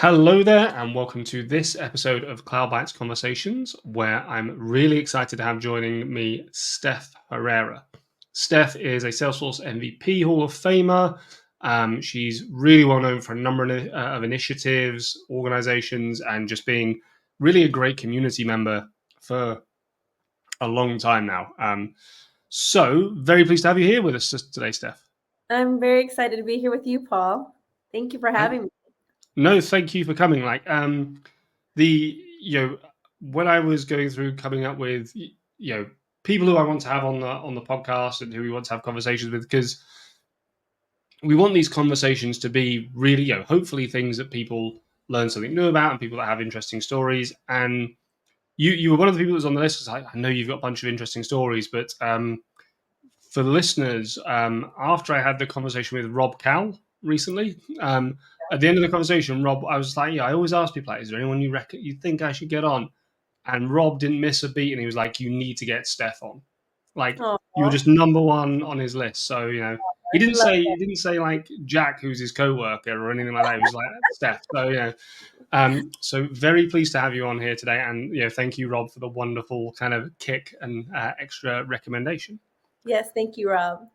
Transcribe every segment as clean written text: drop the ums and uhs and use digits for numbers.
Hello there, and welcome to this episode of CloudBites Conversations, where I'm really excited to have joining me Steph Herrera. Steph is a Salesforce MVP Hall of Famer. She's really well known for a number of initiatives, organizations, and just being really a great community member for a long time now. So, very pleased to have you here with us today, Steph. I'm very excited to be here with you, Paul. Thank you for having me. No, thank you for coming. The when I was going through coming up with people who I want to have on the podcast and who we want to have conversations with, because we want these conversations to be really hopefully things that people learn something new about and people that have interesting stories. And you were one of the people that was on the list because I know you've got a bunch of interesting stories, but for the listeners, after I had the conversation with Rob Cal recently, at the end of the conversation, Rob, I was like, I always ask people, like, is there anyone you think I should get on? And Rob didn't miss a beat, and he was like, you need to get Steph on. Like, Oh, you were just number one on his list. So, he I love didn't say like Jack, who's his co-worker or anything like that. He was like Steph. So, so very pleased to have you on here today. And, thank you, Rob, for the wonderful kind of kick and extra recommendation. Yes, thank you, Rob.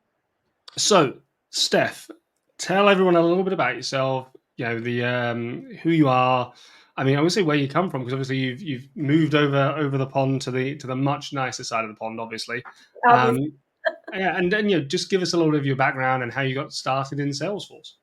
So, Steph, tell everyone a little bit about yourself. The who you are. I mean, I would say where you come from, because obviously you've moved over the pond to the much nicer side of the pond, obviously. Obviously. Yeah, and then just give us a little bit of your background and how you got started in Salesforce.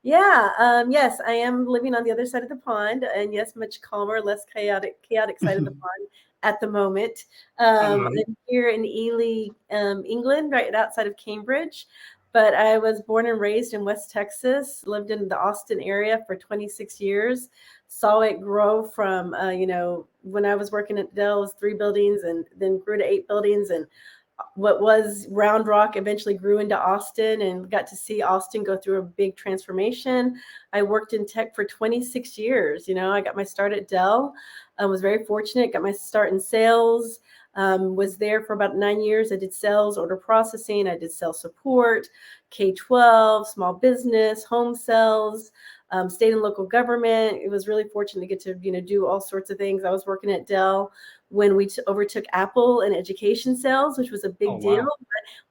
Yeah, yes, I am living on the other side of the pond, and yes, much calmer, less chaotic side of the pond at the moment. I'm here in Ely, England, right outside of Cambridge, but I was born and raised in West Texas, lived in the Austin area for 26 years, saw it grow from, when I was working at Dell, it was 3 buildings and then grew to 8 buildings, and what was Round Rock eventually grew into Austin, and got to see Austin go through a big transformation. I worked in tech for 26 years. I got my start at Dell. I was very fortunate, got my start in sales, was there for about 9 years. I did sales, order processing. I did sales support, K-12, small business, home sales, state and local government. It was really fortunate to get to, do all sorts of things. I was working at Dell when we overtook Apple in education sales, which was a big deal. Wow.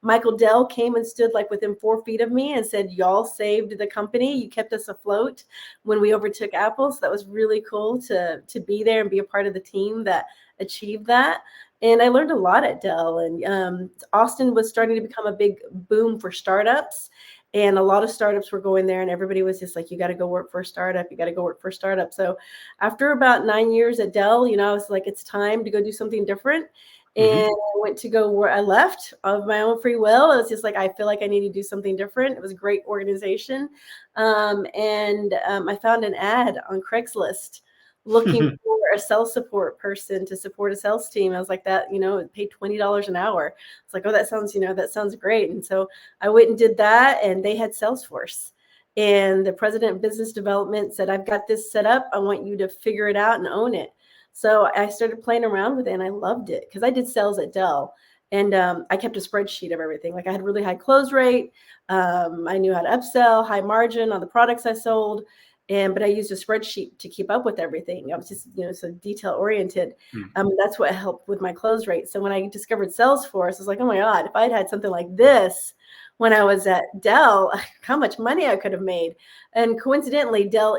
Michael Dell came and stood like within 4 feet of me and said, y'all saved the company. You kept us afloat when we overtook Apple. So that was really cool to be there and be a part of the team that achieved that. And I learned a lot at Dell. And Austin was starting to become a big boom for startups. And a lot of startups were going there, and everybody was just like, you got to go work for a startup. You got to go work for a startup. So after about 9 years at Dell, I was like, it's time to go do something different. And I went to go where I left of my own free will. It was just like, I feel like I need to do something different. It was a great organization. I found an ad on Craigslist looking for a sales support person to support a sales team. I was like, that, it paid $20 an hour. It's like, oh, that sounds great. And so I went and did that, and they had Salesforce. And the president of business development said, I've got this set up. I want you to figure it out and own it. So I started playing around with it, and I loved it because I did sales at Dell. And I kept a spreadsheet of everything. Like, I had really high close rate. I knew how to upsell, high margin on the products I sold. But I used a spreadsheet to keep up with everything. I was just, so detail oriented. That's what helped with my close rate. So when I discovered Salesforce, I was like, oh my God, if I had something like this when I was at Dell, how much money I could have made. And coincidentally, Dell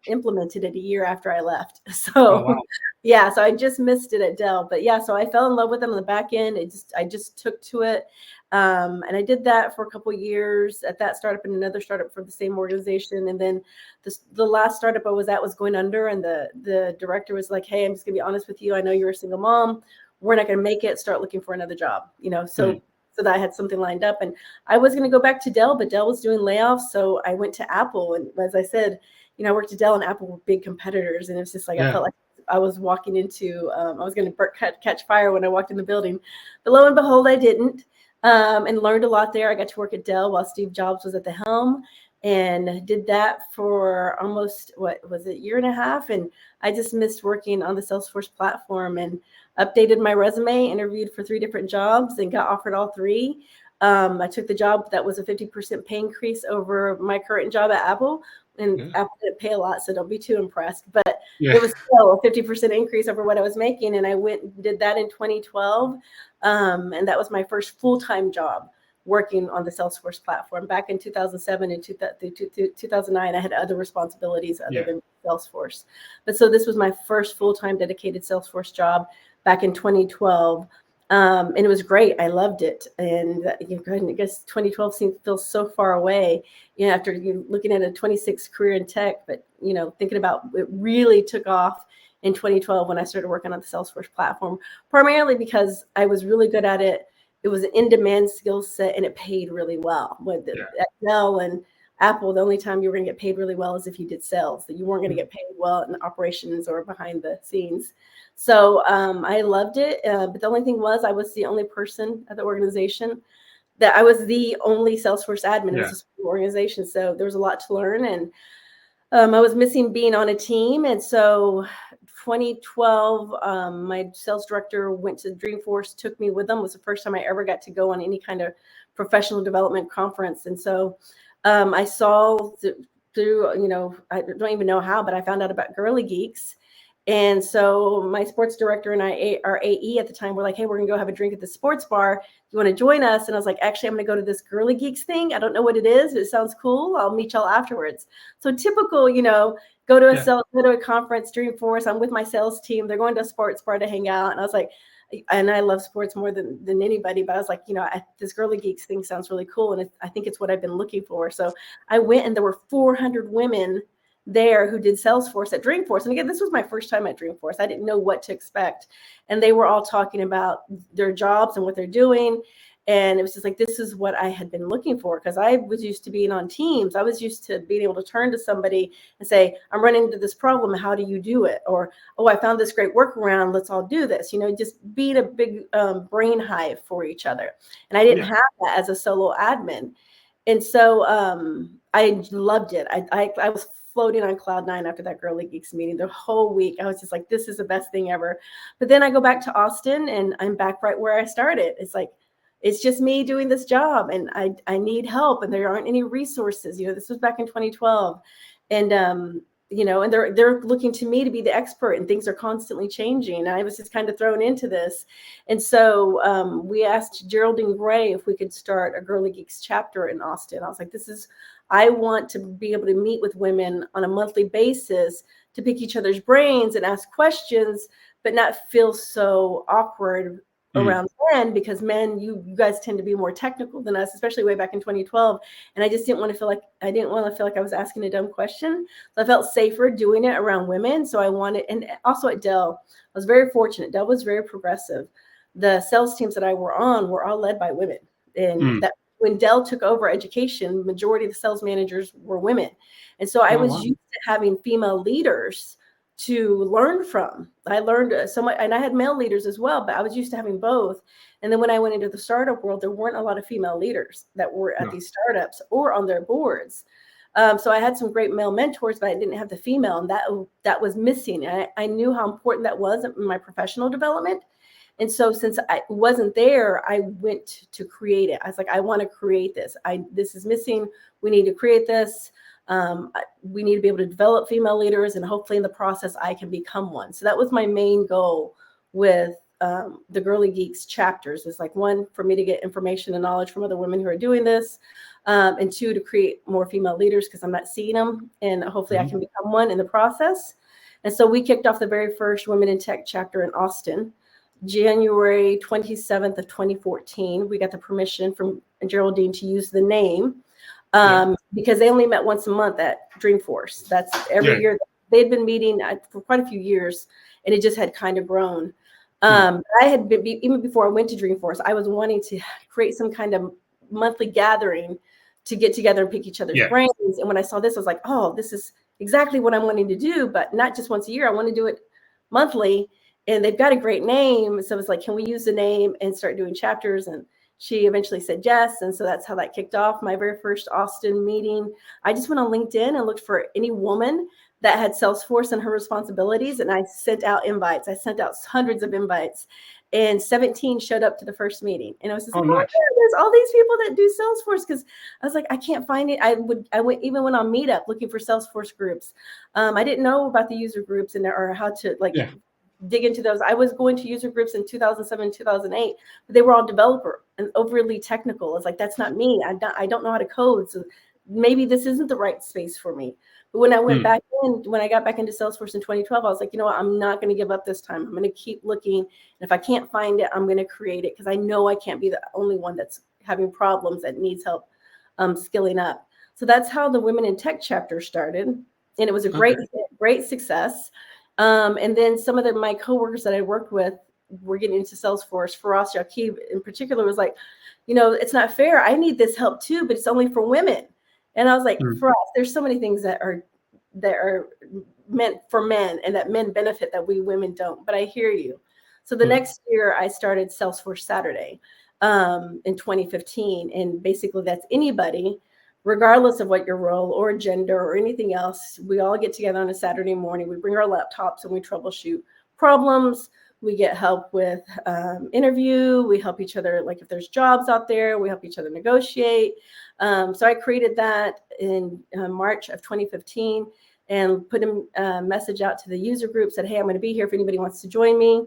implemented it a year after I left. So, Oh, wow. yeah, so I just missed it at Dell. But yeah, so I fell in love with them on the back end. I just took to it. And I did that for a couple of years at that startup and another startup for the same organization. And then the last startup I was at was going under, and the director was like, hey, I'm just gonna be honest with you. I know you're a single mom. We're not gonna make it. Start looking for another job, so that I had something lined up. And I was gonna go back to Dell, but Dell was doing layoffs. So I went to Apple. And as I said, I worked at Dell, and Apple were big competitors. And it's just like, I felt like I was walking into, I was going to catch fire when I walked in the building. But lo and behold, I didn't. And learned a lot there. I got to work at Dell while Steve Jobs was at the helm, and did that for almost, a year and a half. And I just missed working on the Salesforce platform, and updated my resume, interviewed for 3 different jobs, and got offered all 3. I took the job that was a 50% pay increase over my current job at Apple, and Yeah. Apple didn't pay a lot, so don't be too impressed. But Yeah. it was still a 50% increase over what I was making. And I went and did that in 2012. And that was my first full-time job working on the Salesforce platform. Back in 2007 and 2009, I had other responsibilities other Yeah. than Salesforce. But so this was my first full-time dedicated Salesforce job back in 2012. And it was great. I loved it. And I guess 2012 feels so far away, after you looking at a 26 career in tech, but, thinking about it really took off in 2012 when I started working on the Salesforce platform, primarily because I was really good at it. It was an in-demand skill set and it paid really well. With Yeah. Dell and Apple, the only time you were going to get paid really well is if you did sales, that you weren't going to get paid well in operations or behind the scenes. So I loved it. But the only thing was I was the only person at the organization that I was the only Salesforce admin. It was a small organization. So there was a lot to learn. And I was missing being on a team. And so 2012, my sales director went to Dreamforce, took me with them. It was the first time I ever got to go on any kind of professional development conference. And so I saw through, I don't even know how, but I found out about Girly Geeks. And so my sports director and our AE at the time were like, hey, we're going to go have a drink at the sports bar. You want to join us? And I was like, actually, I'm going to go to this Girly Geeks thing. I don't know what it is, but it sounds cool. I'll meet y'all afterwards. So typical, go to a conference, Dreamforce. I'm with my sales team. They're going to a sports bar to hang out. And I was like, and I love sports more than anybody, but I was like, this Girly Geeks thing sounds really cool. And I think it's what I've been looking for. So I went and there were 400 women there who did Salesforce at Dreamforce. And again, this was my first time at Dreamforce. I didn't know what to expect. And they were all talking about their jobs and what they're doing. And it was just like, this is what I had been looking for, because I was used to being on teams. I was used to being able to turn to somebody and say, I'm running into this problem. How do you do it? Or, oh, I found this great workaround. Let's all do this. Just being a big brain hive for each other. And I didn't have that as a solo admin. And so I loved it. I was floating on cloud nine after that Girly Geeks meeting. The whole week, I was just like, this is the best thing ever. But then I go back to Austin and I'm back right where I started. It's like, it's just me doing this job and I need help and there aren't any resources. This was back in 2012. And, and they're looking to me to be the expert and things are constantly changing. And I was just kind of thrown into this. And so we asked Geraldine Gray if we could start a Girly Geeks chapter in Austin. I was like, I want to be able to meet with women on a monthly basis to pick each other's brains and ask questions, but not feel so awkward around men, because men, you guys tend to be more technical than us, especially way back in 2012. And I just didn't want to feel like I was asking a dumb question. So I felt safer doing it around women. So I wanted, and also at Dell, I was very fortunate. Dell was very progressive. The sales teams that I were on were all led by women. And that when Dell took over education, majority of the sales managers were women. And so I was used to having female leaders to learn from. I learned so much, and I had male leaders as well, but I was used to having both. And then when I went into the startup world, there weren't a lot of female leaders that were at these startups or on their boards. So I had some great male mentors, but I didn't have the female, and that was missing. And I knew how important that was in my professional development. And so since I wasn't there, I went to create it. I was like, I want to create this. This is missing. We need to create this. We need to be able to develop female leaders, and hopefully in the process, I can become one. So that was my main goal with the Girly Geeks chapters. It's like, one, for me to get information and knowledge from other women who are doing this, and two, to create more female leaders because I'm not seeing them, and hopefully I can become one in the process. And so we kicked off the very first Women in Tech chapter in Austin, January 27th of 2014. We got the permission from Geraldine to use the name. Because they only met once a month at Dreamforce. That's every year. They'd been meeting for quite a few years, and it just had kind of grown. I had been, even before I went to Dreamforce, I was wanting to create some kind of monthly gathering to get together and pick each other's brains. And when I saw this, I was like, oh, this is exactly what I'm wanting to do, but not just once a year. I want to do it monthly. And they've got a great name. So it's like, can we use the name and start doing chapters? And she eventually said yes. And so that's how that kicked off my very first Austin meeting. I just went on LinkedIn and looked for any woman that had Salesforce and her responsibilities. And I sent out invites. I sent out hundreds of invites, and 17 showed up to the first meeting. And I was just like, oh my nice. God, there's all these people that do Salesforce. Cause I was like, I can't find it. I even went on Meetup looking for Salesforce groups. I didn't know about the user groups or how to dig into those. I was going to user groups in 2007, 2008, but they were all developer and overly technical. It's like, that's not me. I don't know how to code. So maybe this isn't the right space for me. But when I went back when I got back into Salesforce in 2012, I was like, you know what? I'm not going to give up this time. I'm going to keep looking. And if I can't find it, I'm going to create it, because I know I can't be the only one that's having problems that needs help skilling up. So that's how the Women in Tech chapter started. And it was a great success. And then some of my coworkers that I worked with were getting into Salesforce. Faraz Yaqub in particular was like, it's not fair. I need this help too, but it's only for women. And I was like, Faraz, there's so many things that are meant for men and that men benefit that we women don't. But I hear you. So the next year I started Salesforce Saturday in 2015. And basically that's anybody, regardless of what your role or gender or anything else. We all get together on a Saturday morning. We bring our laptops and we troubleshoot problems. We get help with interview. We help each other. Like if there's jobs out there, we help each other negotiate. So I created that in March of 2015 and put a message out to the user group, said, hey, I'm going to be here if anybody wants to join me.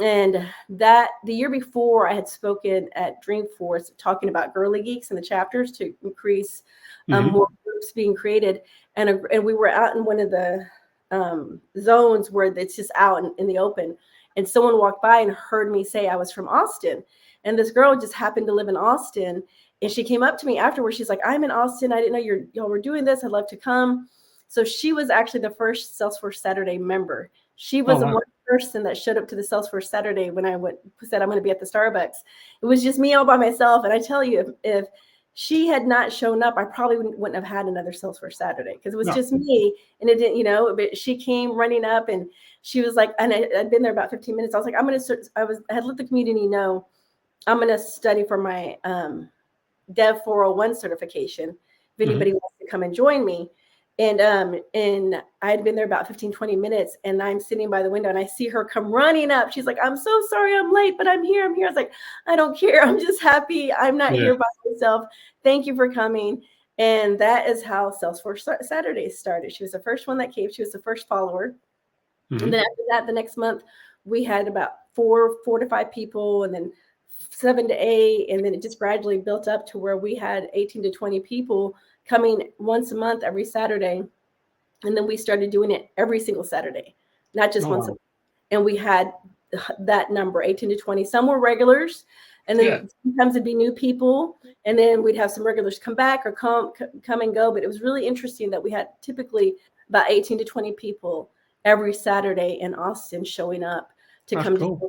And that the year before, I had spoken at Dreamforce talking about girly geeks and the chapters to increase more groups being created. And we were out in one of the zones where it's just out in the open. And someone walked by and heard me say I was from Austin. And this girl just happened to live in Austin. And she came up to me afterwards. She's like, I'm in Austin. I didn't know y'all were doing this. I'd love to come. So she was actually the first Salesforce Saturday member. She was the one person that showed up to the Salesforce Saturday when I said I'm going to be at the Starbucks. It was just me all by myself. And I tell you, if she had not shown up, I probably wouldn't have had another Salesforce Saturday, because it was just me. And it didn't, but she came running up and she was like, and I'd been there about 15 minutes. I was like, I had let the community know I'm going to study for my Dev 401 certification. If anybody wants to come and join me. And I had been there about 15, 20 minutes, and I'm sitting by the window and I see her come running up. She's like, I'm so sorry I'm late, but I'm here. I was like, I don't care. I'm just happy. I'm not here by myself. Thank you for coming. And that is how Salesforce Saturdays started. She was the first one that came. She was the first follower. And then after that, the next month, we had about four to five people, and then 7 to 8. And then it just gradually built up to where we had 18 to 20 people coming once a month, every Saturday. And then we started doing it every single Saturday, not just once a month. And we had that number, 18 to 20. Some were regulars, and then sometimes it'd be new people. And then we'd have some regulars come back or come and go. But it was really interesting that we had typically about 18 to 20 people every Saturday in Austin showing up to come to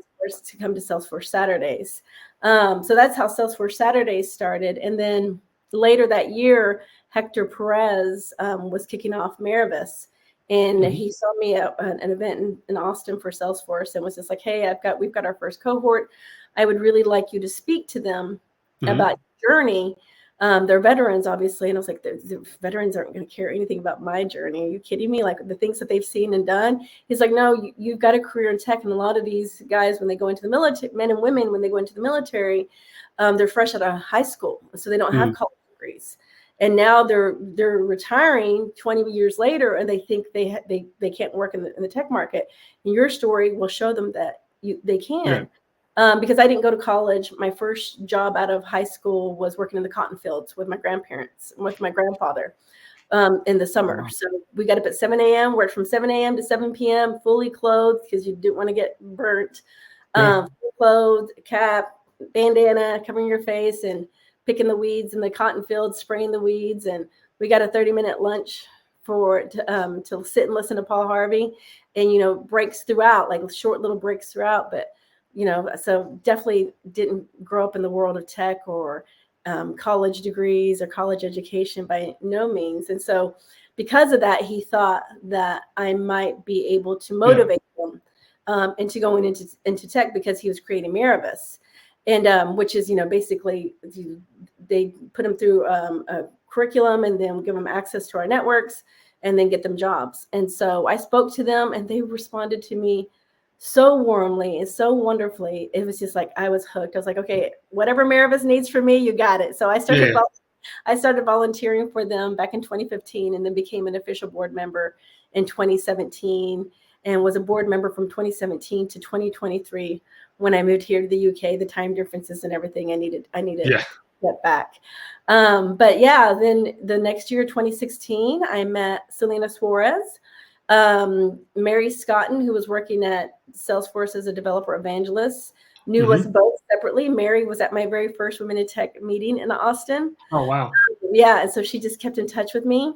Salesforce Saturdays. So that's how Salesforce Saturdays started. And then later that year, Hector Perez was kicking off Maravis, and he saw me at an event in Austin for Salesforce and was just like, hey, we've got our first cohort. I would really like you to speak to them about your journey. They're veterans, obviously. And I was like, the veterans aren't going to care anything about my journey. Are you kidding me? Like the things that they've seen and done. He's like, no, you've got a career in tech. And a lot of these guys, when they go into the military, men and women, when they go into the military, they're fresh out of high school. So they don't have college degrees. And now they're retiring 20 years later, and they think they can't work in the tech market. And your story will show them that they can. Because I didn't go to college. My first job out of high school was working in the cotton fields with my grandparents and with my grandfather in the summer. So we got up at 7 a.m., worked from 7 a.m. to 7 p.m., fully clothed because you didn't want to get burnt. Fully clothed, cap, bandana, covering your face, and picking the weeds in the cotton fields, spraying the weeds. And we got a 30-minute lunch to sit and listen to Paul Harvey, and, breaks throughout, like short little breaks throughout. But, so definitely didn't grow up in the world of tech or college degrees or college education by no means. And so because of that, he thought that I might be able to motivate him into going into tech, because he was creating Maravis. and which is, basically they put them through a curriculum and then give them access to our networks and then get them jobs. And so I spoke to them and they responded to me so warmly and so wonderfully. It was just like I was hooked. I was like, okay, whatever Maravis needs from me, you got it. So I started volunteering for them back in 2015 and then became an official board member in 2017 and was a board member from 2017 to 2023. When I moved here to the UK, the time differences and everything, I needed to get back. But yeah, then the next year, 2016, I met Selena Suarez, Mary Scotton, who was working at Salesforce as a developer evangelist, knew us both separately. Mary was at my very first Women in Tech meeting in Austin. Oh, wow. Yeah, and so she just kept in touch with me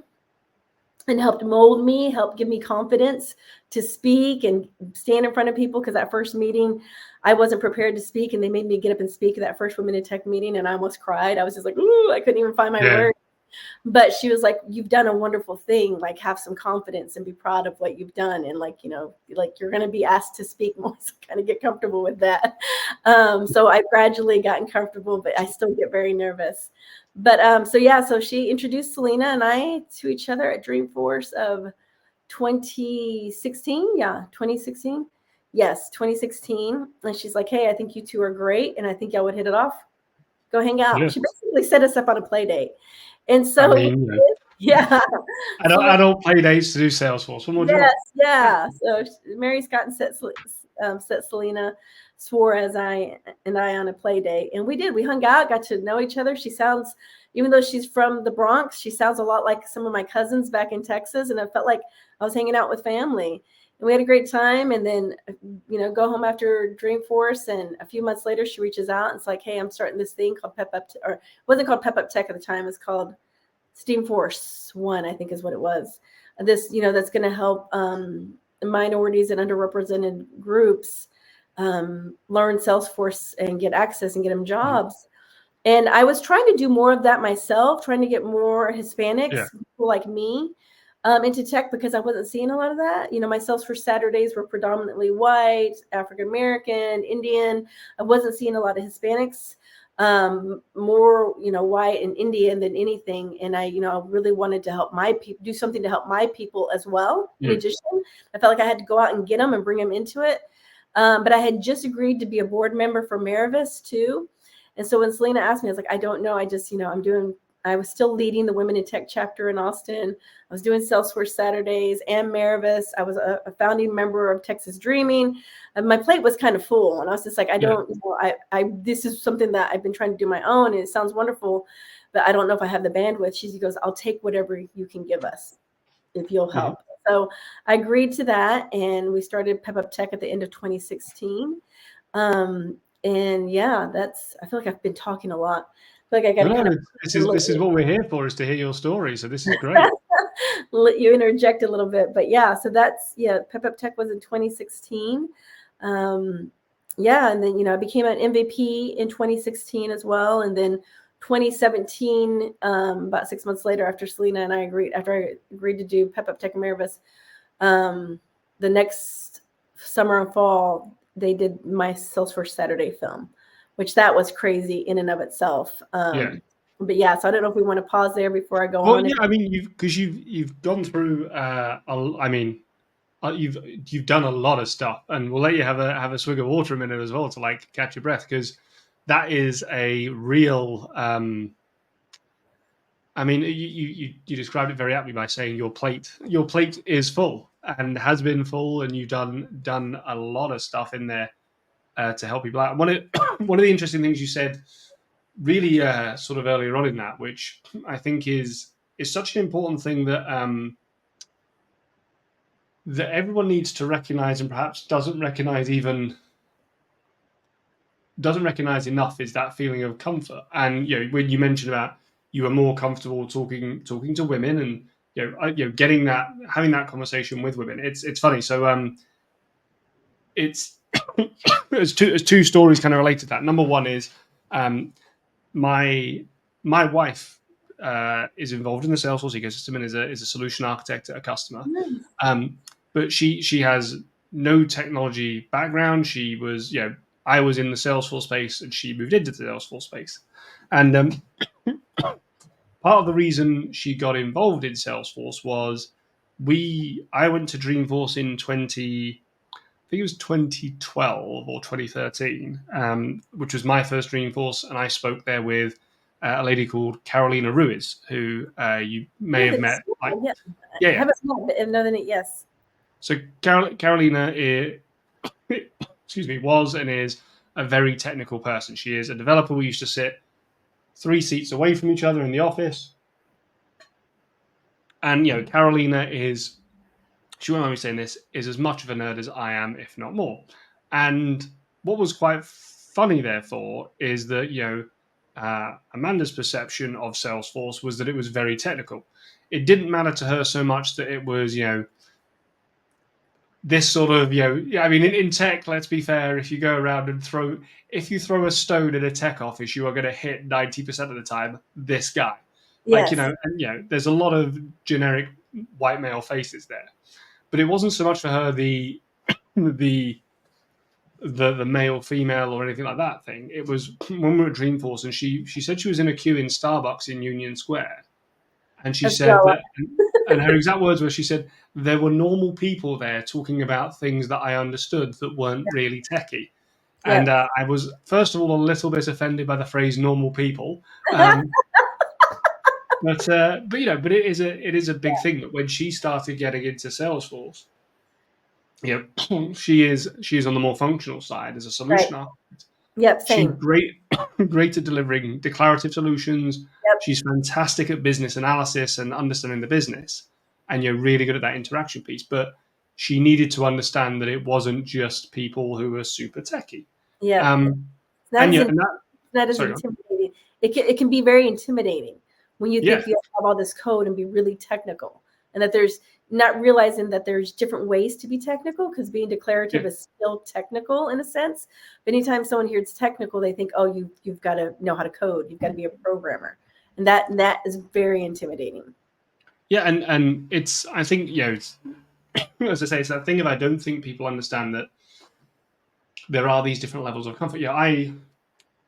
and helped mold me, helped give me confidence to speak and stand in front of people. Because that first meeting, I wasn't prepared to speak, and they made me get up and speak at that first Women in Tech meeting, and I almost cried. I was just like, ooh, I couldn't even find my words. But she was like, you've done a wonderful thing. Like, have some confidence and be proud of what you've done. And like, you're going to be asked to speak more. So kind of get comfortable with that. So I've gradually gotten comfortable, but I still get very nervous. But so she introduced Selena and I to each other at Dreamforce of 2016. Yeah, 2016. Yes, 2016. And she's like, hey, I think you two are great. And I think y'all would hit it off. Go hang out. Yeah. She basically set us up on a play date. And so, I don't play dates to do Salesforce. One more job. Yeah. So Mary Scott set Selena Suarez and I on a play date, and we hung out, got to know each other. She sounds, even though she's from the Bronx, she sounds a lot like some of my cousins back in Texas, and I felt like I was hanging out with family. And we had a great time, and then, go home after Dreamforce, and a few months later, she reaches out and it's like, hey, I'm starting this thing called Pep Up, or it wasn't called Pep Up Tech at the time. It's called Steamforce One, I think is what it was. This, that's going to help minorities and underrepresented groups learn Salesforce and get access and get them jobs. And I was trying to do more of that myself, trying to get more Hispanics, people like me, into tech, because I wasn't seeing a lot of that. My Salesforce Saturdays were predominantly white, African American, Indian. I wasn't seeing a lot of Hispanics, more, white and Indian than anything. And I really wanted to help my people, do something to help my people as well. In addition, I felt like I had to go out and get them and bring them into it. But I had just agreed to be a board member for Maravis too. And so when Selena asked me, I was like, I don't know. I just, I was still leading the Women in Tech chapter in Austin. I was doing Salesforce Saturdays and Maravis. I was a founding member of Texas Dreaming. And my plate was kind of full. And I was just like, I don't know. This is something that I've been trying to do my own. And it sounds wonderful, but I don't know if I have the bandwidth. She goes, I'll take whatever you can give us if you'll help. So I agreed to that. And we started Pep Up Tech at the end of 2016. And yeah, I feel like I've been talking a lot. I feel like I got to this is what we're here for, is to hear your story. So this is great. You interject a little bit, but yeah, so Pep Up Tech was in 2016. And then, I became an MVP in 2016 as well. And then 2017, about 6 months later, after Selena and I agreed to do Pep Up Tech and Maravis, the next summer and fall, they did my Salesforce Saturday film, which that was crazy in and of itself. But yeah, so I don't know if we want to pause there before I go on. Well, yeah, I mean, you've gone through. You've done a lot of stuff, and we'll let you have a swig of water a minute as well to like catch your breath, because that is a real. I mean, you described it very aptly by saying your plate is full and has been full, and you've done a lot of stuff in there to help people out. One of the interesting things you said really sort of earlier on in that, which I think is such an important thing that that everyone needs to recognize, and perhaps doesn't recognize enough, is that feeling of comfort. And when you mentioned about you were more comfortable talking to women, and having that conversation with women, it's funny. So it's there's two stories kind of related to that. Number one is my wife is involved in the Salesforce ecosystem and is a solution architect at a customer. But she has no technology background. She was I was in the Salesforce space and she moved into the Salesforce space. And part of the reason she got involved in Salesforce was I went to Dreamforce in 20, I think it was 2012 or 2013, which was my first Dreamforce, and I spoke there with a lady called Carolina Ruiz, who you may have met. Like, Yeah. yeah, I yeah. haven't met, but know that yes. So Carolina, excuse me, was and is a very technical person. She is a developer. We used to sit 3 seats away from each other in the office, and Carolina is, she won't mind me saying this, is as much of a nerd as I am, if not more. And what was quite funny, therefore, is that Amanda's perception of Salesforce was that it was very technical. It didn't matter to her so much that it was this sort of I mean, in tech, let's be fair, if you go around and if you throw a stone in a tech office, you are going to hit 90% of the time this guy. Like, Yes. and there's a lot of generic white male faces there. But it wasn't so much for her the male female or anything like that thing. It was when we were at Dreamforce, and she said she was in a queue in Starbucks in Union Square, and she Let's said go. that, and her exact words were, she said there were normal people there talking about things that I understood that weren't really techie. And Yep. I was, first of all, a little bit offended by the phrase "normal people," but but it is a big thing that when she started getting into Salesforce, she is on the more functional side as a Right. solution architect. Yep. She's Same. great at delivering declarative solutions. Yep. She's fantastic at business analysis and understanding the business, and you're really good at that interaction piece. But she needed to understand that it wasn't just people who were super techie. Yep. Not And as yeah, in, and that, not as sorry, intimidating. It can be very intimidating when you yeah, think you have all this code and be really technical, and that there's not realizing that there's different ways to be technical, because being yeah, declarative is still technical in a sense. But anytime someone hears technical, they think, oh, you've got to know how to code, you've got to be a programmer, and that is very intimidating. yeah, and it's, I think, it's, as I say, it's that thing of, I don't think people understand that there are these different levels of comfort. Yeah,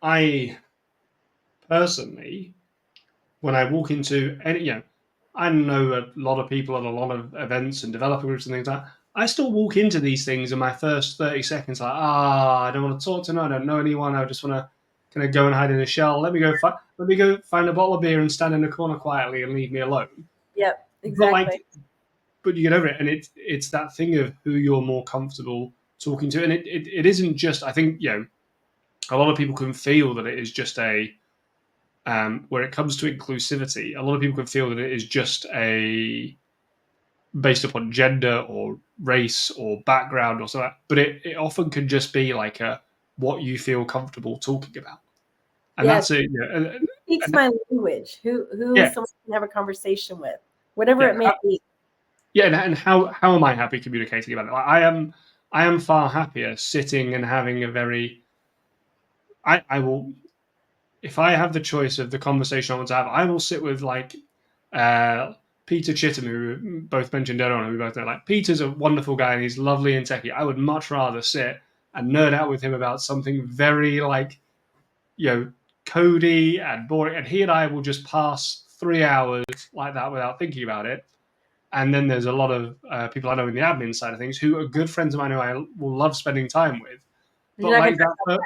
I personally, when I walk into any, I know a lot of people at a lot of events and developer groups and things like that. I still walk into these things in my first 30 seconds like, I don't want to talk to anyone. I don't know anyone. I just want to kind of go and hide in a shell. Let me go find a bottle of beer and stand in a corner quietly and leave me alone. Yep, But like, exactly. but you get over it, and it's that thing of who you're more comfortable talking to, and it isn't just. I think a lot of people can feel that it is just a where it comes to inclusivity, a lot of people can feel that it is just a based upon gender or race or background or something. But it often can just be like a what you feel comfortable talking about, and Yes, that's it. who speaks And my language, who yeah, someone can have a conversation with, whatever yeah, it may be. yeah, and how am I happy communicating about it? Like, I am far happier sitting and having a very. I will, if I have the choice of the conversation I want to have, I will sit with like uh, Peter Chittum, who we both mentioned earlier on. We both know, like, Peter's a wonderful guy and he's lovely and techie. I would much rather sit and nerd out with him about something very like you know cody and boring, and he and I will just pass 3 hours like that without thinking about it. And then there's a lot of people I know in the admin side of things who are good friends of mine who I will love spending time with. You're But not gonna like that,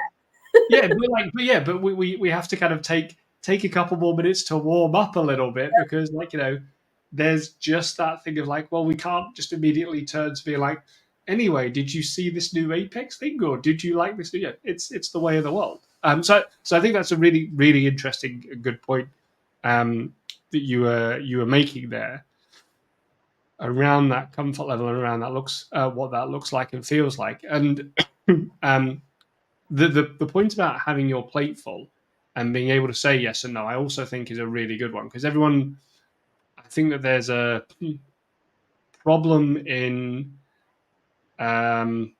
yeah, but we have to kind of take a couple more minutes to warm up a little bit, because there's just that thing of like, well, we can't just immediately turn to be like, anyway, did you see this new Apex thing, or did you like this? Yeah, it's the way of the world. So I think that's a really really interesting, good point that you were making there around that comfort level and around that looks what that looks like and feels like. And um, the point about having your plate full and being able to say yes and no, I also think is a really good one, because everyone, I think that there's a problem in um,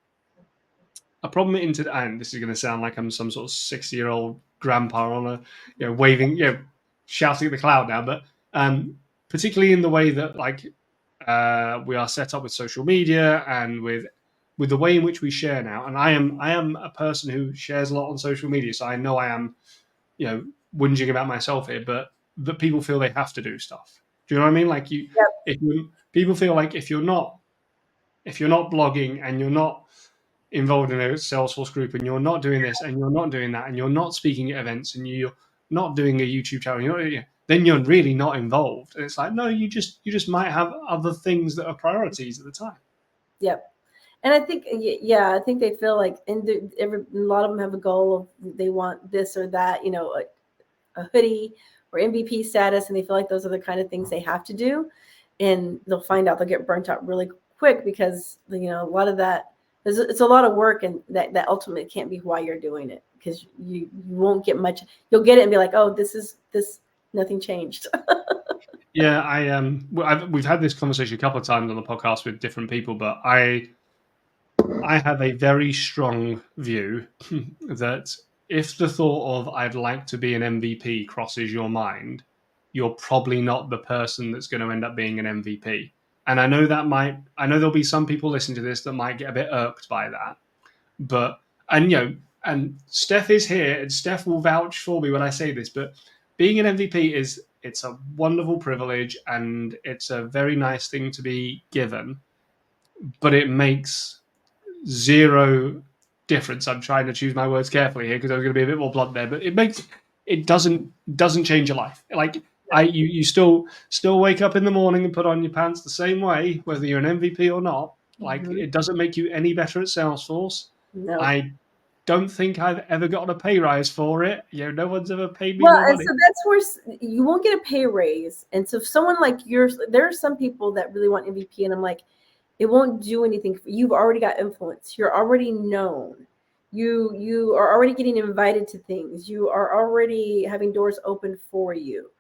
and this is going to sound like I'm some sort of 60-year-old grandpa on a waving, shouting at the cloud now, but particularly in the way that like we are set up with social media and with with the way in which we share now, and I am a person who shares a lot on social media, so I know I am, whinging about myself here, but people feel they have to do stuff. Do you know what I mean? Like people feel like if you're not blogging and you're not involved in a Salesforce group and you're not doing this and you're not doing that and you're not speaking at events and you're not doing a YouTube channel, then you're really not involved. And it's like, no, you just might have other things that are priorities at the time. Yep. And I think, I think they feel like, and a lot of them have a goal of they want this or that, a hoodie or MVP status, and they feel like those are the kind of things they have to do, and they'll find out they'll get burnt out really quick because a lot of that it's a lot of work, and that ultimately can't be why you're doing it, because you won't get much. You'll get it and be like, oh, this nothing changed. Yeah, we've had this conversation a couple of times on the podcast with different people, but I have a very strong view that if the thought of I'd like to be an MVP crosses your mind, you're probably not the person that's going to end up being an MVP. And I know there'll be some people listening to this that might get a bit irked by that. But, and Steph is here, and Steph will vouch for me when I say this, but being an MVP it's a wonderful privilege, and it's a very nice thing to be given, but it makes zero difference. I'm trying to choose my words carefully here because I was going to be a bit more blunt there, but it doesn't change your life. Like you still wake up in the morning and put on your pants the same way, whether you're an MVP or not. Like it doesn't make you any better at Salesforce. No. I don't think I've ever gotten a pay rise for it. No one's ever paid me Well, more and money. so that's where you won't get a pay raise. And so if someone like yours, there are some people that really want MVP, and I'm like, it won't do anything. You've already got influence. You're already known. You are already getting invited to things. You are already having doors open for you.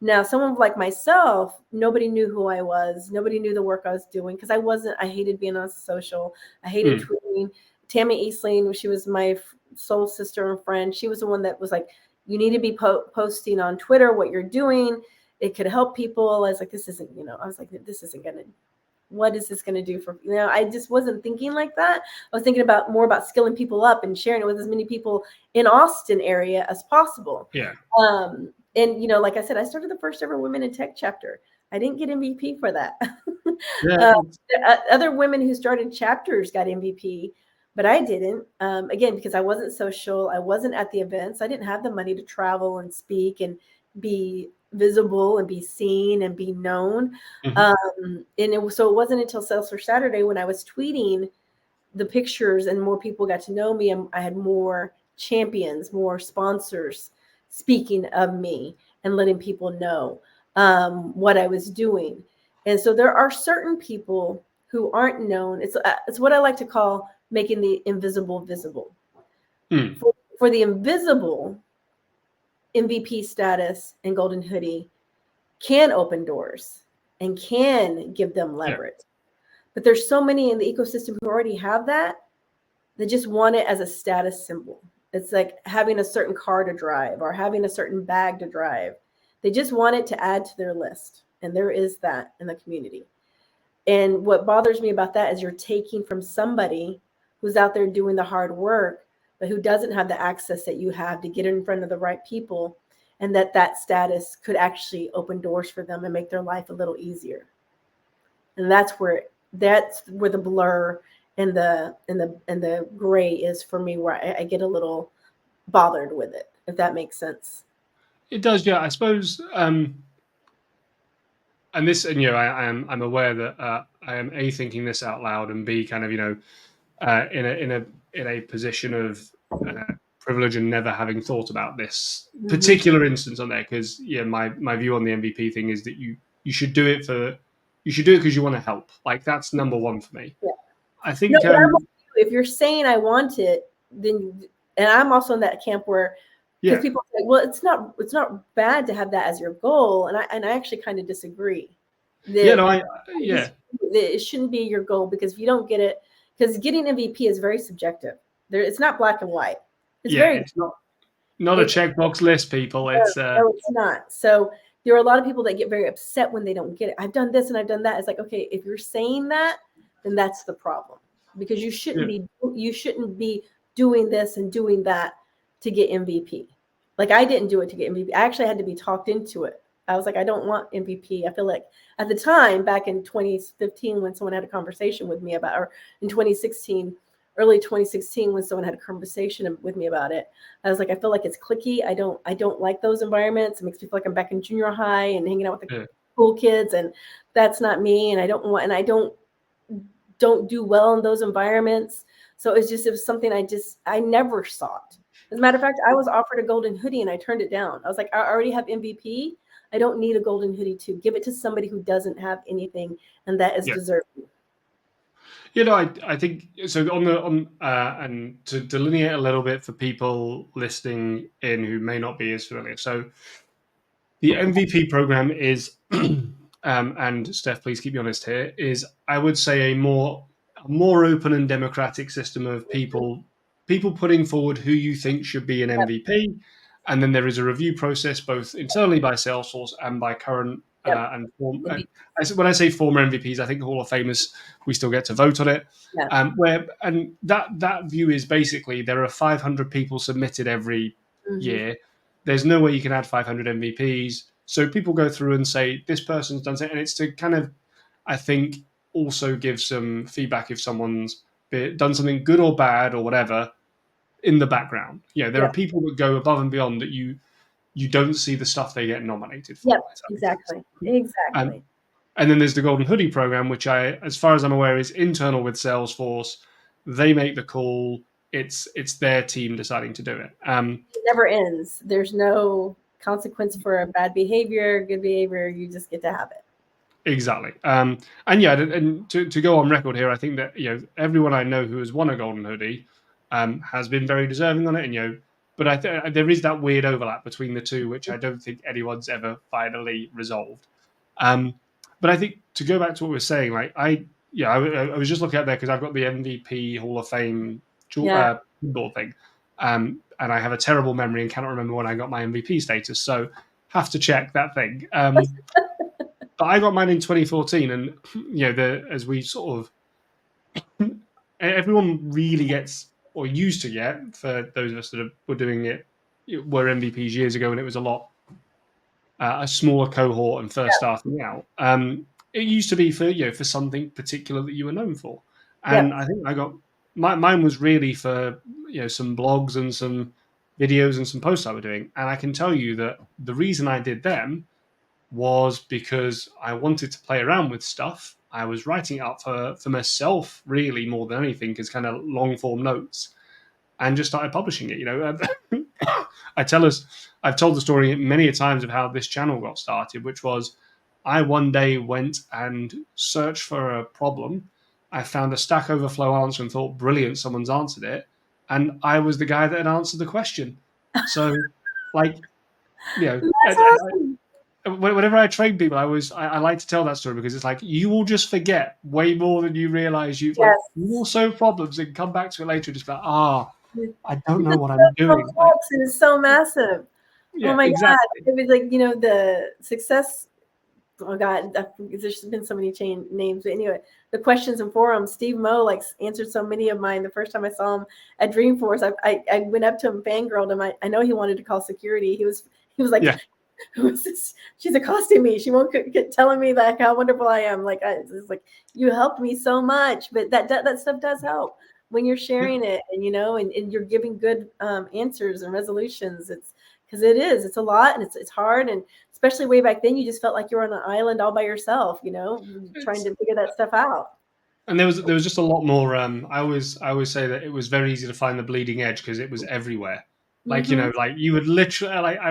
Now, someone like myself, nobody knew who I was. Nobody knew the work I was doing because I hated being on social. I hated tweeting. Tammy Eastling, she was my soul sister and friend. She was the one that was like, you need to be posting on Twitter what you're doing. It could help people. I was like, this isn't going to, what is this going to do for, I just wasn't thinking like that. I was thinking more about skilling people up and sharing it with as many people in Austin area as possible. Yeah. And, like I said, I started the first ever Women in Tech chapter. I didn't get MVP for that. Yeah. Other women who started chapters got MVP, but I didn't. Again, because I wasn't social. I wasn't at the events. I didn't have the money to travel and speak and be visible and be seen and be known. And so it wasn't until Salesforce Saturday when I was tweeting the pictures and more people got to know me, and I had more champions, more sponsors speaking of me and letting people know what I was doing. And so there are certain people who aren't known. It's what I like to call making the invisible visible. For the invisible, MVP status and golden hoodie can open doors and can give them leverage. Yeah. But there's so many in the ecosystem who already have that. They just want it as a status symbol. It's like having a certain car to drive or having a certain bag to drive. They just want it to add to their list. And there is that in the community. And what bothers me about that is you're taking from somebody who's out there doing the hard work, but who doesn't have the access that you have to get in front of the right people, and that status could actually open doors for them and make their life a little easier. And that's where the blur and the gray is for me, where I get a little bothered with it, if that makes sense. It does, yeah. I suppose, I'm aware that I am A, thinking this out loud, and B, kind of, in a position of privilege and never having thought about this particular instance on there, because my view on the MVP thing is that you should do it because you want to help. Like, that's number one for me. Yeah. I think if you're saying I want it, then, and I'm also in that camp where, because people say, well, it's not bad to have that as your goal, and I actually kind of disagree. It shouldn't be your goal, because if you don't get it, because getting MVP is very subjective. It's not black and white. It's not a checkbox list, people. No, it's not. So there are a lot of people that get very upset when they don't get it. I've done this and I've done that. It's like, okay, if you're saying that, then that's the problem. because Yeah. you shouldn't be doing this and doing that to get MVP. Like I didn't do it to get MVP. I actually had to be talked into it. I was like, I don't want MVP. I feel like at the time back in 2015 when someone had a conversation with me about, or in 2016, early 2016 when someone had a conversation with me about it, I was like, I feel like it's cliquey. I don't like those environments. It makes me feel like I'm back in junior high and hanging out with the Yeah. cool kids, and that's not me. And I don't do well in those environments. So it was something I never sought. As a matter of fact, I was offered a golden hoodie and I turned it down. I was like, I already have MVP. I don't need a golden hoodie to give it to somebody who doesn't have anything and that is Yeah. deserving. I think so. And to delineate a little bit for people listening in who may not be as familiar. So the MVP program is, and Steph, please keep me honest here, is I would say a more open and democratic system of people putting forward who you think should be an Yep, MVP, and then there is a review process both internally by Salesforce and by current yep. and form. When I say former MVPs, I think Hall of Famers we still get to vote on it. Yeah. Where and that view is basically there are 500 people submitted every Mm-hmm. year. There's no way you can add 500 MVPs. So people go through and say, this person's done it. And it's to kind of, I think, also give some feedback if someone's done something good or bad or whatever in the background. There Yeah. are people that go above and beyond that you don't see the stuff they get nominated for. Yep. If that makes sense. Exactly. Exactly. And then there's the Golden Hoodie program, which as far as I'm aware, is internal with Salesforce. They make the call. It's their team deciding to do it. It never ends. There's no consequence for bad behavior, good behavior. You just get to have it. Exactly. And yeah, and to go on record here, I think that everyone I know who has won a Golden Hoodie has been very deserving on it, and but there is that weird overlap between the two, which I don't think anyone's ever finally resolved. Um, but I think to go back to what we were saying, like I was just looking at there because I've got the MVP Hall of Fame Yeah. board thing, and I have a terrible memory and cannot remember when I got my MVP status, so have to check that thing. But I got mine in 2014, and as we sort of everyone really gets or used to get for those of us that were doing it were MVPs years ago, and it was a smaller cohort and first starting out. It used to be for something particular that you were known for, Yep. and I think I got mine was really for some blogs and some videos and some posts I were doing, and I can tell you that the reason I did them was because I wanted to play around with stuff. I was writing it up for myself, really, more than anything, as kind of long form notes, and just started publishing it. I've told the story many a times of how this channel got started, which was I one day went and searched for a problem. I found a Stack Overflow answer and thought, brilliant, someone's answered it. And I was the guy that had answered the question. So, like, That's awesome. whenever I train people, I like to tell that story because it's like you will just forget way more than you realize. You will solve problems and come back to it later and just be like, I don't know It's what so I'm doing. complex and it's so massive. Oh Yeah, my God. exactly. It was like, the success. Oh God, there's been so many chain names. But anyway, the questions and forums, Steve Moe answered so many of mine. The first time I saw him at Dreamforce, I went up to him, fangirled him. I know he wanted to call security. He was like, Yeah, who is this? She's accosting me. She won't get telling me like how wonderful I am. It's like you helped me so much, but that stuff does help when you're sharing it, and you're giving good answers and resolutions. It's because it's a lot and it's hard, and especially way back then, you just felt like you were on an island all by yourself, trying it's to figure that stuff out. and there was just a lot more. I always say that it was very easy to find the bleeding edge because it was everywhere. Like Mm-hmm. like you would literally like I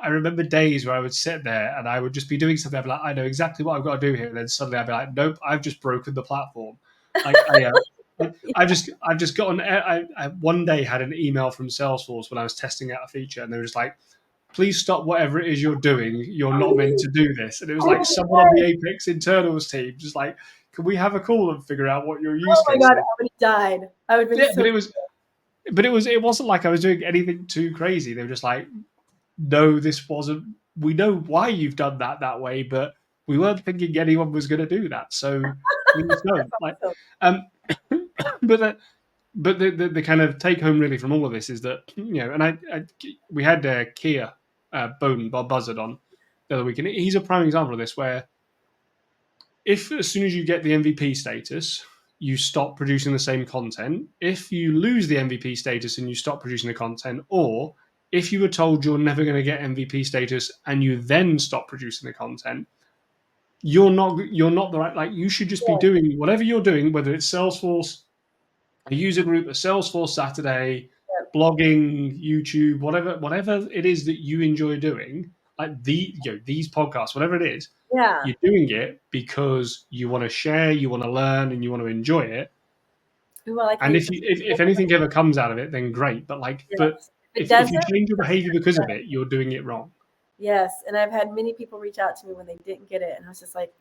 remember days where I would sit there and I would just be doing something. I'd be like, I know exactly what I've got to do here. And then suddenly I'd be like, nope, I've just broken the platform. Like I've just gotten. I one day had an email from Salesforce when I was testing out a feature, and they were just like, please stop whatever it is you're doing. You're not meant to do this. And it was like someone on the Apex internals team just like, can we have a call and figure out what your use Oh my case God, is? I would have died. I would have been Yeah, so. it wasn't like I was doing anything too crazy. They were just like, no, this wasn't. We know why you've done that way, but we weren't thinking anyone was going to do that. So please don't. Like, So, but the kind of take home really from all of this is that, and we had Kia Bowden, Bob Buzzard, on the other week, and he's a prime example of this, where if as soon as you get the MVP status, you stop producing the same content, if you lose the MVP status and you stop producing the content, or if you were told you're never going to get MVP status and you then stop producing the content, you're not the right, like, you should just be doing whatever you're doing, whether it's Salesforce, a user group, a Salesforce Saturday, blogging, YouTube, whatever it is that you enjoy doing, like these podcasts, whatever it is, you're doing it because you want to share, you want to learn, and you want to enjoy it. Ooh, I like how And you if anything ever comes out of it, then great. But yes. If it if you doesn't, change your behavior because of it, you're doing it wrong. yes. And I've had many people reach out to me when they didn't get it, and I was just like,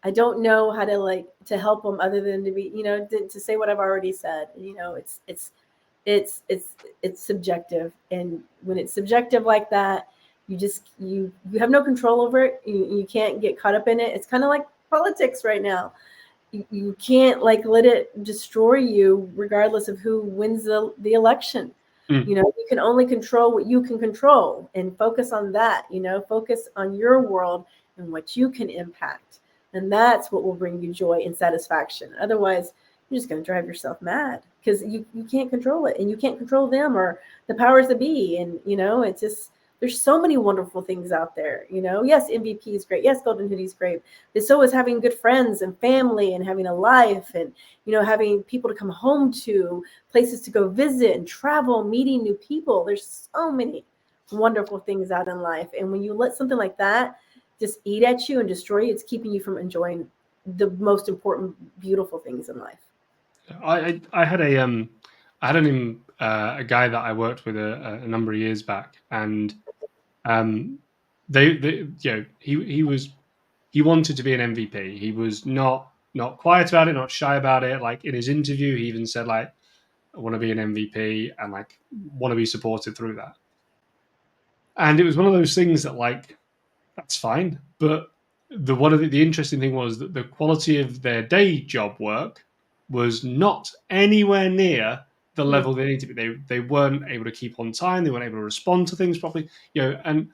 I don't know how to help them other than to be, to say what I've already said. It's subjective, and when it's subjective like that, you have no control over it. You can't get caught up in it. It's kind of like politics right now. You can't let it destroy you regardless of who wins the election. You can only control what you can control, and focus on that. Focus on your world and what you can impact, and that's what will bring you joy and satisfaction. Otherwise, you're just going to drive yourself mad because you can't control it, and you can't control them or the powers that be. And it's just, there's so many wonderful things out there. Yes, MVP is great. Yes, Golden Hoodie is great. But so is having good friends and family and having a life, and having people to come home to, places to go visit and travel, meeting new people. There's so many wonderful things out in life. And when you let something like that just eat at you and destroy you, it's keeping you from enjoying the most important, beautiful things in life. I had a guy that I worked with a number of years back, and he wanted to be an MVP. He was not quiet about it, not shy about it. Like, in his interview, he even said, like, I want to be an MVP and want to be supported through that. And it was one of those things that, like, that's fine, but the interesting thing was that the quality of their day job work was not anywhere near the level they need to be. They weren't able to keep on time. They weren't able to respond to things properly. And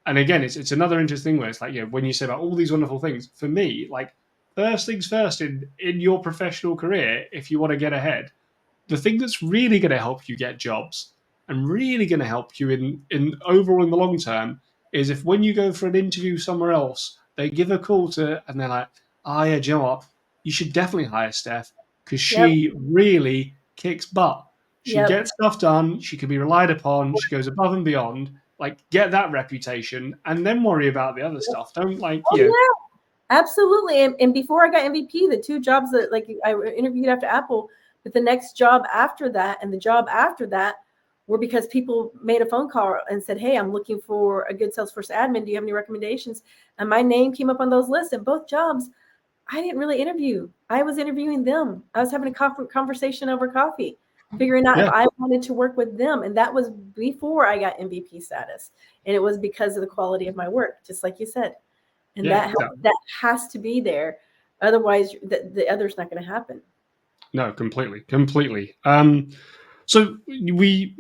again, it's another interesting where it's like, when you say about all these wonderful things, for me, like, first things first in your professional career, if you want to get ahead, the thing that's really going to help you get jobs and really going to help you in overall in the long term is if, when you go for an interview somewhere else, they give a call and they're like, oh yeah, do you know what? You should definitely hire Steph because she really kicks butt. She gets stuff done. She can be relied upon. She goes above and beyond. Like, get that reputation and then worry about the other stuff. Don't Yeah, absolutely. And before I got MVP, the two jobs that I interviewed after Apple, but the next job after that and the job after that were because people made a phone call and said, hey, I'm looking for a good Salesforce admin. Do you have any recommendations? And my name came up on those lists. And both jobs, I didn't really interview. I was interviewing them. I was having a conversation over coffee, figuring out if I wanted to work with them. And that was before I got MVP status. And it was because of the quality of my work, just like you said. And that has to be there. Otherwise, the other's not going to happen. No, completely. So we've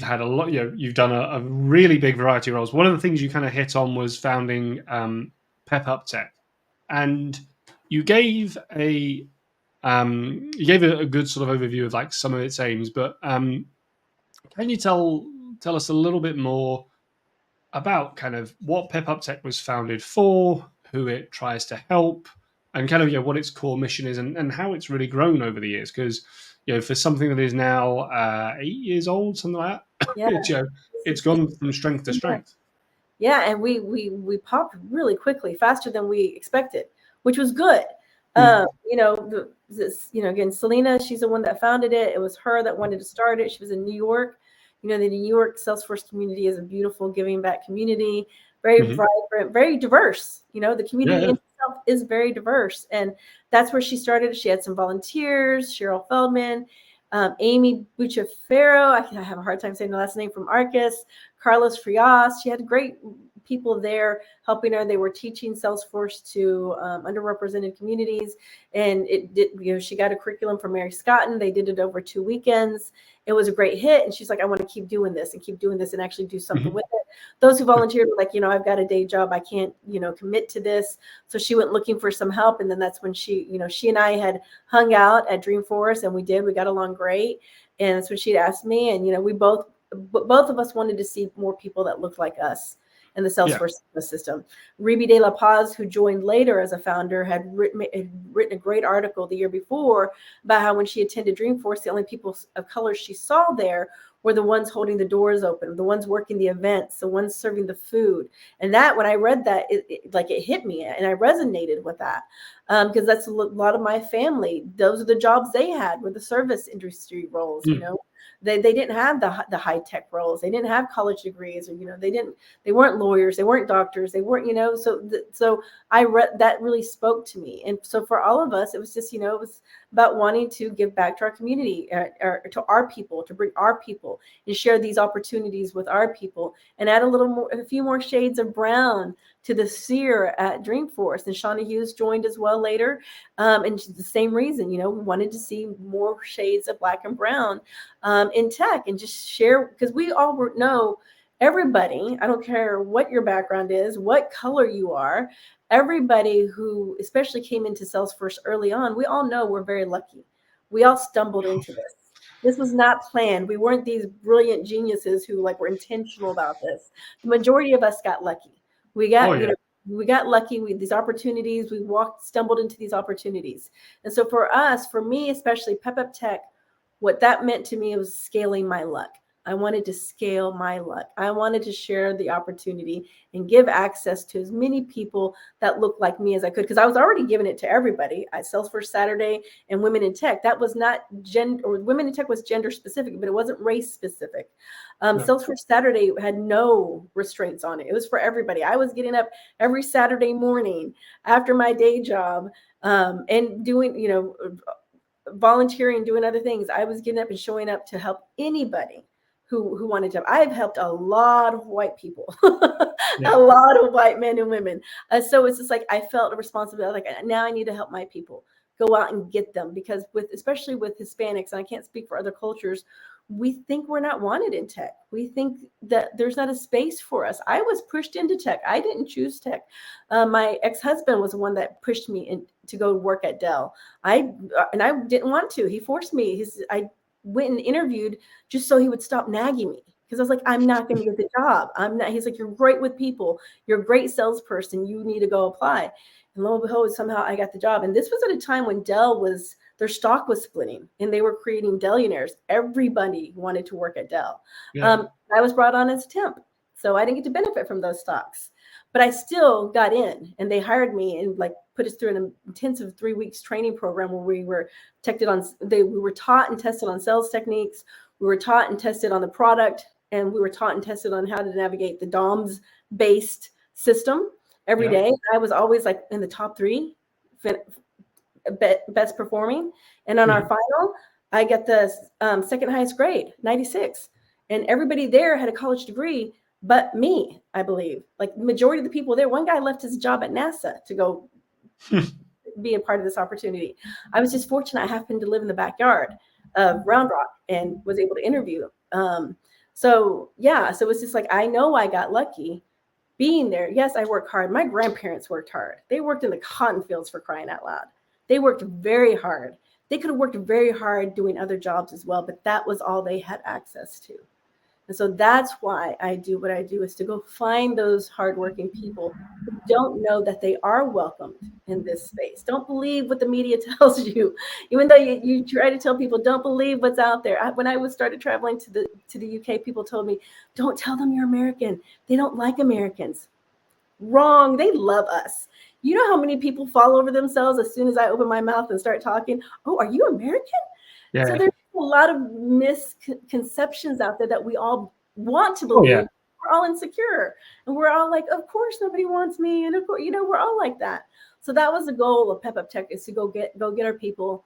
had a lot. You've done a really big variety of roles. One of the things you kind of hit on was founding Pep Up Tech, and you gave a good sort of overview of, like, some of its aims. But can you tell us a little bit more about kind of what Pep Up Tech was founded for, who it tries to help, and kind of what its core mission is, and how it's really grown over the years? Because for something that is now 8 years old, something like that, it's gone from strength to strength. Yeah, and we popped really quickly, faster than we expected, which was good. Again, Selena, she's the one that founded it. It was her that wanted to start it. She was in New York. The New York Salesforce community is a beautiful giving back community, very vibrant, very diverse. The community itself is very diverse. And that's where she started. She had some volunteers, Cheryl Feldman, Amy Bucciafero, I have a hard time saying the last name, from Arcus, Carlos Frias. She had great people there helping her. They were teaching Salesforce to underrepresented communities, and it did. She got a curriculum from Mary Scotton. They did it over 2 weekends. It was a great hit, and she's like, I want to keep doing this and keep doing this and actually do something with it. Those who volunteered were like, I've got a day job. I can't, commit to this. So she went looking for some help, and then that's when she and I had hung out at Dreamforce, and we got along great. And that's when she'd asked me, and we both of us wanted to see more people that looked like us in the Salesforce system. Rebe De La Paz, who joined later as a founder, had written a great article the year before about how when she attended Dreamforce, the only people of color she saw there were the ones holding the doors open, the ones working the events, the ones serving the food. And that, when I read that, it hit me, and I resonated with that, because that's a lot of my family. Those are the jobs they had, were the service industry roles. They didn't have the high tech roles. They didn't have college degrees, or they weren't lawyers, they weren't doctors, they weren't so I read that, really spoke to me. And so for all of us, it was just it was about wanting to give back to our community, or to our people, to bring our people and share these opportunities with our people, and add a few more shades of brown to the seer at Dreamforce. And Shauna Hughes joined as well later, and the same reason. We wanted to see more shades of black and brown in tech, and just share, because we all know, everybody, I don't care what your background is, what color you are, everybody who especially came into Salesforce early on, we all know we're very lucky. We all stumbled into this. This was not planned. We weren't these brilliant geniuses who were intentional about this. The majority of us got lucky. We got, we got lucky with these opportunities. We stumbled into these opportunities. And so for me, especially Pep Up Tech, what that meant to me was scaling my luck. I wanted to scale my luck. I wanted to share the opportunity and give access to as many people that looked like me as I could, because I was already giving it to everybody. At Salesforce Saturday and Women in Tech, that was not gender, or Women in Tech was gender specific, but it wasn't race specific. Salesforce Saturday had no restraints on it. It was for everybody. I was getting up every Saturday morning after my day job, and doing, volunteering, doing other things. I was getting up and showing up to help anybody who wanted to. I've helped a lot of white people, a lot of white men and women. So it's just I felt a responsibility. Now I need to help my people go out and get them, because especially with Hispanics, and I can't speak for other cultures, we think we're not wanted in tech. We think that there's not a space for us. I was pushed into tech. I didn't choose tech. My ex-husband was the one that pushed me to go work at Dell. I didn't want to. He forced me. I went and interviewed just so he would stop nagging me, because I was like, I'm not going to get the job. I'm not. He's like, you're great with people. You're a great salesperson. You need to go apply. And lo and behold, somehow I got the job. And this was at a time when their stock was splitting, and they were creating Dellionaires. Everybody wanted to work at Dell. I was brought on as a temp, so I didn't get to benefit from those stocks, but I still got in, and they hired me and put us through an intensive 3 weeks training program where we were we were taught and tested on sales techniques. We were taught and tested on the product, and we were taught and tested on how to navigate the DOMS based system every day. I was always in the top 3 best performing. And on our final, I get the second highest grade, 96. And everybody there had a college degree, but me, I believe. The majority of the people there, one guy left his job at NASA to go be a part of this opportunity. I was just fortunate. I happened to live in the backyard of Round Rock and was able to interview. So it's just I know I got lucky being there. Yes, I work hard. My grandparents worked hard. They worked in the cotton fields, for crying out loud. They worked very hard. They could have worked very hard doing other jobs as well, but that was all they had access to. And so that's why I do what I do, is to go find those hardworking people who don't know that they are welcomed in this space. Don't believe what the media tells you, even though you try to tell people, don't believe what's out there. When I started traveling to the UK, people told me, don't tell them you're American. They don't like Americans. Wrong. They love us. You know how many people fall over themselves as soon as I open my mouth and start talking? Oh, are you American? Yeah. So there's a lot of misconceptions out there that we all want to believe. We're all insecure, and we're all like, of course nobody wants me, and of course, we're all like that. So that was the goal of Pep Up Tech, is to go get our people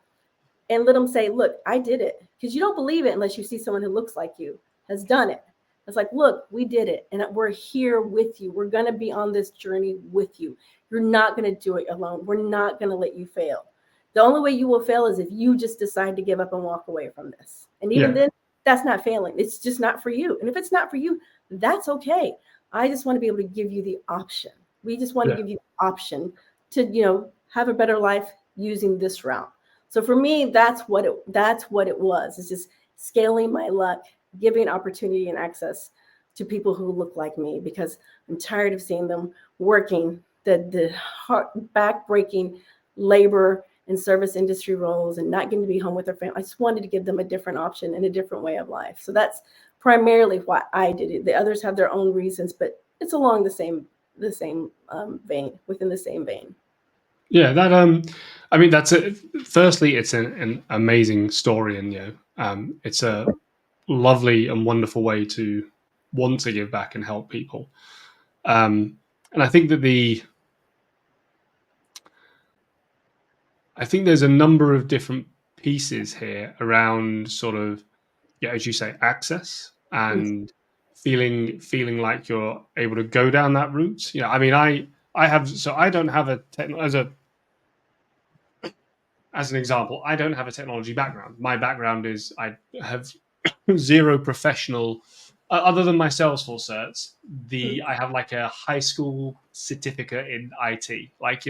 and let them say, look, I did it. Because you don't believe it unless you see someone who looks like you has done it. It's like, look, we did it, and we're here with you. We're going to be on this journey with you. You're not going to do it alone. We're not going to let you fail. The only way you will fail is if you just decide to give up and walk away from this. And even Yeah. then, that's not failing. It's just not for you. And if it's not for you, that's okay. I just want to be able to give you the option. We just want to Yeah. give you the option to, have a better life using this route. So for me, that's what it was. It's just scaling my luck, giving opportunity and access to people who look like me, because I'm tired of seeing them working the heart back-breaking labor and service industry roles and not getting to be home with their family. I just wanted to give them a different option and a different way of life. So that's primarily why I did it. The others have their own reasons, but it's along the same vein, within the same vein. Yeah, I mean, that's it. Firstly, it's an amazing story, and it's a lovely and wonderful way to want to give back and help people. And I think that I think there's a number of different pieces here around sort of, yeah, as you say, access Yes. and feeling like you're able to go down that route. I mean, I have, so I don't have as an example, I don't have a technology background. My background is I have zero professional, other than my Salesforce certs. I have like a high school certificate in IT. Like,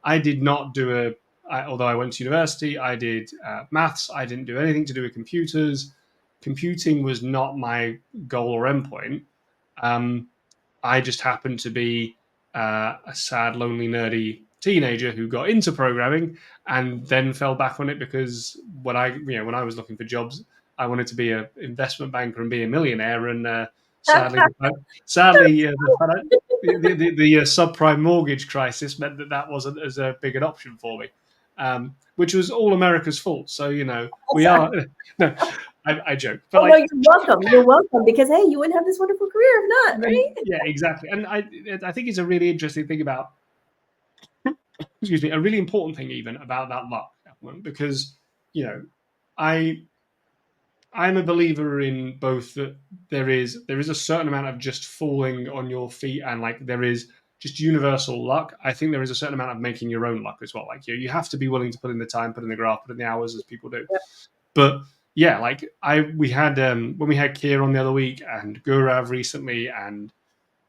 I did not do although I went to university, I did maths. I didn't do anything to do with computers. Computing was not my goal or endpoint. Um, I just happened to be a sad, lonely, nerdy teenager who got into programming and then fell back on it because when I was looking for jobs, I wanted to be an investment banker and be a millionaire. And sadly, the subprime mortgage crisis meant that wasn't as a big an option for me, which was all America's fault. So we are. No, I joke, but Oh no, like, you're welcome. You're welcome, because hey, you wouldn't have this wonderful career if not, right? yeah, exactly. And I think it's a really interesting thing about, excuse me, a really important thing even about that luck element, because you know I I'm a believer in both that there is a certain amount of just falling on your feet, and like there is just universal luck. I think there is a certain amount of making your own luck as well. Like you have to be willing to put in the time, put in the graft, put in the hours, as people do. Yep. But yeah, like we had when we had Kier on the other week and Gurav recently and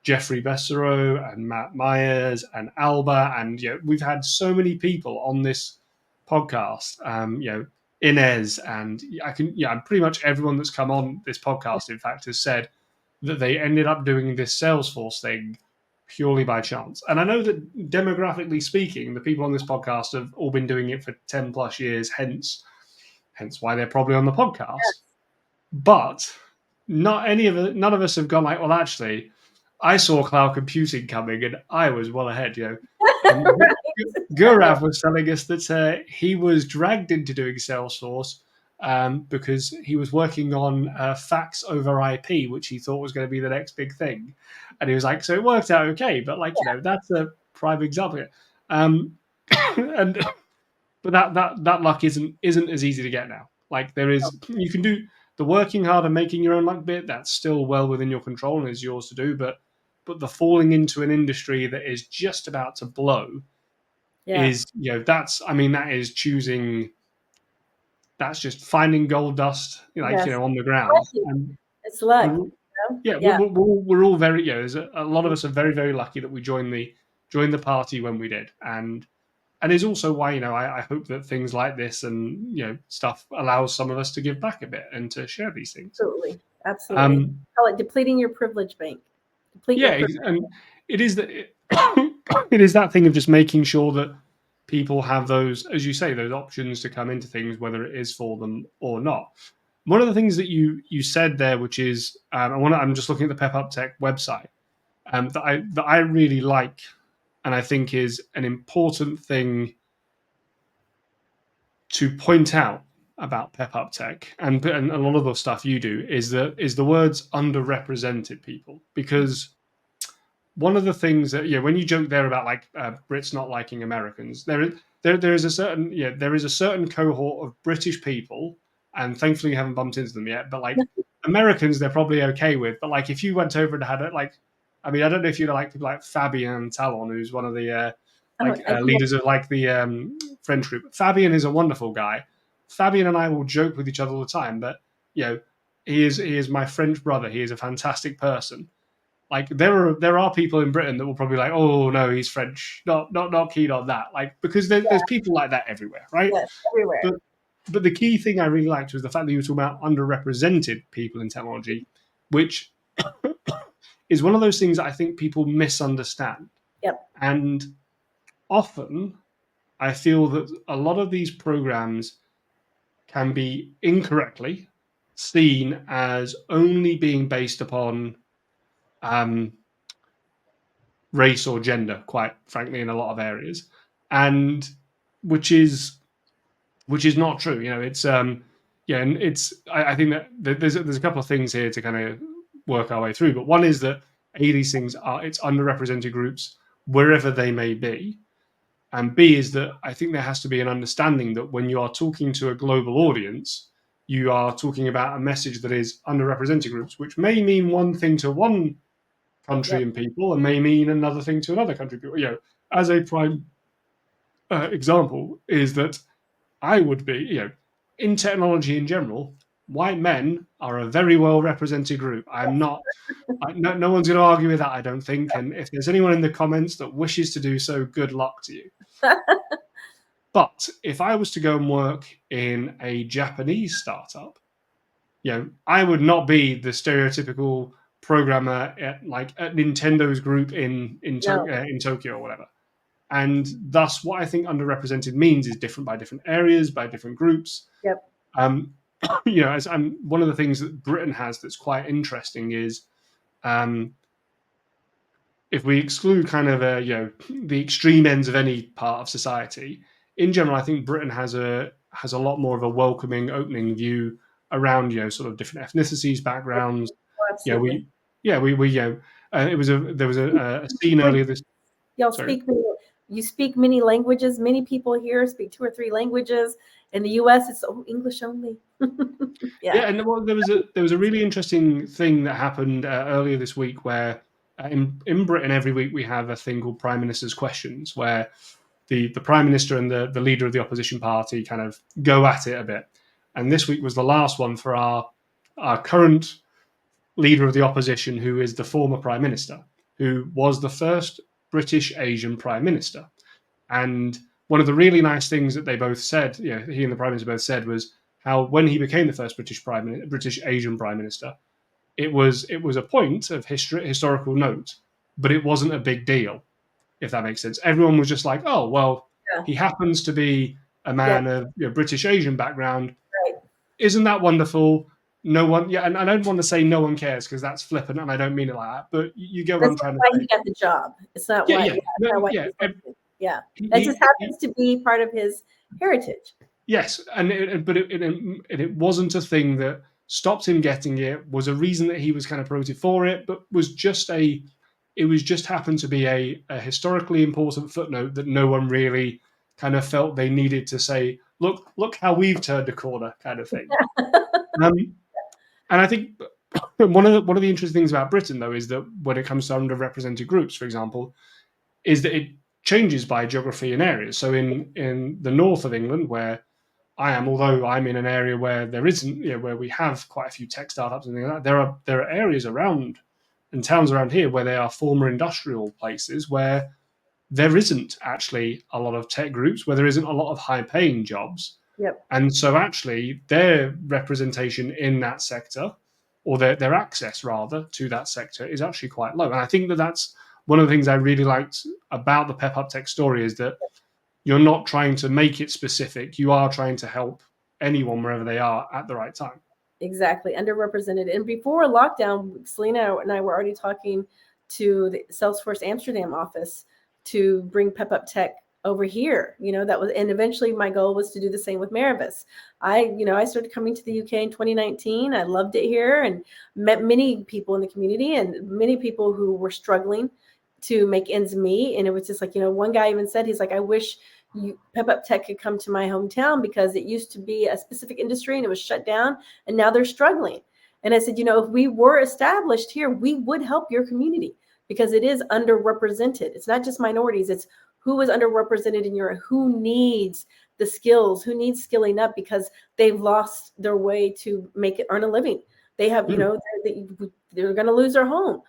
Jeffrey Bessereau and Matt Myers and Alba, and we've had so many people on this podcast. Inez, and pretty much everyone that's come on this podcast, in fact, has said that they ended up doing this Salesforce thing purely by chance. And I know that demographically speaking, the people on this podcast have all been doing it for 10 plus years, hence why they're probably on the podcast. But none of us have gone like, well, actually, I saw cloud computing coming and I was well ahead. And Gurav was telling us that he was dragged into doing Salesforce because he was working on fax over IP, which he thought was going to be the next big thing. And he was like, so it worked out okay, but like, that's a prime example. Um, and but that luck isn't as easy to get now. Like you can do the working hard and making your own luck bit. That's still well within your control and is yours to do. But the falling into an industry that is just about to blow Yeah. is that is choosing. That's just finding gold dust, Yes. on the ground. Lucky. And It's luck. we're, yeah, Yeah. we're all very there's a lot of us are very very lucky that we joined the party when we did, and is also why I hope that things like this and stuff allows some of us to give back a bit and to share these things. Absolutely. Absolutely. Um, Call it depleting your privilege bank. Deplete your yeah, privilege. and it is that it is that thing of just making sure that people have those, as you say, those options to come into things, whether it is for them or not. One of the things that you said there, which is I'm just looking at the Pep Up Tech website, that I really like, and I think is an important thing to point out about Pep Up Tech and a lot of the stuff you do is the words underrepresented people, because one of the things that when you joke there about like Brits not liking Americans, there is a certain cohort of British people and thankfully haven't bumped into them yet. But like Americans, they're probably okay with. But like if you went over and had it, like, I mean, I don't know if you know like people like Fabian Talon, who's one of the leaders of like the French group. Fabian is a wonderful guy. Fabian and I will joke with each other all the time, but he is my French brother. He is a fantastic person. Like there are people in Britain that will probably like, oh no, he's French, not keen on that. Like because there's people like that everywhere, right? Yes, everywhere. But the key thing I really liked was the fact that you were talking about underrepresented people in technology, which is one of those things that I think people misunderstand. Yep. And often I feel that a lot of these programs can be incorrectly seen as only being based upon race or gender, quite frankly, in a lot of areas, and which is not true. It's and it's I think that there's a couple of things here to kind of work our way through. But one is that these things it's underrepresented groups wherever they may be, and B is that I think there has to be an understanding that when you are talking to a global audience, you are talking about a message that is underrepresented groups, which may mean one thing to one country and people, and may mean another thing to another country people. As a prime example, is that I would be, in technology in general, white men are a very well represented group. I'm not. No one's going to argue with that, I don't think. And if there's anyone in the comments that wishes to do so, good luck to you. But if I was to go and work in a Japanese startup, I would not be the stereotypical programmer at Nintendo's group in Tokyo or whatever. And thus, what I think underrepresented means is different by different areas, by different groups. Yep. As one of the things that Britain has that's quite interesting is, if we exclude kind of the extreme ends of any part of society, in general, I think Britain has a lot more of a welcoming, opening view around sort of different ethnicities, backgrounds. Absolutely. There was a scene earlier this. Y'all speak. You speak many languages. Many people here speak 2 or 3 languages. In the U.S., it's English only. And there was a really interesting thing that happened earlier this week where in Britain every week we have a thing called Prime Minister's Questions, where the Prime Minister and the leader of the opposition party kind of go at it a bit. And this week was the last one for our current leader of the opposition, who is the former Prime Minister, who was the first British Asian Prime Minister. And one of the really nice things that they both said, he and the Prime Minister both said, was how when he became the first British Asian Prime Minister, it was a point of historical note, but it wasn't a big deal, if that makes sense. Everyone was just like, oh, well, he happens to be a man of British Asian background. Right. Isn't that wonderful? No one, and I don't want to say no one cares because that's flippant, and I don't mean it like that. But you get what I'm trying to say. Why he got the job. It's not why. That just happens to be part of his heritage. Yes, but it wasn't a thing that stopped him getting it. Was a reason that he was kind of promoted for it, but was just happened to be a historically important footnote that no one really kind of felt they needed to say, look how we've turned a corner, kind of thing. And I think one of the interesting things about Britain, though, is that when it comes to underrepresented groups, for example, is that it changes by geography and areas. So in the north of England, where I am, although I'm in an area where there isn't, where we have quite a few tech startups and things like that, there are areas around and towns around here where they are former industrial places where there isn't actually a lot of tech groups, where there isn't a lot of high-paying jobs. Yep. And so actually their representation in that sector, or their access rather to that sector, is actually quite low. And I think that that's one of the things I really liked about the Pep Up Tech story, is that you're not trying to make it specific. You are trying to help anyone wherever they are at the right time. Exactly. Underrepresented. And before lockdown, Selena and I were already talking to the Salesforce Amsterdam office to bring Pep Up Tech over here. That was, and eventually my goal was to do the same with Maravis. I started coming to the UK in 2019. I loved it here and met many people in the community and many people who were struggling to make ends meet. And it was just like, one guy even said, he's like, I wish Pep Up Tech could come to my hometown because it used to be a specific industry and it was shut down and now they're struggling. And I said, if we were established here, we would help your community because it is underrepresented. It's not just minorities. It's who is underrepresented in who needs the skills, who needs skilling up because they've lost their way to earn a living. They have, they're going to lose their home.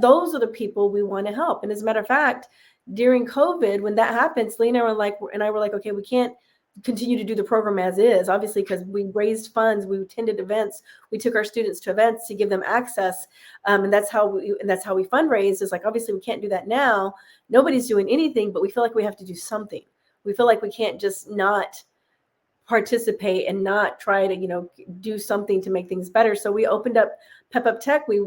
Those are the people we want to help. And as a matter of fact, during COVID, when that happened, Selena and I were like, okay, we can't continue to do the program as is, obviously, because we raised funds, we attended events, we took our students to events to give them access, and that's how we fundraised. Is like, obviously, we can't do that now. Nobody's doing anything, but we feel like we have to do something. We feel like we can't just not participate and not try to do something to make things better. So we opened up Pep Up Tech. We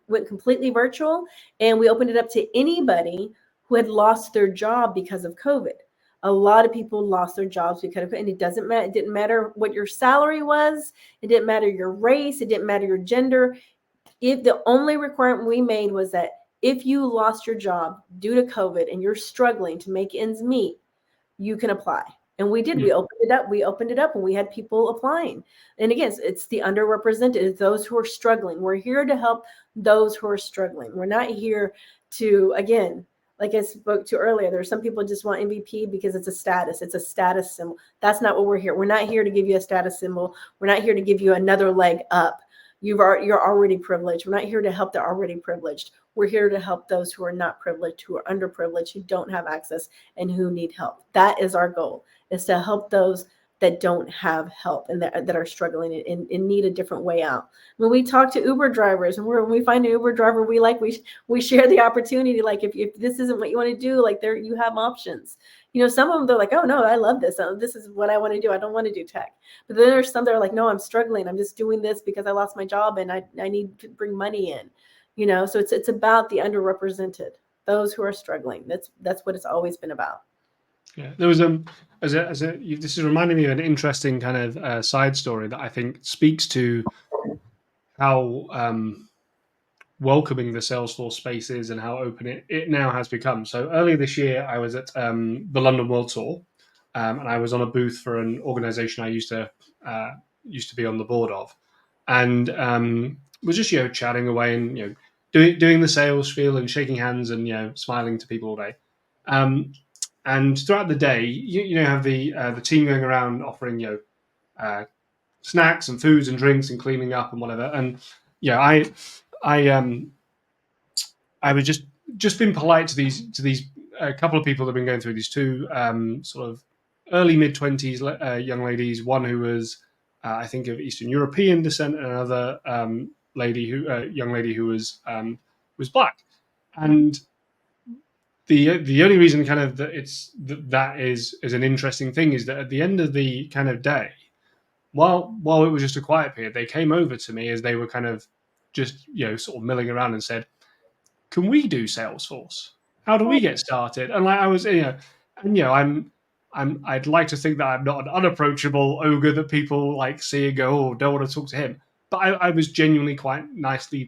went completely virtual, and we opened it up to anybody who had lost their job because of COVID. A lot of people lost their jobs because of it, and it didn't matter what your salary was. It didn't matter your race. It didn't matter your gender. The only requirement we made was that if you lost your job due to COVID and you're struggling to make ends meet, you can apply. And we did. We opened it up and we had people applying. And again, it's the underrepresented, it's those who are struggling. We're here to help those who are struggling. We're not here to, again, like I spoke to earlier, there are some people just want MVP because it's a status. It's a status symbol. That's not what we're here. We're not here to give you a status symbol. We're not here to give you another leg up. You're already privileged. We're not here to help the already privileged. We're here to help those who are not privileged, who are underprivileged, who don't have access, and who need help. That is our goal, is to help those that don't have help and that are struggling and need a different way out. When we talk to Uber drivers and when we find an Uber driver we share the opportunity. Like if this isn't what you want to do, like you have options. Some of them, they're like, oh no, I love this. This is what I want to do. I don't want to do tech. But then there's some that are like, no, I'm struggling. I'm just doing this because I lost my job and I need to bring money in. So it's about the underrepresented, those who are struggling. That's what it's always been about. Yeah, there was this is reminding me of an interesting kind of side story that I think speaks to how welcoming the Salesforce space is and how open it now has become. So earlier this year, I was at the London World Tour, and I was on a booth for an organization I used to be on the board of, and was just chatting away and doing the sales spiel and shaking hands and smiling to people all day. And throughout the day, you have the team going around offering snacks and foods and drinks and cleaning up and whatever. And I was just been polite to these a couple of people that have been going through these two sort of early mid-20s young ladies. One who was I think of Eastern European descent, and another young lady who was black. And the only reason kind of that is an interesting thing is that at the end of the kind of day, while it was just a quiet period, they came over to me as they were kind of just sort of milling around and said, "Can we do Salesforce? How do we get started?" And like I was, I'd like to think that I'm not an unapproachable ogre that people like see and go, "Oh, don't want to talk to him." But I was genuinely quite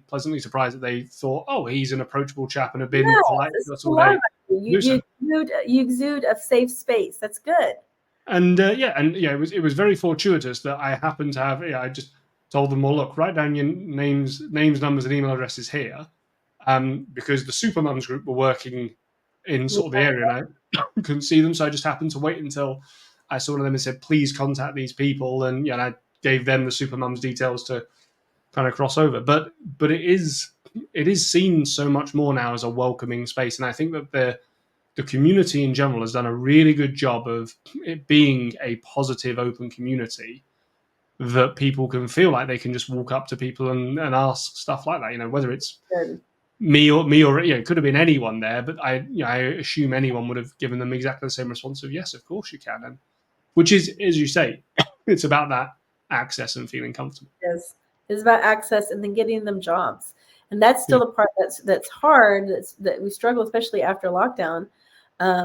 pleasantly surprised that they thought, "Oh, he's an approachable chap and have been polite to us all day." You exude a safe space. That's good. And it was very fortuitous that I happened to have. I just told them, "Well, look, write down your names, numbers, and email addresses here," because the Supermums group were working in sort of the area, and I couldn't see them, so I just happened to wait until I saw one of them and said, "Please contact these people," and I gave them the Supermums details to kind of cross over. But it is seen so much more now as a welcoming space, and I think that the community in general has done a really good job of it being a positive, open community that people can feel like they can just walk up to people and ask stuff like that. Whether it's me or it could have been anyone there, but I assume anyone would have given them exactly the same response of yes, of course you can, and which is, as you say, it's about that access and feeling comfortable. Yes, it's about access and then getting them jobs, and that's still the part that's hard. That we struggle, especially after lockdown.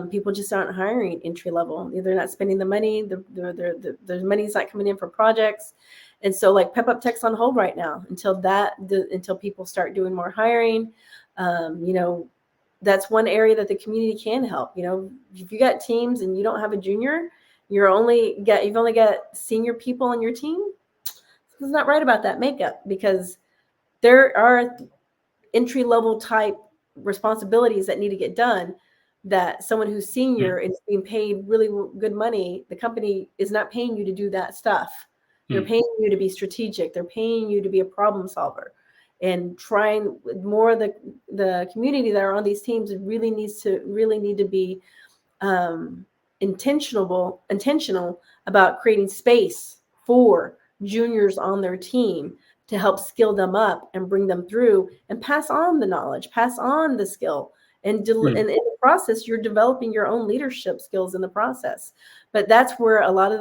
People just aren't hiring entry level. They're not spending the money. The money's not coming in for projects, and so like Pep Up Tech's on hold right now until people start doing more hiring. that's one area that the community can help. If you got teams and you don't have a junior, you've only got senior people on your team. It's not right about that makeup, because there are entry-level type responsibilities that need to get done, that someone who's senior and is being paid really good money, the company is not paying you to do that stuff. They're paying you to be strategic. They're paying you to be a problem solver. And trying more of the community that are on these teams really need to be intentional about creating space for juniors on their team to help skill them up and bring them through and pass on the knowledge, pass on the skill. And in the process, you're developing your own leadership skills in the process. But that's where a lot of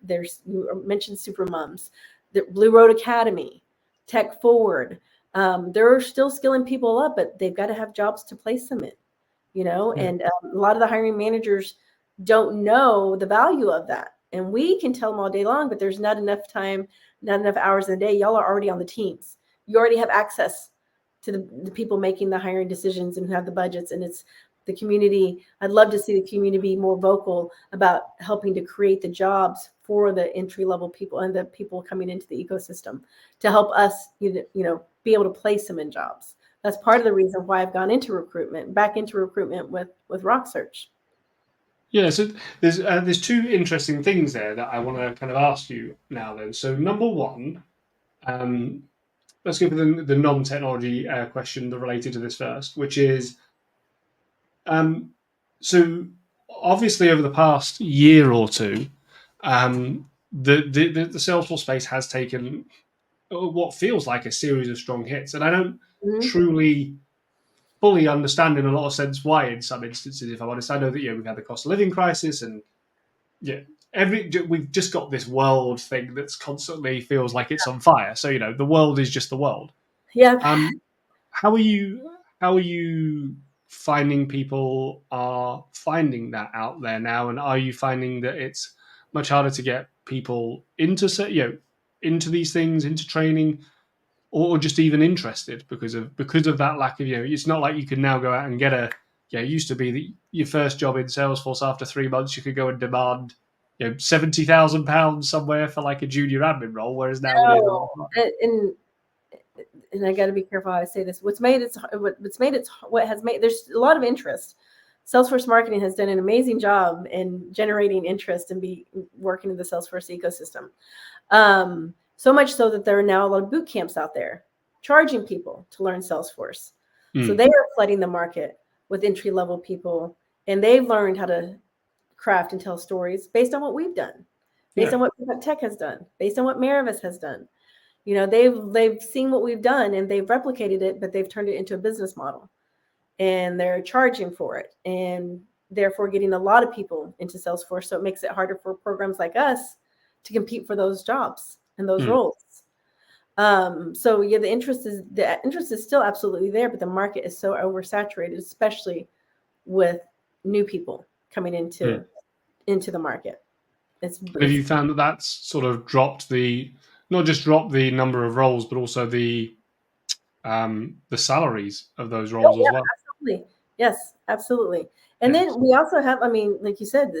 there's, you mentioned Super Mums, the Blue Road Academy, Tech Forward. They're still skilling people up, but they've got to have jobs to place them in, and a lot of the hiring managers don't know the value of that. And we can tell them all day long, but there's not enough time, not enough hours in a day. Y'all are already on the teams. You already have access to the people making the hiring decisions and who have the budgets. And it's the community. I'd love to see the community be more vocal about helping to create the jobs for the entry-level people and the people coming into the ecosystem to help us, be able to place them in jobs. That's part of the reason why I've gone back into recruitment with Rock Search. Yeah, so there's two interesting things there that I want to kind of ask you now then. So number one, let's go for the non-technology question related to this first, which is, so obviously over the past year or two, the Salesforce space has taken what feels like a series of strong hits, and I don't truly fully understand in a lot of sense why in some instances, if I'm honest. I know that we've had the cost of living crisis, and we've just got this world thing that's constantly feels like it's on fire. So the world is just the world. Yeah. How are you finding people are finding that out there now, and are you finding that it's much harder to get people into these things, into training, or just even interested because of that lack of it's not like you can now go out and get it used to be that your first job in Salesforce, after 3 months you could go and demand £70,000 somewhere for like a junior admin role, whereas now and I got to be careful how I say this. What has made there's a lot of interest. Salesforce marketing has done an amazing job in generating interest and working in the Salesforce ecosystem. So much so that there are now a lot of boot camps out there charging people to learn Salesforce. So they are flooding the market with entry-level people, and they've learned how to craft and tell stories based on what we've done, based on what Tech has done, based on what Maravis has done. They've seen what we've done and they've replicated it, but they've turned it into a business model, and they're charging for it, and therefore getting a lot of people into Salesforce. So it makes it harder for programs like us to compete for those jobs and those roles. So the interest is still absolutely there, but the market is so oversaturated, especially with new people coming into the market. Have you found that that's sort of not just dropped the number of roles, but also the salaries of those roles as well? Absolutely. Yes, absolutely. And then we also have, like you said,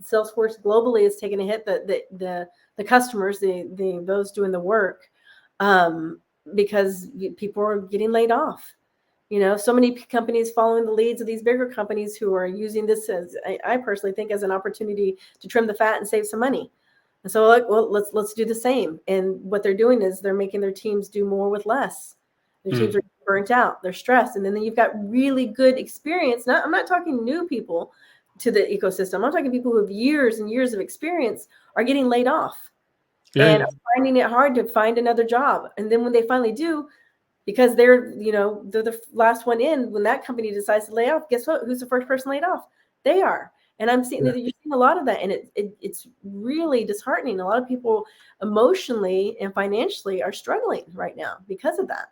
Salesforce globally is taking a hit. The customers, those doing the work, because people are getting laid off. So many companies following the leads of these bigger companies who are using this as, I personally think, as an opportunity to trim the fat and save some money. And so, let's do the same. And what they're doing is they're making their teams do more with less. Their teams are burnt out, they're stressed, and then you've got really good experience. I'm not talking new people to the ecosystem. I'm talking people who have years and years of experience are getting laid off and are finding it hard to find another job. And then when they finally do, because they're the last one in, when that company decides to lay off, guess what? Who's the first person laid off? They are. And I'm seeing that you're seeing a lot of that, and it's really disheartening. A lot of people emotionally and financially are struggling right now because of that.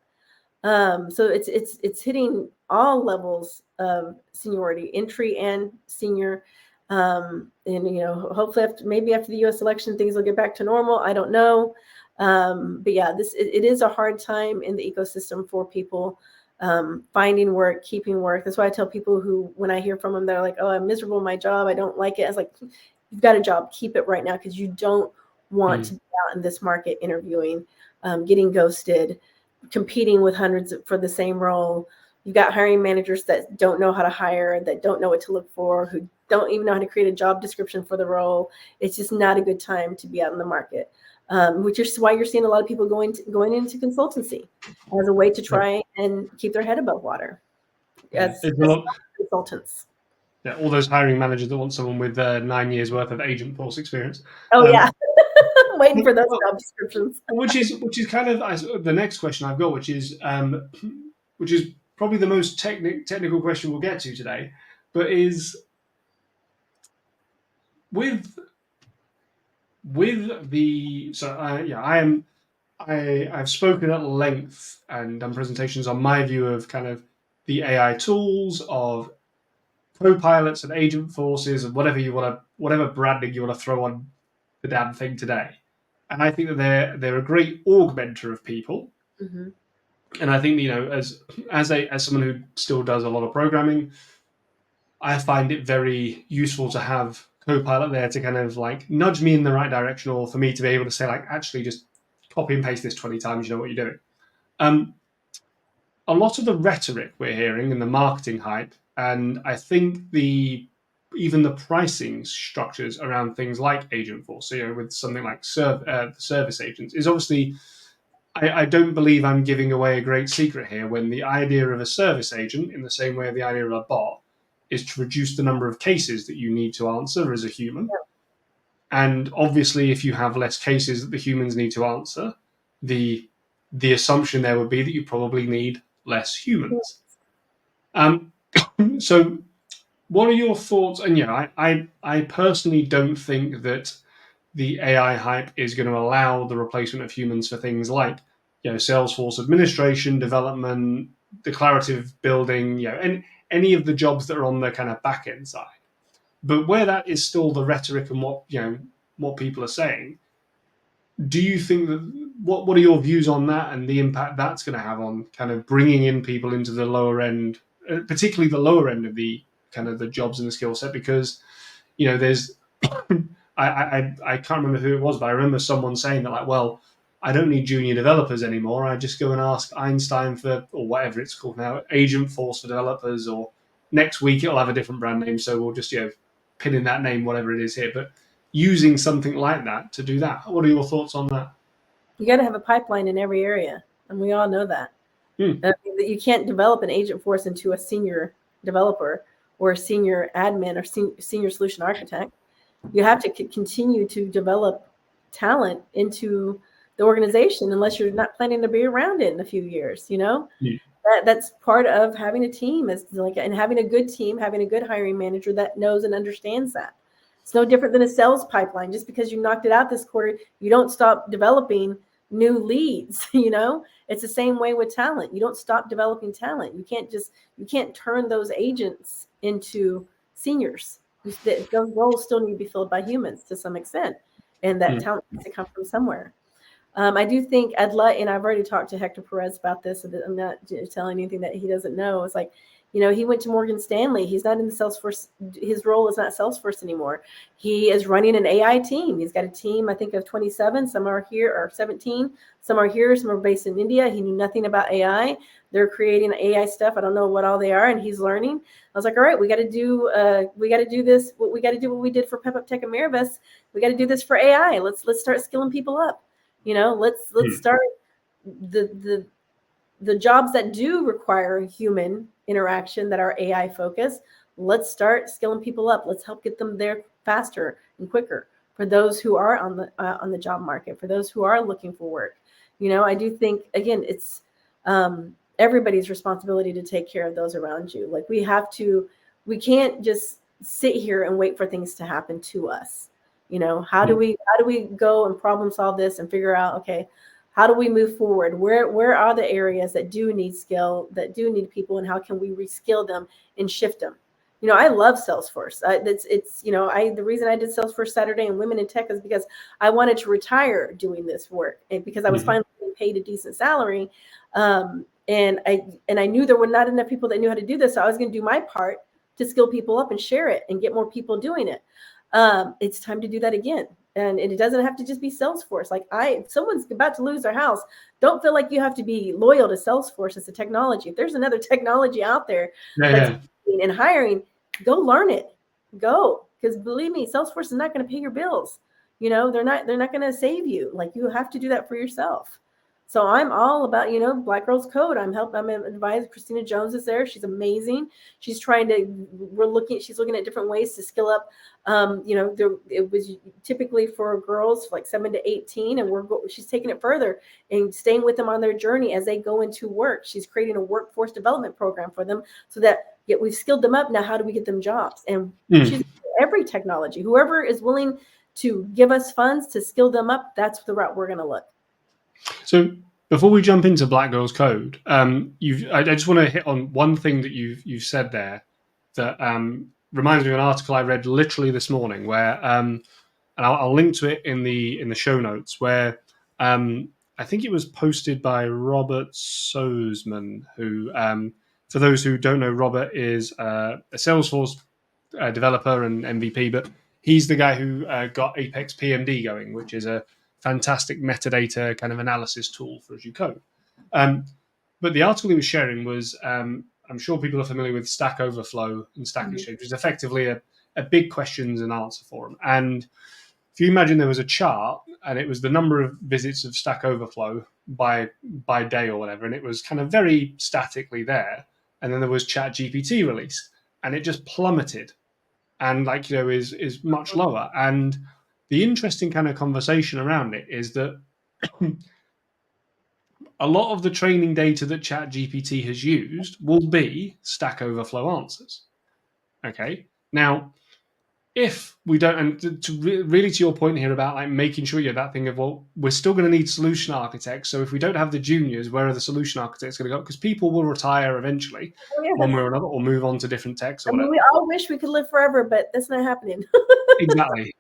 So it's hitting all levels of seniority, entry and senior. And hopefully maybe after the U.S. election, things will get back to normal. I don't know. But yeah, it is a hard time in the ecosystem for people. finding work, keeping work. That's why I tell people who, when I hear from them, they're like, oh, I'm miserable in my job, I don't like it. I was like, you've got a job, keep it right now, because you don't want to be out in this market interviewing, getting ghosted, competing with hundreds for the same role. You've got hiring managers that don't know how to hire, that don't know what to look for, who don't even know how to create a job description for the role. It's just not a good time to be out in the market, which is why you're seeing a lot of people going into consultancy as a way to try and keep their head above water as consultants. Yeah, all those hiring managers that want someone with 9 years worth of Agentforce experience. Oh yeah, waiting for those job descriptions. which is kind of the next question I've got, which is probably the most technical question we'll get to today, but is with the I've spoken at length and done presentations on my view of kind of the AI tools, of co-pilots and agent forces, and whatever branding you want to throw on the damn thing today. And I think that they're a great augmenter of people. Mm-hmm. And I think, as someone who still does a lot of programming, I find it very useful to have Copilot there to kind of like nudge me in the right direction, or for me to be able to say, like, actually just copy and paste this 20 times, you know what you're doing. A lot of the rhetoric we're hearing and the marketing hype, and I think even the pricing structures around things like Agentforce, so, with something like the service agents, is obviously, I don't believe I'm giving away a great secret here when the idea of a service agent, in the same way of the idea of a bot, is to reduce the number of cases that you need to answer as a human. Yeah. And obviously, if you have less cases that the humans need to answer, the assumption there would be that you probably need less humans. So what are your thoughts? And I personally don't think that the AI hype is going to allow the replacement of humans for things like, Salesforce administration, development, declarative building, and any of the jobs that are on the kind of back end side. But where that is still the rhetoric and what people are saying, do you think that what are your views on that and the impact that's going to have on kind of bringing in people into the lower end, particularly the lower end of the kind of the jobs and the skill set? Because there's I can't remember who it was, but I remember someone saying that, like, well, I don't need junior developers anymore. I just go and ask Einstein for, or whatever it's called now, Agentforce for developers, or next week it'll have a different brand name, so we'll just pin in that name, whatever it is here. But using something like that to do that, what are your thoughts on that? You got to have a pipeline in every area, and we all know that. You can't develop an Agentforce into a senior developer or a senior admin or senior solution architect. You have to continue to develop talent into the organization, unless you're not planning to be around it in a few years. That's part of having a team, and having a good team, having a good hiring manager that knows and understands that. It's no different than a sales pipeline. Just because you knocked it out this quarter, you don't stop developing new leads. It's the same way with talent. You don't stop developing talent. You can't turn those agents into seniors. Those roles still need to be filled by humans to some extent, and that talent needs to come from somewhere. I do think and I've already talked to Hector Perez about this, so I'm not telling anything that he doesn't know. It's like, he went to Morgan Stanley. He's not in the Salesforce. His role is not Salesforce anymore. He is running an AI team. He's got a team, I think, of 27. Some are here, or 17. Some are here. Some are based in India. He knew nothing about AI. They're creating AI stuff. I don't know what all they are, and he's learning. I was like, all right, we got to do this. We got to do what we did for Pep Up Tech and Maribus. We got to do this for AI. Let's start skilling people up. Let's start the jobs that do require human interaction, that are AI focused. Let's start skilling people up. Let's help get them there faster and quicker for those who are on the job market, for those who are looking for work. I do think, again, it's everybody's responsibility to take care of those around you. Like, we can't just sit here and wait for things to happen to us. How do we go and problem solve this and figure out, okay, how do we move forward? Where are the areas that do need skill, that do need people, and how can we reskill them and shift them? I love Salesforce. The reason I did Salesforce Saturday and Women in Tech is because I wanted to retire doing this work, and because I was finally being paid a decent salary. And I knew there were not enough people that knew how to do this. So I was going to do my part to skill people up and share it and get more people doing it. It's time to do that again. And it doesn't have to just be Salesforce. Like someone's about to lose their house. Don't feel like you have to be loyal to Salesforce as a technology. If there's another technology out there that's in hiring, go learn it. Go. Because believe me, Salesforce is not going to pay your bills. They're not going to save you. Like, you have to do that for yourself. So I'm all about, Black Girls Code. I'm advised. Christina Jones is there. She's amazing. She's she's looking at different ways to skill up. It was typically for girls like 7 to 18, and she's taking it further and staying with them on their journey as they go into work. She's creating a workforce development program for them so that we've skilled them up. Now, how do we get them jobs? And she's every technology, whoever is willing to give us funds to skill them up, that's the route we're going to look. So before we jump into Black Girls Code, I just want to hit on one thing that you've said there that reminds me of an article I read literally this morning, where and I'll link to it in the show notes, where I think it was posted by Robert Sozman, who, for those who don't know, Robert is a Salesforce developer and MVP, but he's the guy who got Apex PMD going, which is a fantastic metadata kind of analysis tool for as you code. But the article he was sharing was, I'm sure people are familiar with Stack Overflow and Stack Exchange, which is effectively a big questions and answer forum. And if you imagine there was a chart and it was the number of visits of Stack Overflow by day or whatever, and it was kind of very statically there. And then there was ChatGPT released, and it just plummeted, and is much lower. And the interesting kind of conversation around it is that a lot of the training data that ChatGPT has used will be Stack Overflow answers. Okay. Now, if we don't, and really to your point here about like making sure you're that thing of, well, we're still going to need solution architects. So if we don't have the juniors, where are the solution architects going to go? Because people will retire eventually, one way or another, or move on to different techs or whatever. We all wish we could live forever, but that's not happening. Exactly.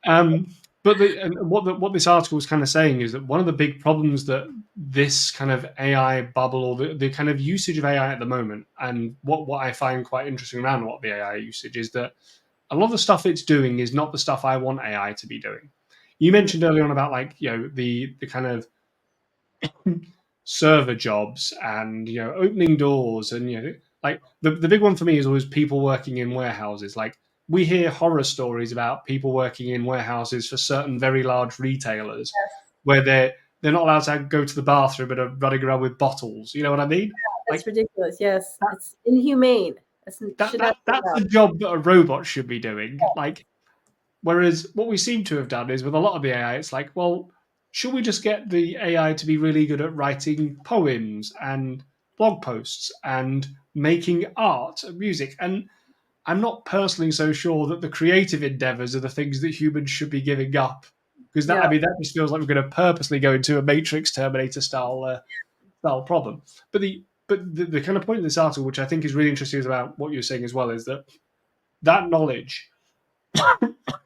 But what this article is kind of saying is that one of the big problems that this kind of AI bubble, or the kind of usage of AI at the moment, and what I find quite interesting around what the AI usage is, that a lot of the stuff it's doing is not the stuff I want AI to be doing. You mentioned earlier on about the kind of server jobs and opening doors, and like the big one for me is always people working in warehouses. Like, we hear horror stories about people working in warehouses for certain very large retailers, where they're not allowed to go to the bathroom but are running around with bottles. You know what I mean? That's ridiculous. Yes, it's inhumane. That's the job that a robot should be doing. Like, whereas what we seem to have done is with a lot of the AI, it's like, well, should we just get the AI to be really good at writing poems and blog posts and making art and music? And I'm not personally so sure that the creative endeavors are the things that humans should be giving up, because that just feels like we're going to purposely go into a Matrix Terminator style problem. But the kind of point in this article, which I think is really interesting, is about what you're saying as well, is that knowledge,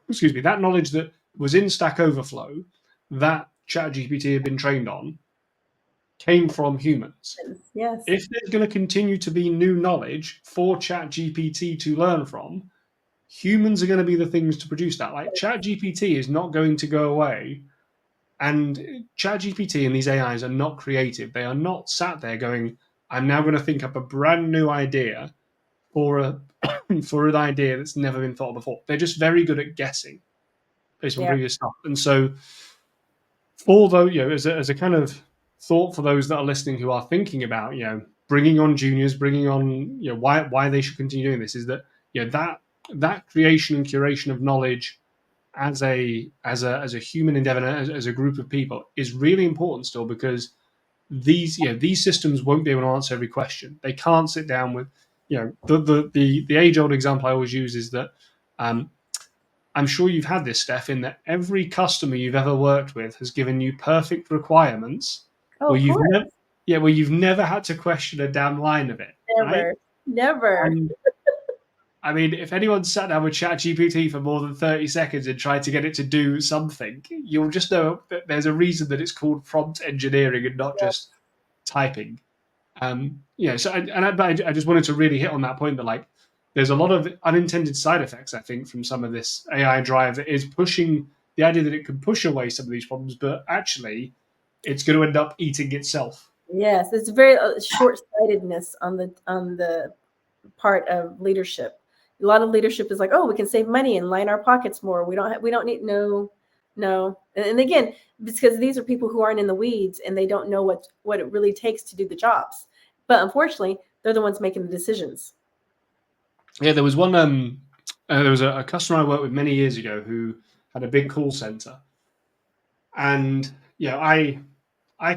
excuse me, that knowledge that was in Stack Overflow that ChatGPT had been trained on came from humans. Yes. If there's going to continue to be new knowledge for ChatGPT to learn from, humans are going to be the things to produce that. Like, ChatGPT is not going to go away, and ChatGPT and these AIs are not creative. They are not sat there going, I'm now going to think up a brand new idea for an idea that's never been thought of before. They're just very good at guessing based on previous stuff. And so, as a kind of thought for those that are listening who are thinking about bringing on juniors, bringing on why they should continue doing this, is that that creation and curation of knowledge as a human endeavor, as a group of people, is really important still, because these systems won't be able to answer every question. They can't sit down with the age old example I always use is that I'm sure you've had this, Steph, in that every customer you've ever worked with has given you perfect requirements where you've never had to question a damn line of it. Never. And, I mean, if anyone sat down with ChatGPT for more than 30 seconds and tried to get it to do something, you'll just know that there's a reason that it's called prompt engineering and not just typing. So I just wanted to really hit on that point that like there's a lot of unintended side effects, I think, from some of this AI drive that is pushing the idea that it can push away some of these problems, but actually it's going to end up eating itself. Yes, it's very short-sightedness on the part of leadership. A lot of leadership is like, oh, we can save money and line our pockets more. We don't need no. And again, because these are people who aren't in the weeds and they don't know what it really takes to do the jobs. But unfortunately, they're the ones making the decisions. Yeah, there was one. There was a customer I worked with many years ago who had a big call center, and I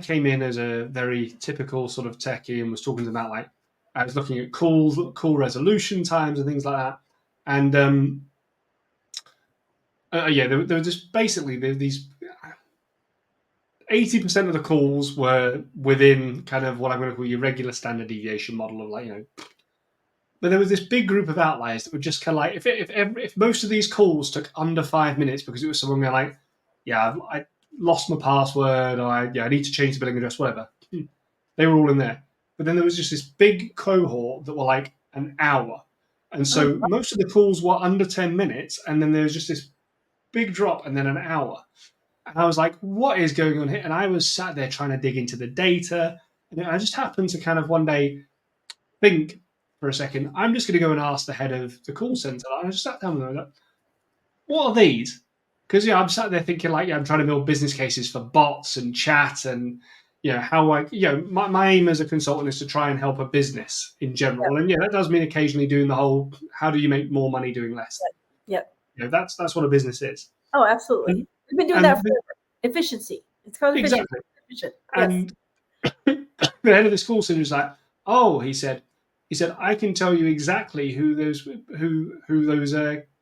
came in as a very typical sort of techie and was talking to them about like I was looking at call resolution times and things like that, and there were just basically these 80% of the calls were within kind of what I'm going to call your regular standard deviation model of like. But there was this big group of outliers that were just kind of like if most of these calls took under 5 minutes because it was someone going like, yeah, I lost my password, or I need to change the billing address, whatever. They were all in there. But then there was just this big cohort that were like an hour, and Oh, so most of the calls were under 10 minutes, and then there was just this big drop, and then an hour. And I was like, what is going on here? And I was sat there trying to dig into the data, and I just happened to kind of one day think for a second, I'm just going to go and ask the head of the call center. And I just sat down with them and like, what are these? Because I'm sat there thinking like, I'm trying to build business cases for bots and chat and how my aim as a consultant is to try and help a business in yeah, general. And that does mean occasionally doing the whole how do you make more money doing less? yeah. That's what a business is. Oh, absolutely. And, We've been doing that and forever. Efficiency. It's called efficiency. exactly. Efficient. Yes. And the head of the school center was like, "Oh," he said, "I can tell you exactly who those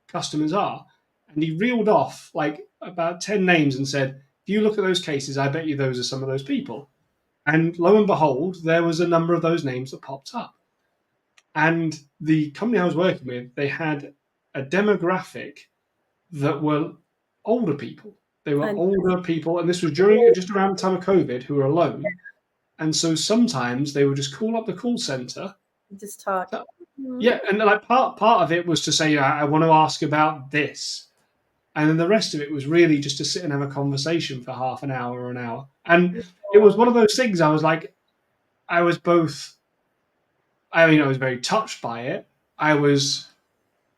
customers are," and he reeled off like about 10 names and said, "If you look at those cases, I bet you those are some of those people." And lo and behold, there was a number of those names that popped up. And the company I was working with, they had a demographic that were older people. They were And older people, and this was during just around the time of COVID, who were alone, and so sometimes they would just call up the call center. just talk. Yeah, and like part of it was to say, I want to ask about this, and then the rest of it was really just to sit and have a conversation for half an hour or an hour. And it was one of those things. I was like, I was both. I mean, I was very touched by it. I was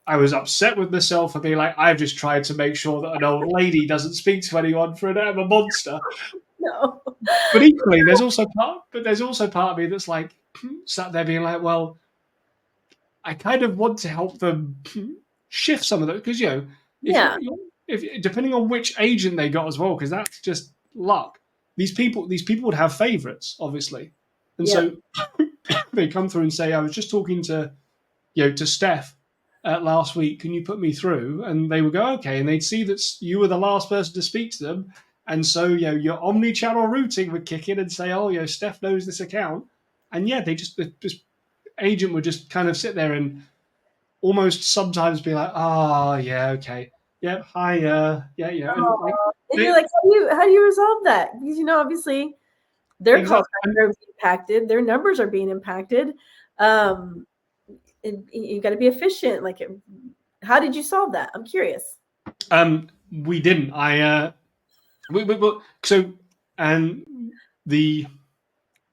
upset with myself for being like, I've just tried to make sure that an old lady doesn't speak to anyone for an I'm a monster. No. But equally, there's also part of me that's like sat there being like, well, I kind of want to help them shift some of those because if Yeah. if depending on which agent they got as well, because that's just luck. These people would have favorites, obviously, and Yep. so they come through and say, I was just talking to Steph last week. Can you put me through? And they would go, okay, and they'd see that you were the last person to speak to them, and so your omni-channel routing would kick in and say, oh, Steph knows this account, and yeah, just agent would just kind of sit there and almost sometimes be like, oh yeah, okay, yep, hi, and like And you're they like, how do you resolve that? Because obviously their call exactly. center is impacted, their numbers are being impacted. Um, and you got to be efficient. Like, how did you solve that? I'm curious. We didn't. So and the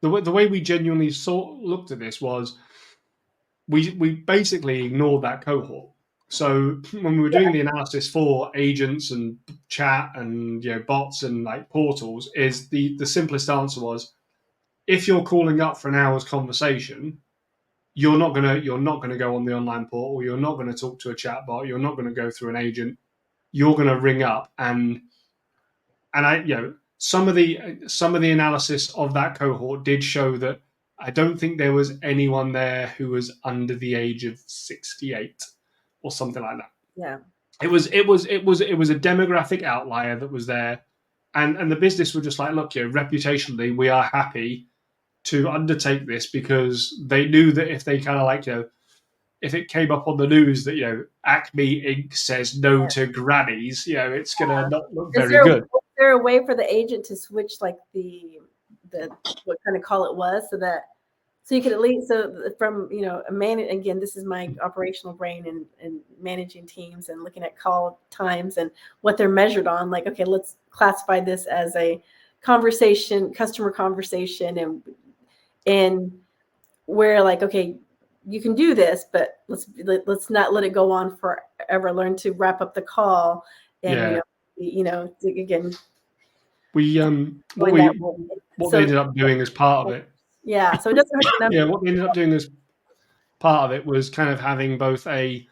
the way we genuinely looked at this was we basically ignored that cohort. So when we were doing the analysis for agents and chat and bots and like portals, is the simplest answer was if you're calling up for an hour's conversation, you're not gonna go on the online portal, you're not gonna talk to a chat bot, you're not gonna go through an agent, you're gonna ring up and I some of the analysis of that cohort did show that I don't think there was anyone there who was under the age of 68 or something like that. Yeah. It was a demographic outlier that was there, and the business were just like, look, reputationally, we are happy to undertake this because they knew that if they kind of like if it came up on the news that Acme Inc. says no to grannies, it's gonna not look Is very there good. is there a way for the agent to switch like the what kind of call it was so that So you could at least, so from, a man, again, this is my operational brain and managing teams and looking at call times and what they're measured on. Like, okay, let's classify this as a conversation, customer conversation, and where, like, okay, you can do this, but let's not let it go on forever. Learn to wrap up the call, and again, We what going that we way. what they So ended up doing as part of it. yeah, so it doesn't hurt the Yeah, numbers. what they ended up doing as part of it was kind of having both a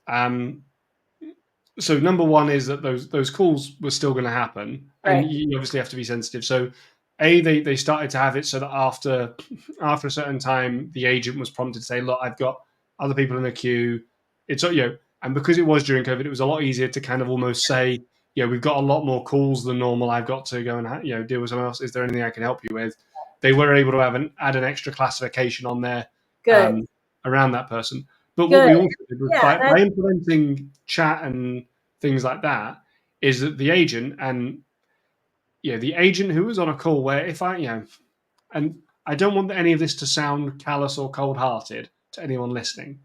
um, so number one is that those calls were still going to happen, and Right. you obviously have to be sensitive. So, they started to have it so that after a certain time, the agent was prompted to say, "Look, I've got other people in the queue." And because it was during COVID, it was a lot easier to kind of almost say, we've got a lot more calls than normal. I've got to go and deal with someone else. Is there anything I can help you with? They were able to add an extra classification on there Good. around that person. But what Good. we also did was Yeah. by implementing chat and things like that, is that the agent who was on a call where and I don't want any of this to sound callous or cold hearted to anyone listening,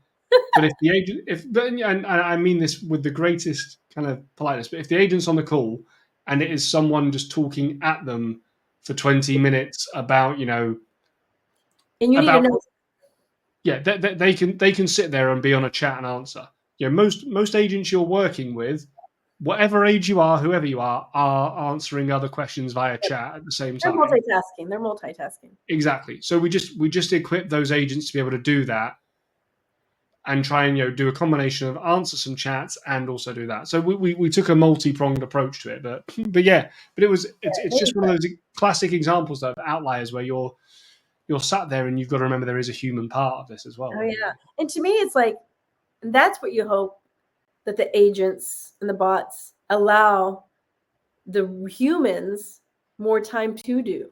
but if the agent, and I mean this with the greatest kind of politeness, but if the agent's on the call and it is someone just talking at them for 20 minutes about, And you need to about know. they can sit there and be on a chat and answer. Most agents you're working with, whatever age you are, whoever you are answering other questions via chat at the same They're time. multitasking. They're multitasking. Exactly. So we just equip those agents to be able to do that and try and do a combination of answer some chats and also do that. So we took a multi-pronged approach to it, but it's just one of those classic examples of outliers where you're sat there and you've got to remember there is a human part of this as well. Oh yeah. And to me, it's like, that's what you hope that the agents and the bots allow the humans more time to do.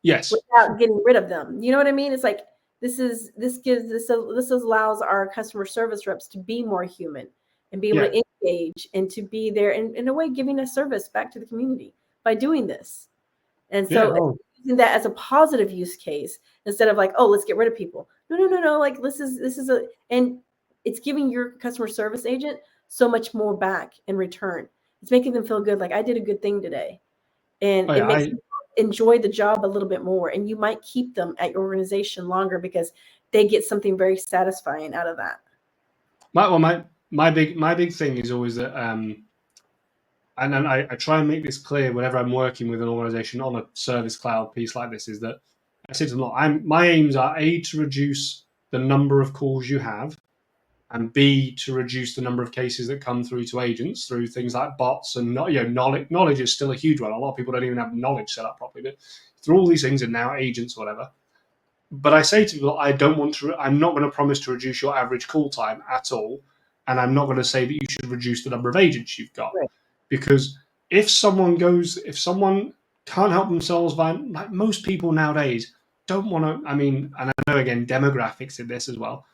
Yes. Without getting rid of them. You know what I mean? It's like, this allows our customer service reps to be more human and be able to engage and to be there in a way, giving a service back to the community by doing this. And so using that as a positive use case instead of like, oh, let's get rid of people. No. Like, this is and it's giving your customer service agent so much more back in return. It's making them feel good. Like, I did a good thing today. And it makes them enjoy the job a little bit more. And you might keep them at your organization longer because they get something very satisfying out of that. My big thing is always that, and I try and make this clear whenever I'm working with an organization on a service cloud piece like this, is that I say to them, my aims are A, to reduce the number of calls you have, and B, to reduce the number of cases that come through to agents through things like bots and knowledge is still a huge one. A lot of people don't even have knowledge set up properly, but through all these things and now agents or whatever. But I say to people, I'm not going to promise to reduce your average call time at all, and I'm not going to say that you should reduce the number of agents you've got, because if someone can't help themselves, like most people nowadays don't want to. I mean, and I know again demographics in this as well.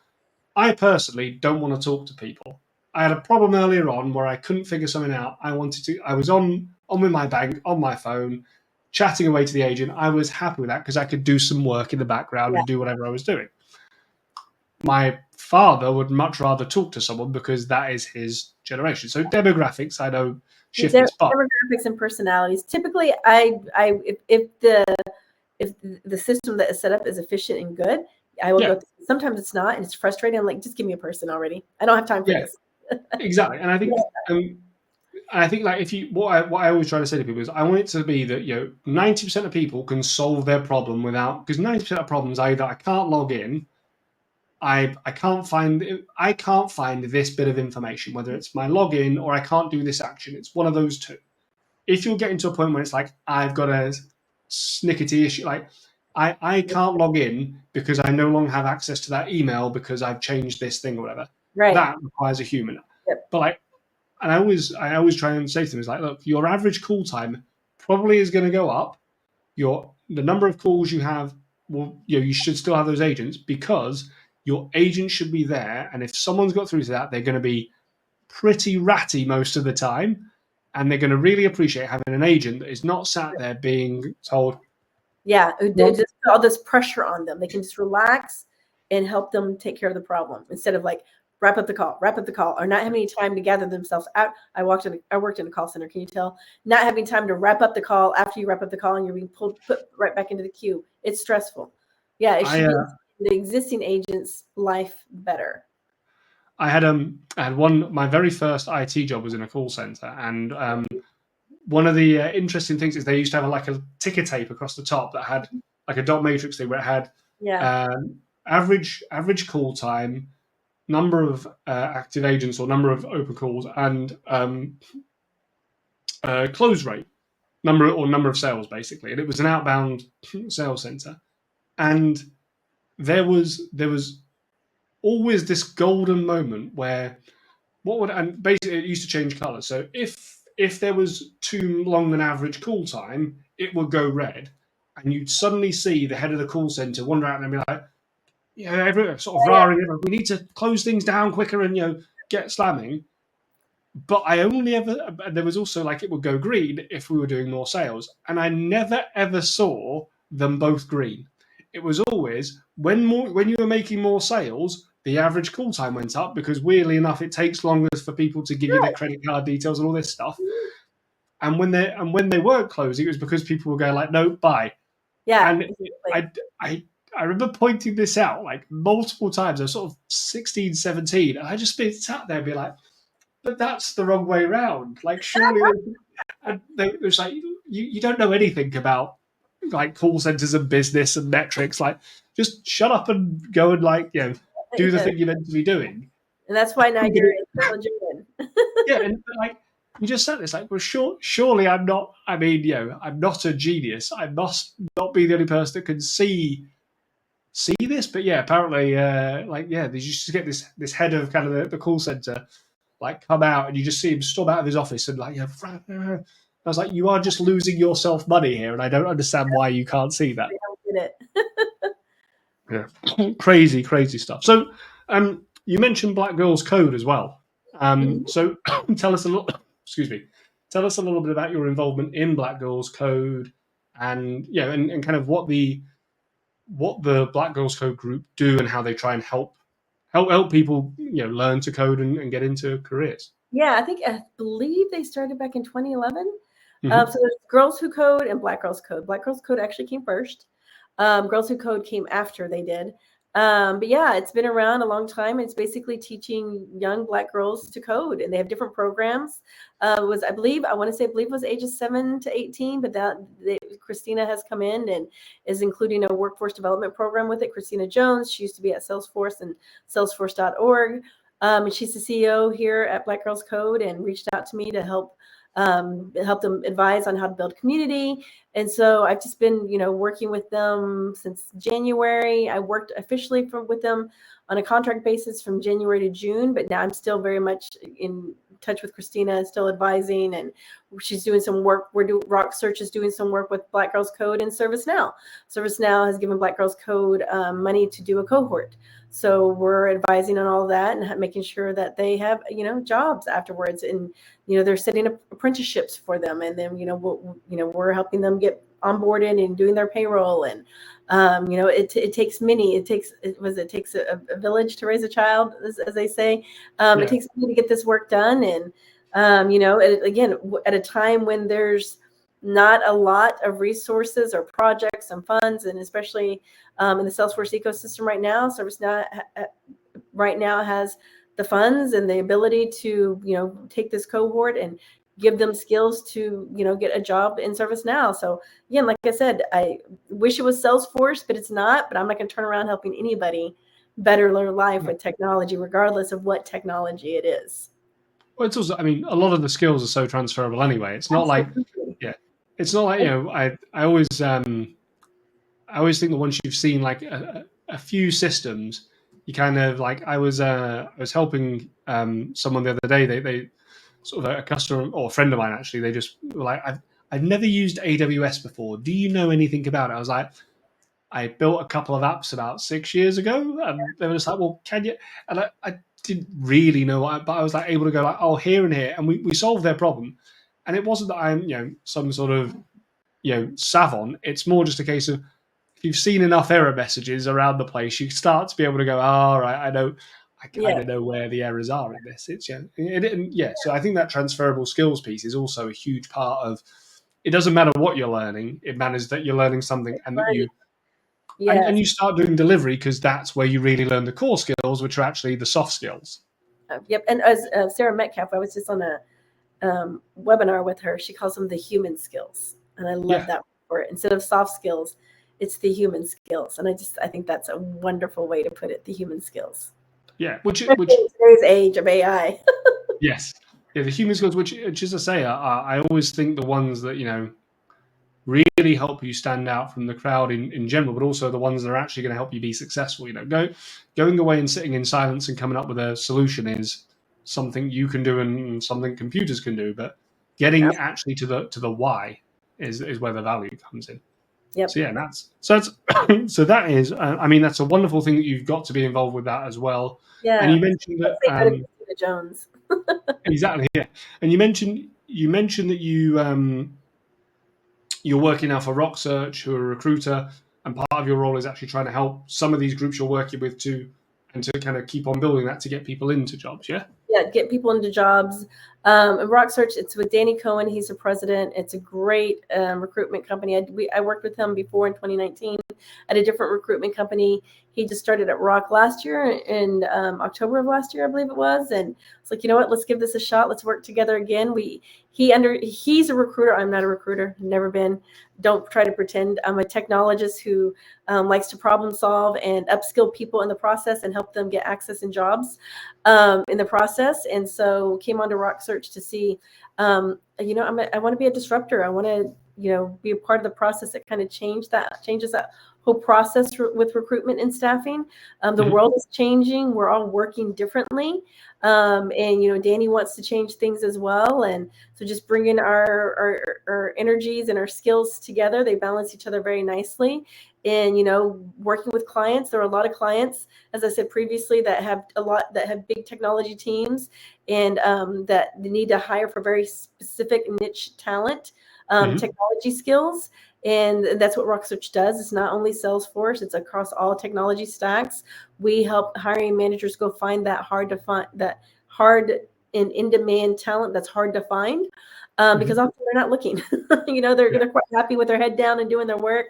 I personally don't want to talk to people. I had a problem earlier on where I couldn't figure something out. I was on with my bank on my phone, chatting away to the agent. I was happy with that because I could do some work in the background and do whatever I was doing. My father would much rather talk to someone because that is his generation. So demographics, I know, shift this. But demographics and personalities. Typically, if the system that is set up is efficient and good, I will go. Sometimes it's not, and it's frustrating. I'm like, just give me a person already. I don't have time for this. Exactly, and I think. I think, like, what I always try to say to people is I want it to be that 90% of people can solve their problem without, because 90% of problems either I can't log in, I can't find this bit of information, whether it's my login or I can't do this action. It's one of those two. If you're getting to a point where it's like I've got a snickety issue, like I can't log in because I no longer have access to that email because I've changed this thing or whatever. Right. That requires a human. But like. And I always try and say to them is like, look, your average call time probably is going to go up. The number of calls you have, you should still have those agents because your agent should be there. And if someone's got through to that, they're going to be pretty ratty most of the time, and they're going to really appreciate having an agent that is not sat there being told, Yeah, Well, just all this pressure on them. They can just relax and help them take care of the problem instead of like wrap up the call, or not having any time to gather themselves out. I worked in a call center. Can you tell? Not having time to wrap up the call after you wrap up the call and you're being put right back into the queue. It's stressful. Yeah, it I should make the existing agent's life better. I had one. My very first IT job was in a call center, and one of the interesting things is they used to have like a ticker tape across the top that had like a dot matrix thing where it had Yeah, average call time, number of active agents or number of open calls, and close rate, number of sales basically. And it was an outbound sales center, and there was always this golden moment where and basically it used to change color. So if there was too long an average call time, it would go red, and you'd suddenly see the head of the call center wander out and be like, everyone sort of yeah, raring, we need to close things down quicker and get slamming. But I only ever there was also like it would go green if we were doing more sales, and I never ever saw them both green. It was always when you were making more sales, the average call time went up because weirdly enough, it takes longer for people to give you their credit card details and all this stuff. And when they weren't closing, it was because people were going like, no, bye. yeah, And exactly. I remember pointing this out like multiple times. I was sort of 16, 17, and I just been sat there and be like, but that's the wrong way round. Like, surely, it was like you don't know anything about like call centers and business and metrics. Like, just shut up and go and do the Yeah. thing you're meant to be doing. And that's why now But you're in privilege again. yeah, and like you just said this, like, well, surely I'm not. I mean, I'm not a genius. I must not be the only person that can see this. But yeah, apparently, they just get this head of kind of the call center like come out, and you just see him storm out of his office and like, I was like, you are just losing yourself money here, and I don't understand why you can't see that. I don't get it. Yeah, crazy, crazy stuff. So, you mentioned Black Girls Code as well. So tell us a little. Excuse me. Tell us a little bit about your involvement in Black Girls Code, and and kind of what the Black Girls Code group do and how they try and help people learn to code and get into careers. Yeah, I believe they started back in 2011. Hmm. So there's Girls Who Code and Black Girls Code. Black Girls Code actually came first. Girls Who Code came after they did. But yeah, it's been around a long time. It's basically teaching young Black girls to code, and they have different programs. I want to say, I believe it was ages 7 to 18, but Christina has come in and is including a workforce development program with it. Christina Jones, she used to be at Salesforce and Salesforce.org. And she's the CEO here at Black Girls Code, and reached out to me to help them advise on how to build community. And so I've just been, working with them since January. I worked officially with them on a contract basis from January to June, but now I'm still very much in touch with Christina, still advising, and she's doing some work. Rock Search is doing some work with Black Girls Code and ServiceNow. ServiceNow has given Black Girls Code money to do a cohort. So we're advising on all that and making sure that they have, jobs afterwards. And, they're setting up apprenticeships for them. And then, we're helping them get onboarded and doing their payroll. And, it takes it takes a village to raise a child, as they say. It takes many to get this work done. And, again, at a time when there's not a lot of resources or projects and funds, and especially in the Salesforce ecosystem right now, ServiceNow right now has the funds and the ability to take this cohort and give them skills to get a job in ServiceNow. So again, like I said, I wish it was Salesforce, but it's not. But I'm not going to turn around helping anybody better their life with technology, regardless of what technology it is. Well, it's also, I mean, a lot of the skills are so transferable anyway. It's not like, Absolutely. yeah, it's not like I always think that once you've seen like a few systems, you kind of like I was helping someone the other day. They sort of a customer or a friend of mine actually. They just were like, I've never used AWS before. Do you know anything about it? I was like, I built a couple of apps about 6 years ago, and they were just like, well, can you? And I didn't really know but I was like able to go like, oh, here and here, and we solved their problem. And it wasn't that I'm some sort of savant. It's more just a case of, if you've seen enough error messages around the place, you start to be able to go, all right, I kind of know where the errors are in this. It's so I think that transferable skills piece is also a huge part of. It doesn't matter what you're learning; it matters that you're learning something, and that you and you start doing delivery, because that's where you really learn the core skills, which are actually the soft skills. Yep. And as Sarah Metcalf, I was just on a webinar with her. She calls them the human skills, and I love that for it. Instead of soft skills, it's the human skills, and I think that's a wonderful way to put it. The human skills. Yeah, which today's age of AI. Yes, the human skills, which as I say, I always think the ones that really help you stand out from the crowd in general, but also the ones that are actually going to help you be successful. Going away and sitting in silence and coming up with a solution is something you can do and something computers can do, but getting actually to the why is where the value comes in. Yep. So that is, that's a wonderful thing that you've got to be involved with that as well. Yeah. And you mentioned that Jones. Exactly, yeah. And you mentioned that you're working now for Rock Search, who are a recruiter, and part of your role is actually trying to help some of these groups you're working with to kind of keep on building that to get people into jobs. Yeah, get people into jobs. And Rock Search, it's with Danny Cohen. He's the president. It's a great recruitment company. I worked with him before in 2019 at a different recruitment company. He just started at Rock last year in October of last year, I believe it was. And it's like, you know what? Let's give this a shot. Let's work together again. He's a recruiter. I'm not a recruiter. Never been. Don't try to pretend. I'm a technologist who likes to problem solve and upskill people in the process and help them get access in jobs in the process. And so came onto Rock Search to see, I want to be a disruptor. I want to, be a part of the process that kind of changes that whole process with recruitment and staffing. The world is changing. We're all working differently. And Danny wants to change things as well. And so just bringing our energies and our skills together, they balance each other very nicely. And working with clients, there are a lot of clients, as I said previously, that have big technology teams and that they need to hire for very specific niche talent, technology skills. And that's what Rock Search does. It's not only Salesforce, it's across all technology stacks. We help hiring managers go find that hard and in-demand talent that's hard to find. Because often they're not looking, they're quite happy with their head down and doing their work.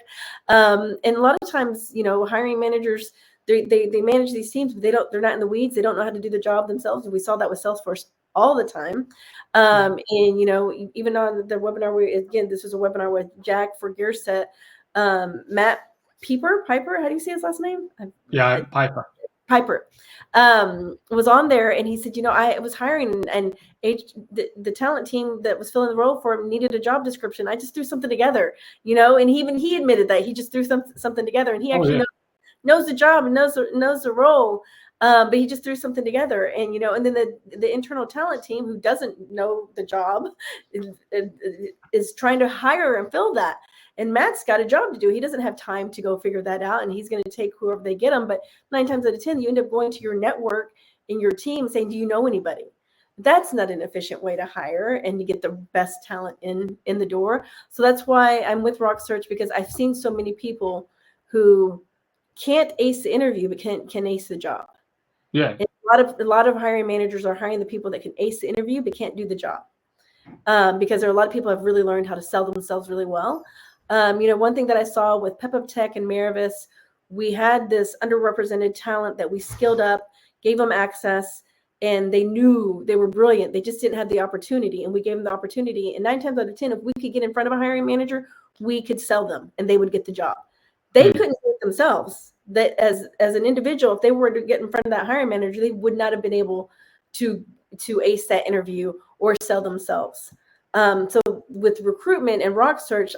And a lot of times, hiring managers, they manage these teams, but they're not in the weeds. They don't know how to do the job themselves. And we saw that with Salesforce all the time. And, even on the webinar, this was a webinar with Jack for Gearset, Matt Piper, how do you say his last name? Piper was on there, and he said, I was hiring, and the talent team that was filling the role for him needed a job description. I just threw something together, and he admitted that he just threw something together, and he actually knows the job and knows the role. But he just threw something together, and and then the internal talent team, who doesn't know the job, is trying to hire and fill that. And Matt's got a job to do. He doesn't have time to go figure that out, and he's going to take whoever they get him. But 9 times out of 10, you end up going to your network in your team saying, "Do you know anybody?" That's not an efficient way to hire and to get the best talent in the door. So that's why I'm with Rock Search, because I've seen so many people who can't ace the interview but can ace the job. Yeah. And a lot of hiring managers are hiring the people that can ace the interview but can't do the job. Because there are a lot of people who have really learned how to sell themselves really well. One thing that I saw with Pep Tech and Maravis, we had this underrepresented talent that we skilled up, gave them access, and they knew they were brilliant. They just didn't have the opportunity, and we gave them the opportunity. And 9 times out of 10, if we could get in front of a hiring manager, we could sell them, and they would get the job. They couldn't do it themselves. That as an individual, if they were to get in front of that hiring manager, they would not have been able to ace that interview or sell themselves. So with recruitment and Rock Search,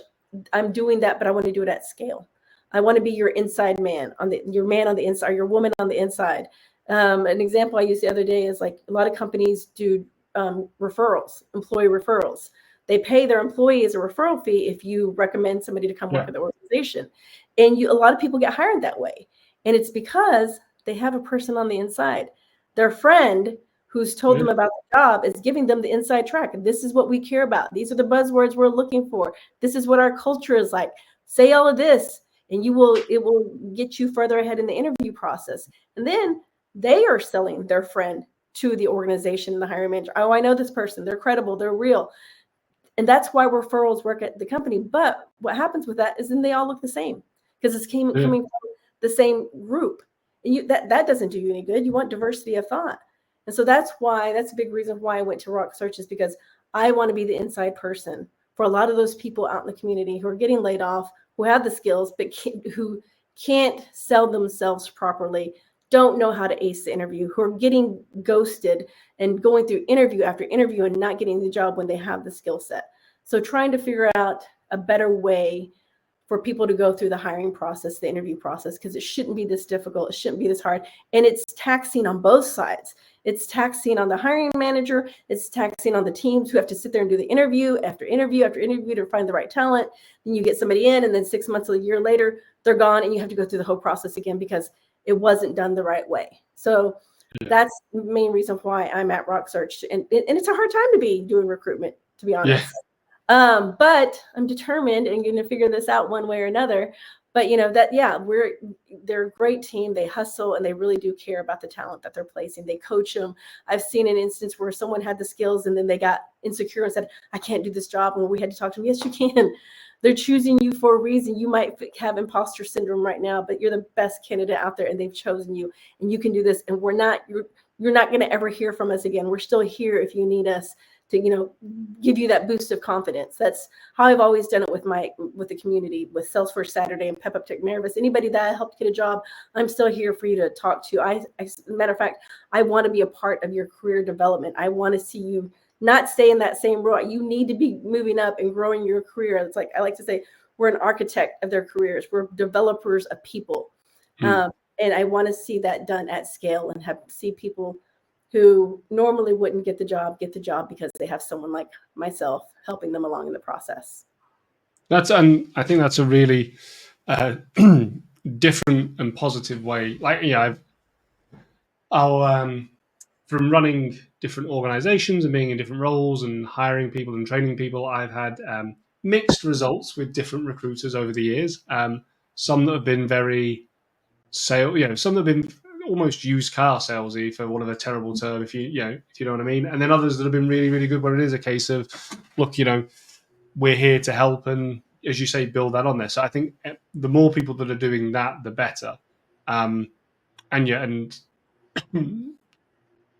I'm doing that, but I want to do it at scale. I want to be your inside man, your man on the inside, your woman on the inside. An example I used the other day is, like, a lot of companies do referrals, employee referrals. They pay their employees a referral fee if you recommend somebody to come work at the organization. And a lot of people get hired that way. And it's because they have a person on the inside, their friend, who's told them about the job is giving them the inside track. This is what we care about. These are the buzzwords we're looking for. This is what our culture is like. Say all of this, and it will get you further ahead in the interview process. And then they are selling their friend to the organization and the hiring manager. Oh, I know this person. They're credible. They're real. And that's why referrals work at the company. But what happens with that is then they all look the same because it's coming from the same group. And that doesn't do you any good. You want diversity of thought. And so that's a big reason why I went to Rock Search, is because I want to be the inside person for a lot of those people out in the community who are getting laid off, who have the skills, but who can't sell themselves properly, don't know how to ace the interview, who are getting ghosted and going through interview after interview and not getting the job when they have the skill set. So trying to figure out a better way for people to go through the hiring process, the interview process, because it shouldn't be this difficult. It shouldn't be this hard. And it's taxing on both sides. It's taxing on the hiring manager. It's taxing on the teams who have to sit there and do the interview after interview after interview to find the right talent. Then you get somebody in, and then 6 months or a year later, they're gone, and you have to go through the whole process again because it wasn't done the right way. So that's the main reason why I'm at Rock Search. And it's a hard time to be doing recruitment, to be honest. But I'm determined and going to figure this out one way or another. But they're a great team. They hustle and they really do care about the talent that they're placing. They coach them. I've seen an instance where someone had the skills and then they got insecure and said, I can't do this job. And we had to talk to them. Yes, you can. They're choosing you for a reason. You might have imposter syndrome right now, but you're the best candidate out there and they've chosen you and you can do this. And you're not going to ever hear from us again. We're still here if you need us to, give you that boost of confidence. That's how I've always done it with the community, with Salesforce Saturday and Pep Up Tech Nervous. Anybody that I helped get a job, I'm still here for you to talk to. Matter of fact, I want to be a part of your career development. I want to see you not stay in that same role. You need to be moving up and growing your career. It's like I like to say, we're an architect of their careers. We're developers of people. And I want to see that done at scale and see people who normally wouldn't get the job because they have someone like myself helping them along in the process. I think that's a really different and positive way. From running different organizations and being in different roles and hiring people and training people, I've had mixed results with different recruiters over the years. Some that have been very some that have been almost used car salesy, for want of a terrible term, if you know what I mean. And then others that have been really, really good, where it is a case of, look, we're here to help and, as you say, build that on there. So I think the more people that are doing that, the better. And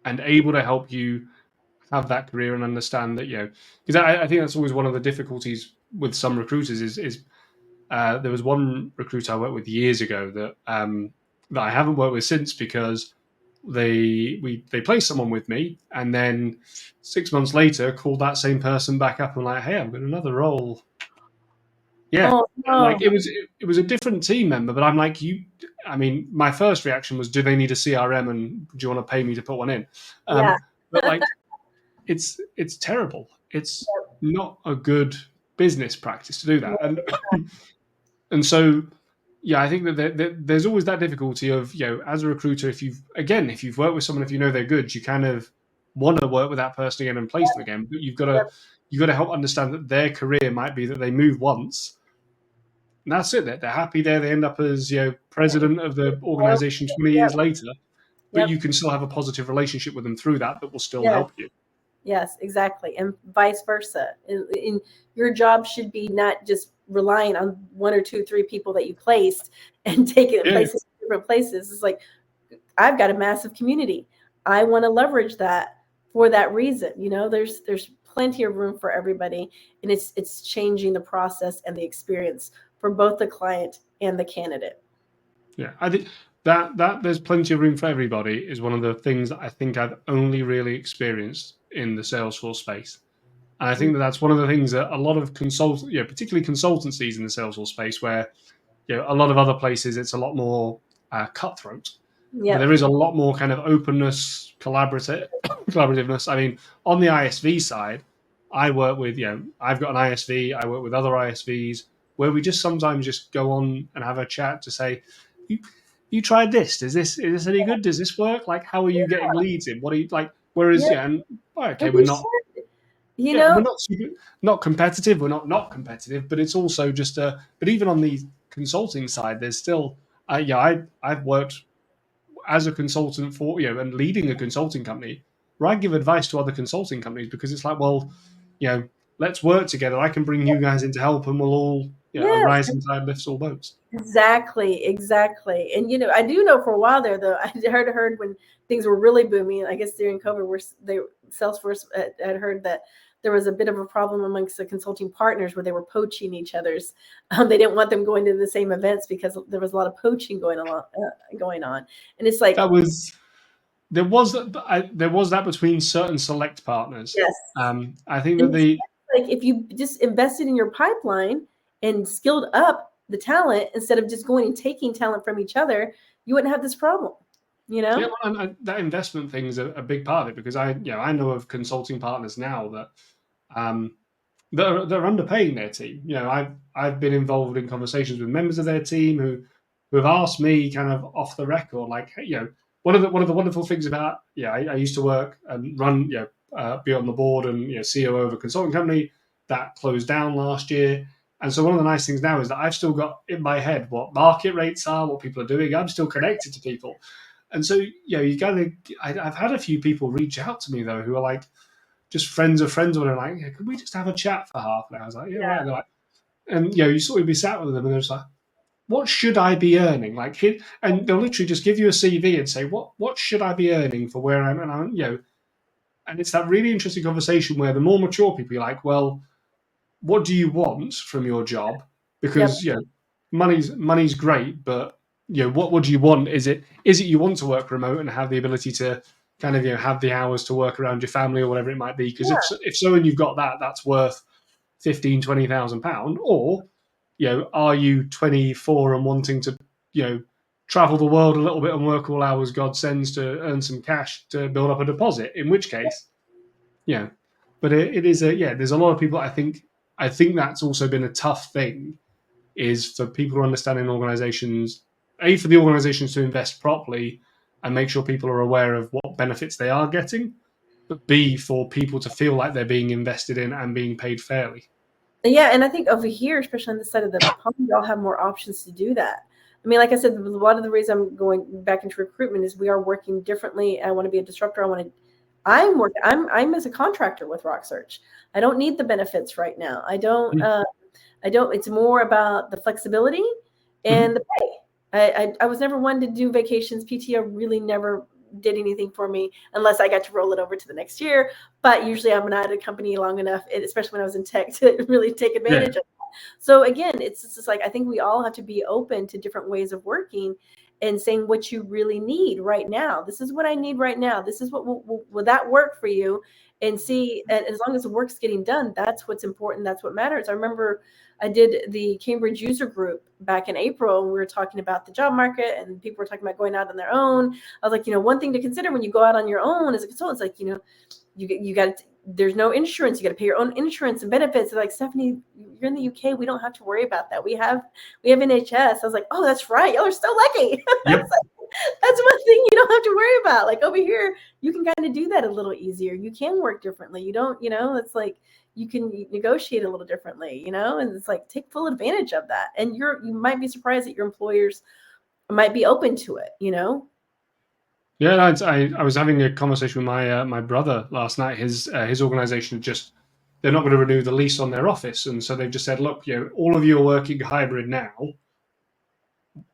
able to help you have that career and understand that, because I think that's always one of the difficulties with some recruiters is there was one recruiter I worked with years ago that I haven't worked with since, because they placed someone with me and then 6 months later called that same person back up and like, hey, I've got another role. Yeah. Oh, no. Like it was a different team member, but I'm like, my first reaction was, do they need a CRM and do you want to pay me to put one in? But like, it's terrible. It's not a good business practice to do that. And so, I think that there's always that difficulty of, as a recruiter, if you've worked with someone, if you know they're good, you kind of want to work with that person again and place them again. But you've got to help understand that their career might be that they move once, and that's it. They're happy there. They end up as president of the organization 20 years later, but you can still have a positive relationship with them through that will still help you. Yes, exactly. And vice versa. In your job should be not just relying on 1 or 2, 3 people that you placed and taking it places in different places. It's like, I've got a massive community. I want to leverage that for that reason. There's plenty of room for everybody, and it's changing the process and the experience for both the client and the candidate. Yeah, I think that there's plenty of room for everybody is one of the things that I think I've only really experienced in the Salesforce space. And I think that's one of the things that a lot of particularly consultancies in the Salesforce space, where a lot of other places it's a lot more cutthroat. But there is a lot more kind of openness, collaborativeness. I mean, on the ISV side, I work with I've got an ISV. I work with other ISVs where we just sometimes just go on and have a chat to say, you tried this? Is this any good? Does this work? Like, how are you getting leads in? What are you like? Whereas, Yeah, yeah, and okay, but we're we not, should, you yeah, know? we're not competitive. We're not competitive, but it's also just but even on the consulting side, there's still, yeah, I've worked as a consultant for, and leading a consulting company where I give advice to other consulting companies because it's like, well, let's work together. I can bring you guys in to help, and we'll all, a Yes, rising tide lifts all boats. exactly, exactly. And I do know for a while there, though, I heard when things were really booming. I guess during COVID, where Salesforce had heard that there was a bit of a problem amongst the consulting partners where they were poaching each other's. They didn't want them going to the same events because there was a lot of poaching going on. And it's like, That was there was that between certain select partners. yes. I think that And it's the like if you just invested in your pipeline and skilled up the talent instead of just going and taking talent from each other, you wouldn't have this problem, you yeah, know? well, that investment thing is a big part of it because I know of consulting partners now that um, they're underpaying their team. I've been involved in conversations with members of their team who have asked me kind of off the record, like, hey, one of the wonderful things about, I used to work and run, be on the board and, COO of a consulting company that closed down last year. And so one of the nice things now is that I've still got in my head what market rates are, what people are doing. I'm still connected to people. And so, you gotta, I've had a few people reach out to me though, who are like, just friends of friends, where they're like, yeah, could we just have a chat for half an hour? I was like, yeah, right. They're like, and you sort of be sat with them, and they're just like, what should I be earning? Like, and they'll literally just give you a CV and say, what should I be earning for where I'm, and and it's that really interesting conversation where the more mature people are like, well, what do you want from your job? Yep. Because money's great, but what do you want? Is it you want to work remote and have the ability to kind of have the hours to work around your family or whatever it might be? Because Yeah. if so and you've got that, that's worth 15,000-20,000 pound. Or are you 24 and wanting to travel the world a little bit and work all hours God sends to earn some cash to build up a deposit? In which case, yeah, but it is there's a lot of people. I think that's also been a tough thing, is for people to understand in organizations, for the organizations to invest properly and make sure people are aware of what benefits they are getting, but B, for people to feel like they're being invested in and being paid fairly. Yeah, and I think over here, especially on this side of the pond, y'all have more options to do that. I mean, like I said, a lot of the reason I'm going back into recruitment is we are working differently. I want to be a disruptor. I'm as a contractor with Rock Search. I don't need the benefits right now. I don't. It's more about the flexibility Mm-hmm. and the pay. I was never one to do vacations. PTO really never did anything for me unless I got to roll it over to the next year. But usually I'm not at a company long enough, especially when I was in tech, to really take Yeah. advantage of that. So again, it's just like I think we all have to be open to different ways of working and saying what you really need right now. This is what I need right now. This is what will that work for you? And see, and as long as the work's getting done, that's what's important. That's what matters. I remember I did the Cambridge user group back in April, and we were talking about the job market, and people were talking about going out on their own. I was like, one thing to consider when you go out on your own as a consultant, it's like, you got to, there's no insurance. You got to pay your own insurance and benefits. They're like, Stephanie, you're in the UK. We don't have to worry about that. We have NHS. I was like, oh, that's right. Y'all are so lucky. Yep. That's one thing you don't have to worry about. Like over here, you can kind of do that a little easier. You can work differently. You don't, it's like you can negotiate a little differently, and it's like take full advantage of that. And you might be surprised that your employers might be open to it. Yeah, I was having a conversation with my brother last night. His organization just, they're not going to renew the lease on their office, and so they've just said, look, all of you are working hybrid now.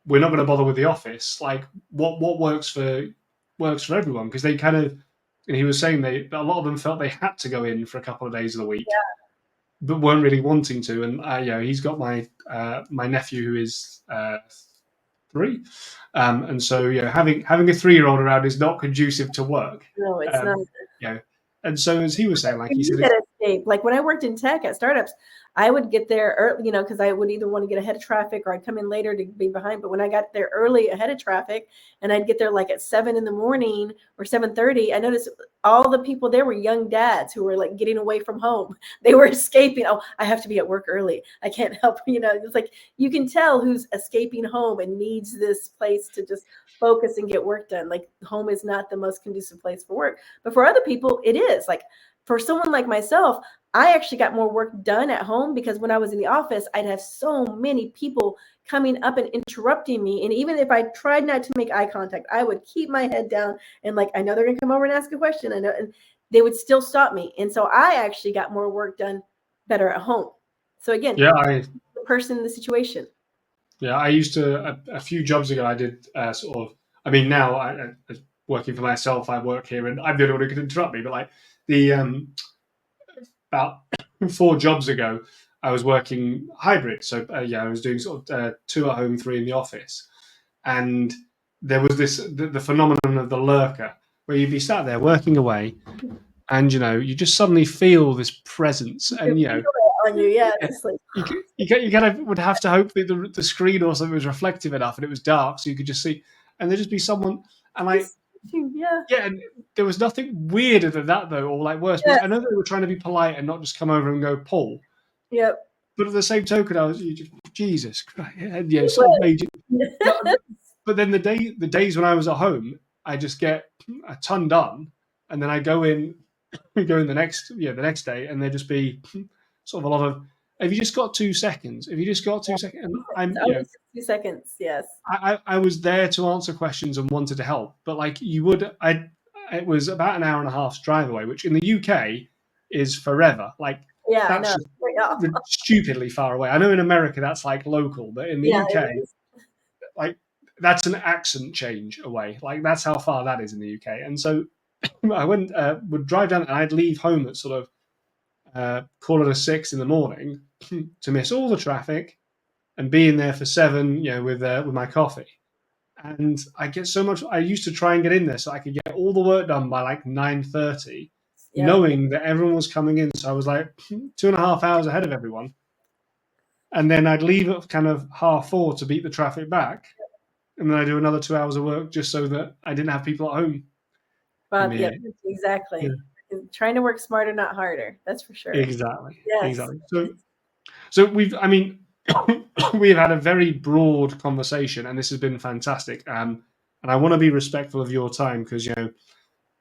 We're not going to bother with the office. Like, what works for everyone, because they kind of, and he was saying a lot of them felt they had to go in for a couple of days of the week, but weren't really wanting to. And he's got my nephew who is 3, and so having a 3-year-old around is not conducive to work. No, it's not. Um, you know, and so as he was saying, like You he need said, that escape. Like when I worked in tech at startups, I would get there early, because I would either want to get ahead of traffic or I'd come in later to be behind. But when I got there early ahead of traffic and I'd get there like at 7 in the morning or 7:30, I noticed all the people there were young dads who were like getting away from home. They were escaping. Oh, I have to be at work early. I can't help, it's like you can tell who's escaping home and needs this place to just focus and get work done. Like home is not the most conducive place for work. But for other people, it is. Like for someone like myself, I actually got more work done at home because when I was in the office, I'd have so many people coming up and interrupting me. And even if I tried not to make eye contact, I would keep my head down and like, I know they're gonna come over and ask a question. I know, and they would still stop me. And so I actually got more work done better at home. So again, Yeah, the person, the situation. Yeah, I used to a few jobs ago. I did sort of. I mean, now working for myself, I work here, and I'm the only one who can interrupt me. But like the about 4 jobs ago, I was working hybrid. So yeah, I was doing sort of 2 at home, 3 in the office, and there was the phenomenon of the lurker, where you'd be sat there working away, and you just suddenly feel this presence, You and can feel it on you. Yeah. It's like, you kind of would have to hope that the screen or something was reflective enough and it was dark so you could just see, and there'd just be someone, and like, yeah. yeah, and there was nothing weirder than that though, or like worse, because Yes. I know they were trying to be polite and not just come over and go Paul, Yep. but at the same token, I was just Jesus Christ, and It sort of was. made you. But, but then the days when I was at home, I just get a ton done, and then I go in the next day, and there'd just be sort of a lot of. Have you just got 2 seconds? Have you just got 2 seconds? And It's always 2 seconds. Yes. I was there to answer questions and wanted to help, but like it was about an hour and a half's drive away, which in the UK is forever. Like Yeah, I that's know. just Yeah. stupidly far away. I know in America that's like local, but in the Yeah, it UK, is. like that's an accent change away. Like that's how far that is in the UK. And so I would drive down, and I'd leave home at sort of call it a 6 in the morning to miss all the traffic and be in there for 7, with my coffee. And I get so much. I used to try and get in there so I could get all the work done by like 9:30, Yep. knowing that everyone was coming in. So I was like 2.5 hours ahead of everyone, and then I'd leave at kind of 4:30 to beat the traffic back, and then I do another 2 hours of work just so that I didn't have people at home for But me. yep, Yeah, exactly. Trying to work smarter, not harder. That's for sure. exactly, Yes. exactly. So I mean, we've had a very broad conversation, and this has been fantastic. And I want to be respectful of your time because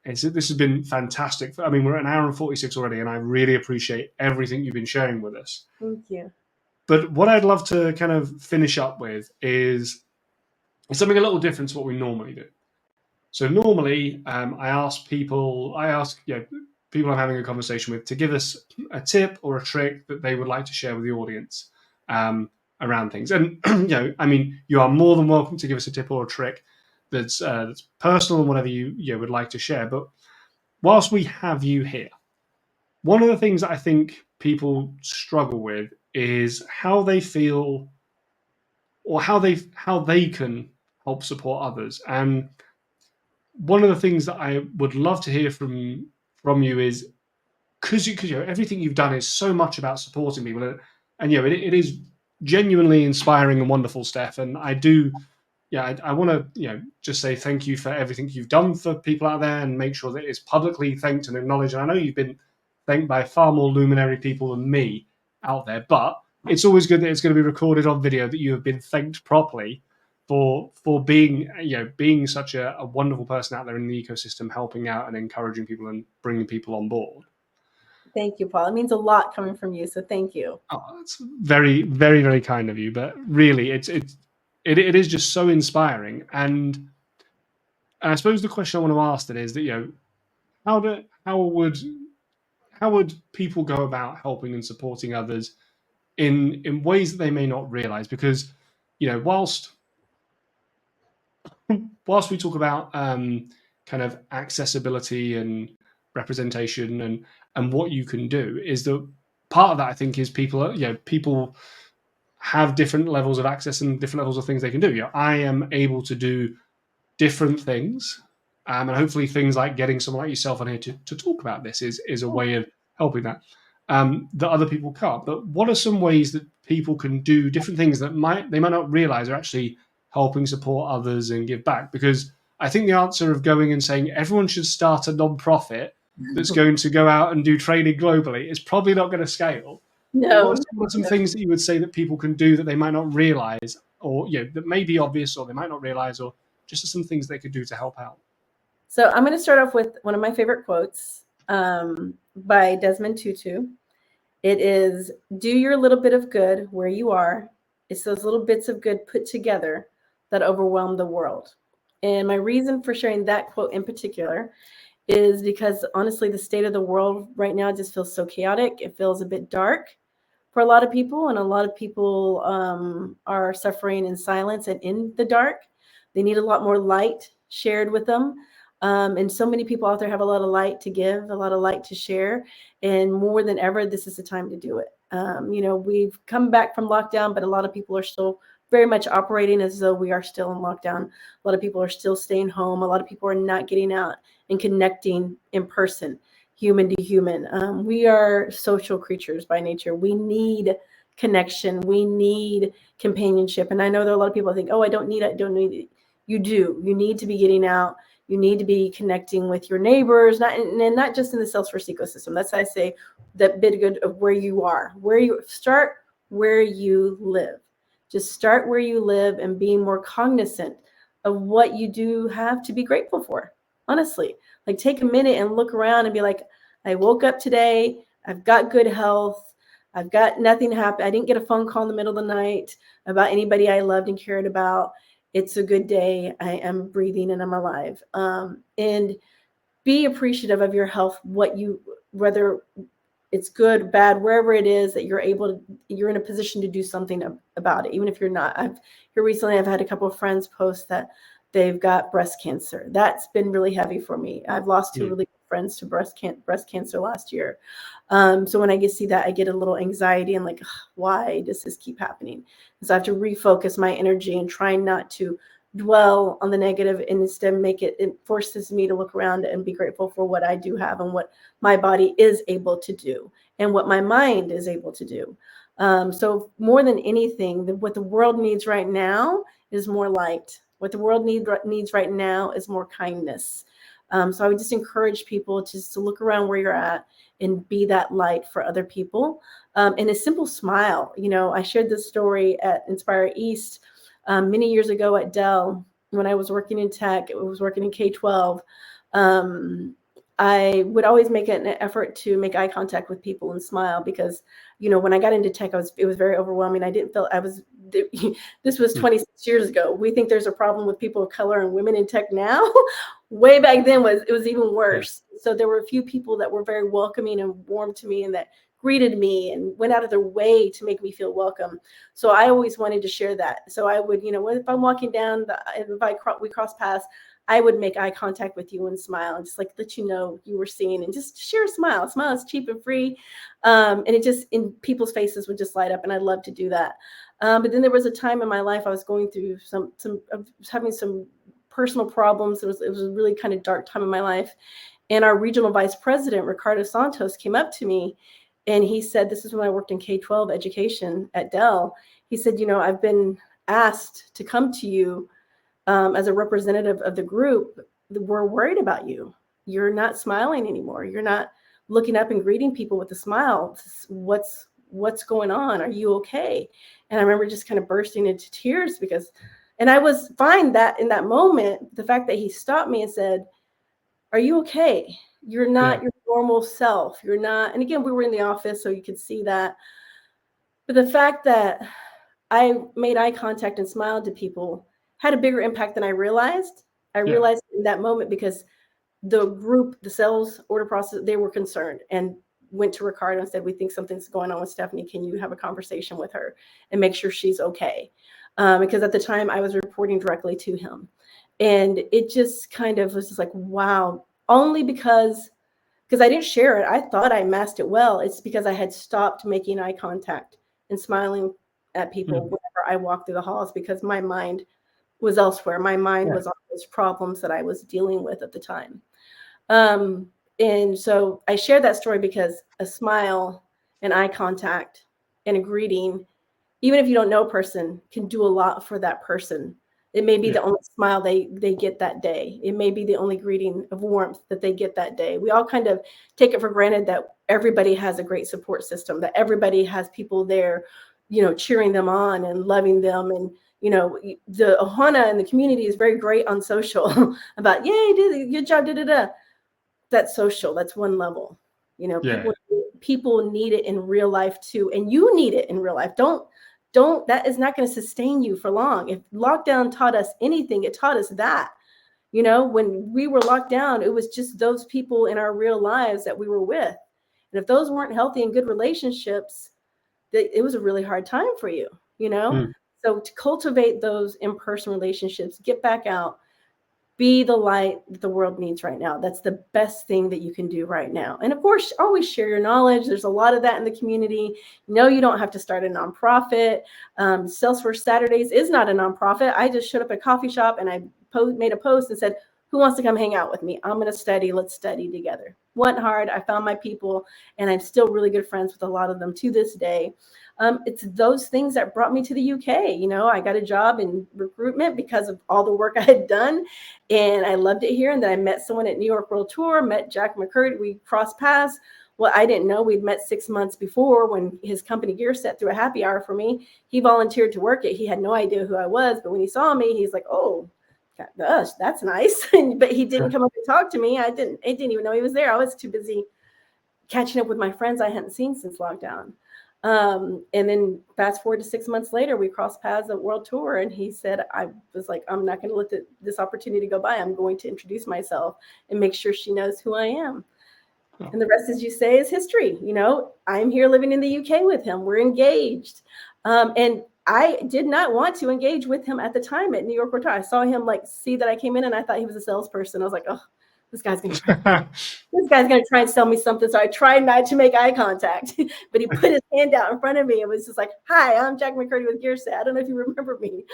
this has been fantastic. I mean, we're at an hour and 46 already, and I really appreciate everything you've been sharing with us. Thank you. But what I'd love to kind of finish up with is something a little different to what we normally do. So normally, I ask people I'm having a conversation with to give us a tip or a trick that they would like to share with the audience around things. And I mean, you are more than welcome to give us a tip or a trick that's personal and whatever you would like to share. But whilst we have you here, one of the things that I think people struggle with is how they feel or how they can help support others. And one of the things that I would love to hear from you is because everything you've done is so much about supporting people, and it is genuinely inspiring and wonderful, Steph. And I do, yeah, I want to just say thank you for everything you've done for people out there, and make sure that it's publicly thanked and acknowledged. And I know you've been thanked by far more luminary people than me out there, but it's always good that it's going to be recorded on video that you have been thanked properly for being being such a wonderful person out there in the ecosystem, helping out and encouraging people and bringing people on board. Thank you, Paul. It means a lot coming from you. So thank you. Oh, it's very, very, very kind of you. But really, it is just so inspiring. And I suppose the question I want to ask that is that how do how would people go about helping and supporting others in ways that they may not realize? Because whilst we talk about kind of accessibility and representation and what you can do, is that part of that I think is people have different levels of access and different levels of things they can do. I am able to do different things, and hopefully things like getting someone like yourself on here to talk about this is a way of helping that. that other people can't. But what are some ways that people can do different things that they might not realize are actually helping support others and give back? Because I think the answer of going and saying everyone should start a non-profit that's going to go out and do training globally is probably not going to scale. But No, what are some things that you would say that people can do that they might not realize, or that may be obvious, or they might not realize, or just some things they could do to help out? So I'm going to start off with one of my favorite quotes by Desmond Tutu. It is, "Do your little bit of good where you are. It's those little bits of good put together that overwhelm the world." And my reason for sharing that quote in particular is because honestly, the state of the world right now just feels so chaotic. It feels a bit dark for a lot of people, and a lot of people are suffering in silence and in the dark. They need a lot more light shared with them. And so many people out there have a lot of light to give, a lot of light to share. And more than ever, this is the time to do it. We've come back from lockdown, but a lot of people are still very much operating as though we are still in lockdown. A lot of people are still staying home. A lot of people are not getting out and connecting in person, human to human. We are social creatures by nature. We need connection. We need companionship. And I know there are a lot of people that think, oh, I don't need it. You do. You need to be getting out. You need to be connecting with your neighbors, not just in the Salesforce ecosystem. That's why I say that bit good of where you are, start where you live. Just start where you live and being more cognizant of what you do have to be grateful for. Honestly, like take a minute and look around and be like, I woke up today. I've got good health. I've got nothing happen. I didn't get a phone call in the middle of the night about anybody I loved and cared about. It's a good day. I am breathing and I'm alive. And be appreciative of your health, whether it's good, bad, wherever it is that you're in a position to do something about it, even if you're not. Here recently, I've had a couple of friends post that they've got breast cancer. That's been really heavy for me. I've lost two really good friends to breast cancer last year. So when I see that, I get a little anxiety and like, why does this keep happening? So I have to refocus my energy and try not to dwell on the negative and instead it forces me to look around and be grateful for what I do have and what my body is able to do and what my mind is able to do. So more than anything, what the world needs right now is more light. What the world needs right now is more kindness. So I would just encourage people just to look around where you're at and be that light for other people. And a simple smile. I shared this story at Inspire East many years ago at Dell when I was working in tech. I was working in K-12. I would always make an effort to make eye contact with people and smile because, when I got into tech, it was very overwhelming. I didn't feel this was 26 years ago. We think there's a problem with people of color and women in tech now. Way back then it was even worse. Yeah. So there were a few people that were very welcoming and warm to me and that greeted me and went out of their way to make me feel welcome. So I always wanted to share that. So I would, if I'm walking down, we cross paths, I would make eye contact with you and smile and just like let you know you were seen and just share a smile. A smile is cheap and free. And it just in people's faces would just light up. And I love to do that. But then there was a time in my life I was going through having some personal problems. It was a really kind of dark time in my life. And our regional vice president, Ricardo Santos, came up to me and he said, this is when I worked in K-12 education at Dell. He said, I've been asked to come to you as a representative of the group. We're worried about you. You're not smiling anymore. You're not looking up and greeting people with a smile. What's going on? Are you okay? And I remember just kind of bursting into tears and I was fine that in that moment, the fact that he stopped me and said, are you okay? You're not your normal self. You're not. And again, we were in the office, so you could see that. But the fact that I made eye contact and smiled to people had a bigger impact than I realized. I realized in that moment because the group, the sales order process, they were concerned and went to Ricardo and said, we think something's going on with Stephanie. Can you have a conversation with her and make sure she's okay? Because at the time I was reporting directly to him. And it just kind of was just like, wow, only because I didn't share it. I thought I masked it well. It's because I had stopped making eye contact and smiling at people whenever I walked through the halls because my mind was elsewhere. My mind was on those problems that I was dealing with at the time. And so I shared that story because a smile and eye contact and a greeting, even if you don't know a person, can do a lot for that person. It may be Yeah. the only smile they get that day. It may be the only greeting of warmth that they get that day. We all kind of take it for granted that everybody has a great support system, that everybody has people there, cheering them on and loving them. And, the Ohana and the community is very great on social about, yay, good job, da da da. That's social. That's one level. Yeah. People need it in real life too, and you need it in real life. Don't That is not going to sustain you for long. If lockdown taught us anything, it taught us that. When we were locked down, it was just those people in our real lives that we were with. And if those weren't healthy and good relationships, it was a really hard time for you, you know? Mm. So to cultivate those in-person relationships, get back out, be the light that the world needs right now. That's the best thing that you can do right now. And of course, always share your knowledge. There's a lot of that in the community. No, you don't have to start a nonprofit. Salesforce Saturdays is not a nonprofit. I just showed up at a coffee shop and I made a post and said, who wants to come hang out with me? I'm going to study. Let's study together. Went hard. I found my people, and I'm still really good friends with a lot of them to this day. It's those things that brought me to the UK. I got a job in recruitment because of all the work I had done, and I loved it here. And then I met someone at New York World Tour, met Jack McCurdy. We crossed paths. Well, I didn't know we'd met 6 months before when his company Gear Set threw a happy hour for me. He volunteered to work it. He had no idea who I was, but when he saw me, he's like, "Oh, gosh, that's nice." But he didn't come up and talk to me. I didn't even know he was there. I was too busy catching up with my friends I hadn't seen since lockdown. And then fast forward to 6 months later, we crossed paths at World Tour, and he said, I was like, I'm not going to let this opportunity go by. I'm going to introduce myself and make sure she knows who I am. Oh. And the rest, as you say, is history. I'm here living in the UK with him. We're engaged. And I did not want to engage with him at the time at New York World Tour. I saw him see that I came in, and I thought he was a salesperson. I was like, oh, this guy's going to try and sell me something. So I tried not to make eye contact, but he put his hand out in front of me and was just like, hi, I'm Jack McCurdy with Gear Set. I don't know if you remember me.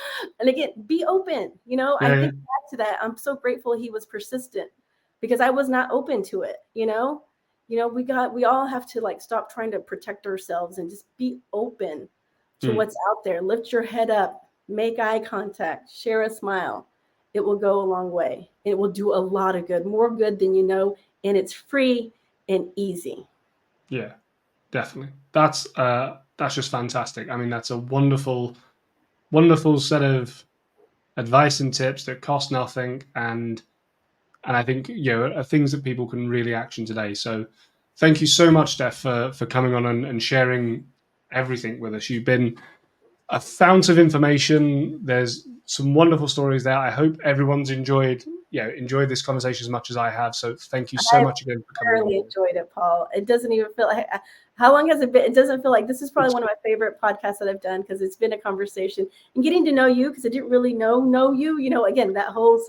And again, be open. I think back to that. I'm so grateful he was persistent because I was not open to it. We all have to stop trying to protect ourselves and just be open to what's out there. Lift your head up, make eye contact, share a smile. It will go a long way. It will do a lot of good, more good than you know, and it's free and easy. Yeah, definitely. That's just fantastic. I mean, that's a wonderful set of advice and tips that cost nothing, and I think are things that people can really action today. So, thank you so much, Steph, for coming on and sharing everything with us. You've been a fount of information. There's some wonderful stories there. I hope everyone's enjoyed this conversation as much as I have. So thank you so much again for coming on. I really enjoyed it, Paul. It doesn't even feel like, how long has it been? It doesn't feel like this is probably one of my favorite podcasts that I've done because it's been a conversation and getting to know you because I didn't really know you. Again, that whole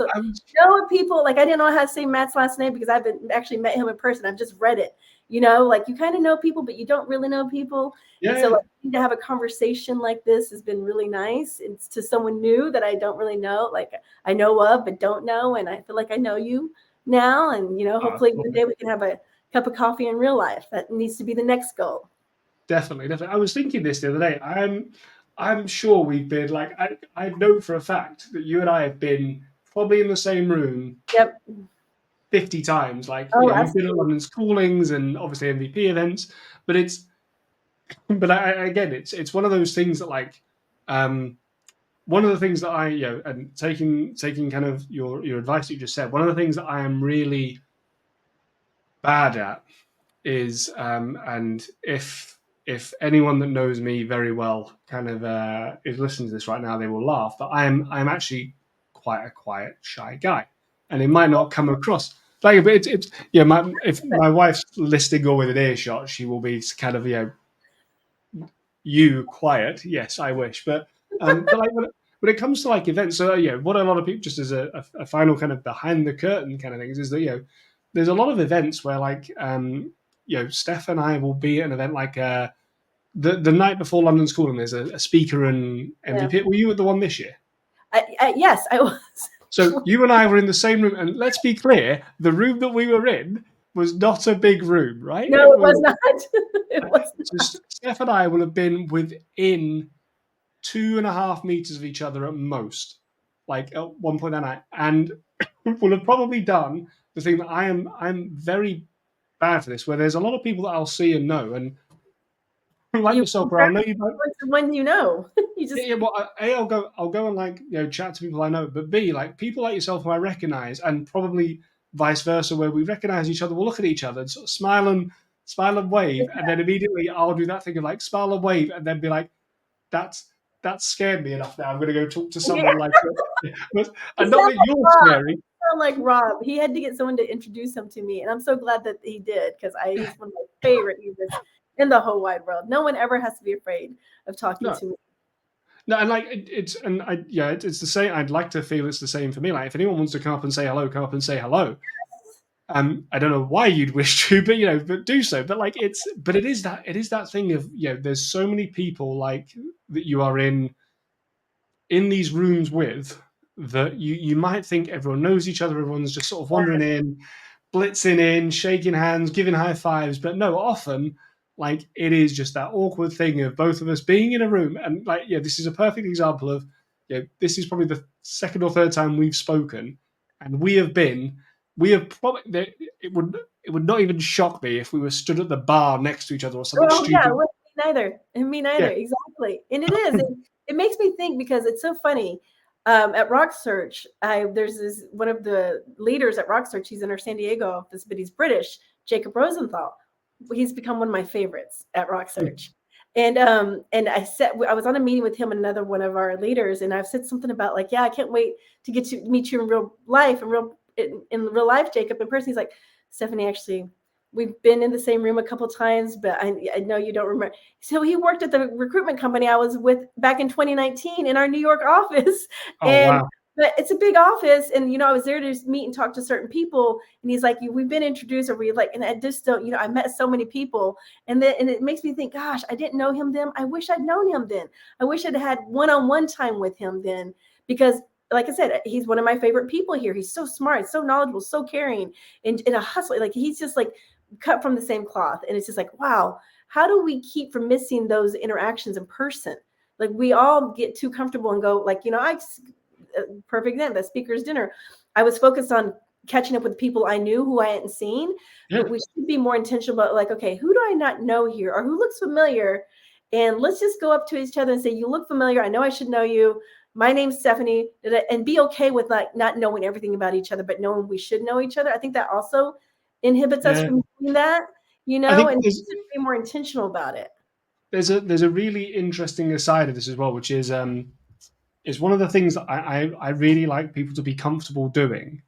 people I didn't know how to say Matt's last name because I've actually met him in person. I've just read it. You kind of know people, but you don't really know people. Yeah. And so to have a conversation like this has been really nice. It's to someone new that I don't really know, I know of but don't know, and I feel like I know you now. And hopefully one day we can have a cup of coffee in real life. That needs to be the next goal. Definitely. I was thinking this the other day. I'm sure we've been I know for a fact that you and I have been probably in the same room. Yep. 50 times. You've been at London Schoolings and obviously MVP events, but it's one of those things that one of the things that I and taking kind of your advice that you just said, one of the things that I am really bad at is and if anyone that knows me very well kind of is listening to this right now, they will laugh, but I'm actually quite a quiet, shy guy, and it might not come across but it's if my wife's listening or with an earshot, she will be kind of you quiet. Yes, I wish, but when it comes to events, so what a lot of people, just as a final kind of behind the curtain kind of things, is that there's a lot of events where Steph and I will be at an event the night before London School, and there's a speaker and MVP. Yeah. Were you at the one this year? Yes, I was. So you and I were in the same room, and let's be clear, the room that we were in, was not a big room, right? No, It it was was not. It was just Steph and I will have been within 2.5 meters of each other at most, like at one point that night, and will have probably done the thing that I'm very bad for this, where there's a lot of people that I'll see and know, and like you yourself, where I'll know you don't. the one you know. You Yeah, just yeah. Well, I'll go and like chat to people I know, but B, like people like yourself who I recognise, and probably vice versa, where we recognise each other, we'll look at each other and sort of smile and wave, and then immediately I'll do that thing of like smile and wave, and then be like, that's scared me enough now. I'm going to go talk to yeah. someone like, You and not sound that like you're Rob. scary. You sound like Rob. He had to get someone to introduce him to me, and I'm so glad that he did because he's one of my favorite humans in the whole wide world. No one ever has to be afraid of talking No, to me. no, and like it's and I yeah, it's the same. I'd like to feel it's the same for me. Like if anyone wants to come up and say hello, come up and say hello. I don't know why you'd wish to, but but do so. But like but it is that thing of there's so many people like that you are in these rooms with that you might think everyone knows each other, everyone's just sort of wandering in, blitzing in, shaking hands, giving high fives. But no, often like it is just that awkward thing of both of us being in a room. And like, this is a perfect example of, this is probably the second or third time we've spoken, and we have probably, it would not even shock me if we were stood at the bar next to each other or something Oh yeah, stupid. well, me neither. And me neither. Yeah, Exactly. And it is. It makes me think because it's so funny. At Rock Search, there's this one of the leaders at Rock Search. He's in our San Diego office, but he's British. Jacob Rosenthal. He's become one of my favorites at Rock Search. And I was on a meeting with him and another one of our leaders, and I've said something about like, yeah, I can't wait to get to meet you in real life, in real life, Jacob, in person. He's like, Stephanie, actually, we've been in the same room a couple times, but I know you don't remember. So he worked at the recruitment company I was with back in 2019 in our New York office. oh And wow. but it's a big office, and I was there to meet and talk to certain people. And he's like, we've been introduced, or we like, and I just don't, I met so many people, and it makes me think, gosh, I didn't know him then. I wish I'd known him then. I wish I'd had one-on-one time with him then, because like I said, he's one of my favorite people here. He's so smart, so knowledgeable, so caring, and a hustler. Like he's just like cut from the same cloth. And it's just like, wow, how do we keep from missing those interactions in person? Like we all get too comfortable and go like, perfect example, that speaker's dinner. I was focused on catching up with people I knew who I hadn't seen, Yeah. but we should be more intentional about like, okay, who do I not know here or who looks familiar? And let's just go up to each other and say, you look familiar. I know I should know you. My name's Stephanie, and be okay with like not knowing everything about each other, but knowing we should know each other. I think that also inhibits us Yeah. from doing that, I think and be more intentional about it. there's a really interesting aside of this as well, which is one of the things that I really like people to be comfortable doing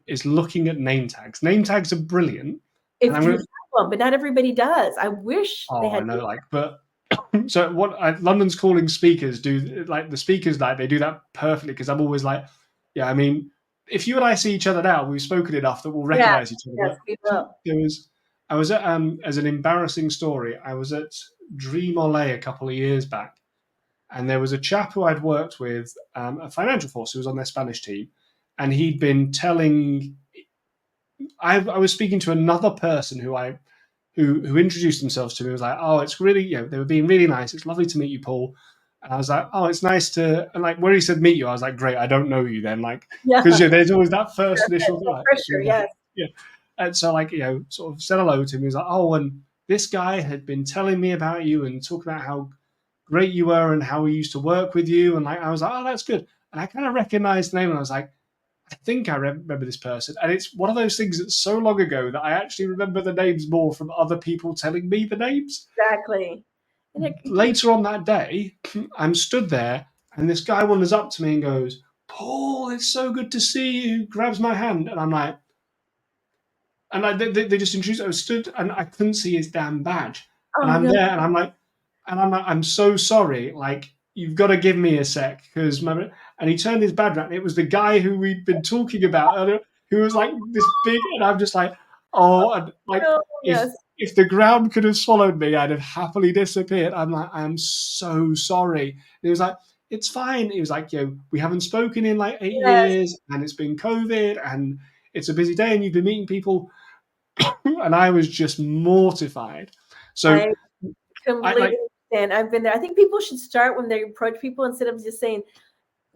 is looking at name tags. Name tags are brilliant, and If I'm you going to. have one, but not everybody does. I wish they Oh, I had. know, like, but so what? London's calling speakers do like the speakers like they do that perfectly because I'm always like, yeah, I mean, if you and I see each other now, we've spoken enough that we'll Yes, recognize each other. yes, we But will. I was at as an embarrassing story. I was at Dream Olay a couple of years back, and there was a chap who I'd worked with, a financial force who was on their Spanish team, and he'd been telling. I was speaking to another person who introduced themselves to me. Was like, oh, it's really they were being really nice. It's lovely to meet you, Paul. And I was like, oh, it's nice to and like where he said meet you. I was like, great, I don't know you then, like Yeah, because there's always that first initial no like, pressure. Yes, yeah. And so like sort of said hello to him. He was like, oh, and this guy had been telling me about you and talking about how great you were and how we used to work with you. And like I was like, oh, that's good. And I kind of recognized the name and I was like, I think I remember this person. And it's one of those things that's so long ago that I actually remember the names more from other people telling me the names. exactly. And it can be Later on that day, I'm stood there and this guy wanders up to me and goes, Paul, it's so good to see you. Grabs my hand. And I'm like, they just introduced. I was stood and I couldn't see his damn badge. And oh I'm no, there and I'm like, I'm so sorry. Like, you've got to give me a sec because my. And he turned his badge around. It was the guy who we'd been talking about earlier, who was like this big. And I'm just like, oh, and like no, yes, if the ground could have swallowed me, I'd have happily disappeared. I'm like, I'm so sorry. And he was like, it's fine. He was like, we haven't spoken in like 8 yes, years, and it's been COVID, and it's a busy day, and you've been meeting people and I was just mortified. So I I completely like understand. I've been there. I think people should start when they approach people instead of just saying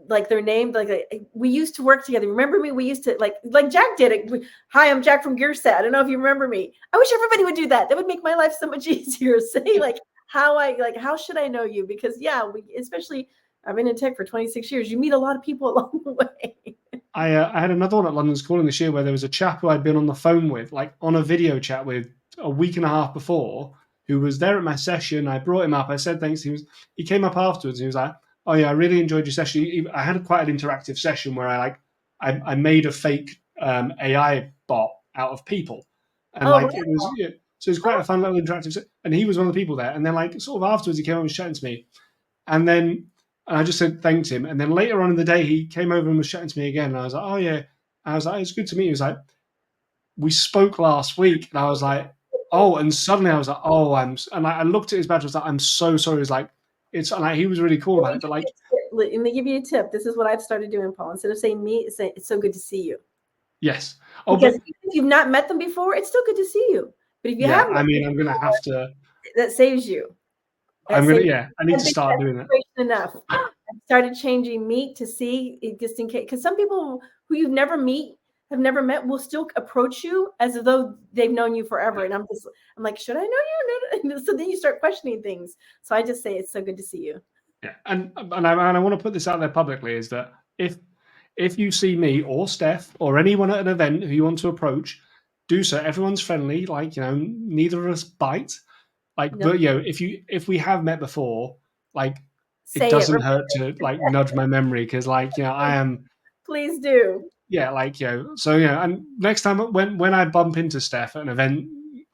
like their name. Like we used to work together. Remember me? We used to like Jack did it. Hi, I'm Jack from Gearset. I don't know if you remember me. I wish everybody would do that. That would make my life so much easier. Say like how should I know you? Because yeah, we especially I've been in tech for 26 years. You meet a lot of people along the way. I had another one at London's Calling this year where there was a chap who I'd been on the phone with, like on a video chat with a week and a half before, who was there at my session. I brought him up. I said thanks. He came up afterwards and he was like, "Oh yeah, I really enjoyed your session." I had quite an interactive session where I made a fake AI bot out of people, and Oh, like it was yeah, so it was quite a fun little interactive. And he was one of the people there. And then like sort of afterwards, he came over and was chatting to me, and then I just said thanked him. And then later on in the day, he came over and was chatting to me again. And I was like, "Oh yeah." I was like, "It's good to meet you." He was like, "We spoke last week." And I was like, "Oh." And suddenly I was like, "Oh, and I looked at his badge. I was like, "I'm so sorry." He was like, "It's," and like, he was really cool about it. But like, let me give you a tip. This is what I've started doing, Paul. Instead of saying me, say it's so good to see you. yes. Oh, Because but even if you've not met them before, it's still good to see you. But if you yeah, have I met them mean, I'm gonna before, have to. that saves you. That I'm gonna. saves Yeah, I need I to think start that's doing that. enough. I started changing meet to see it just in case because some people who you've never have never met will still approach you as though they've known you forever. And I'm like, should I know you? No. So then you start questioning things. So I just say it's so good to see you. Yeah, and I want to put this out there publicly is that if you see me or Steph or anyone at an event who you want to approach, do so. Everyone's friendly. Like neither of us bite. Like, No, but if we have met before, like it say it. doesn't hurt to like nudge my memory because I am Please do. yeah so and next time when I bump into Steph at an event,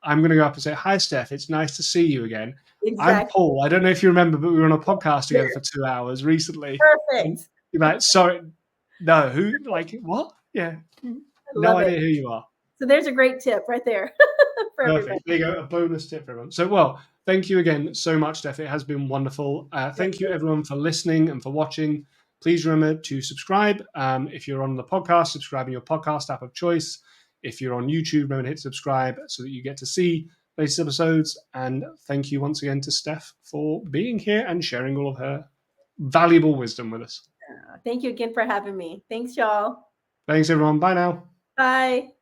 I'm gonna go up and say hi Steph, it's nice to see you again. I'm Exactly. Paul. I don't know if you remember, but we were on a podcast together for 2 hours recently, and Perfect. you're like, sorry, no, who like what? Yeah, I no love it. idea who you are. So there's a great tip right there for everybody. Perfect. There you go. A bonus tip for everyone. So, well, thank you again so much, Steph. It has been wonderful. Thank you, everyone, for listening and for watching. Please remember to subscribe. If you're on the podcast, subscribe in your podcast app of choice. If you're on YouTube, remember to hit subscribe so that you get to see latest episodes. And thank you once again to Steph for being here and sharing all of her valuable wisdom with us. Thank you again for having me. Thanks, y'all. Thanks, everyone. Bye now. Bye.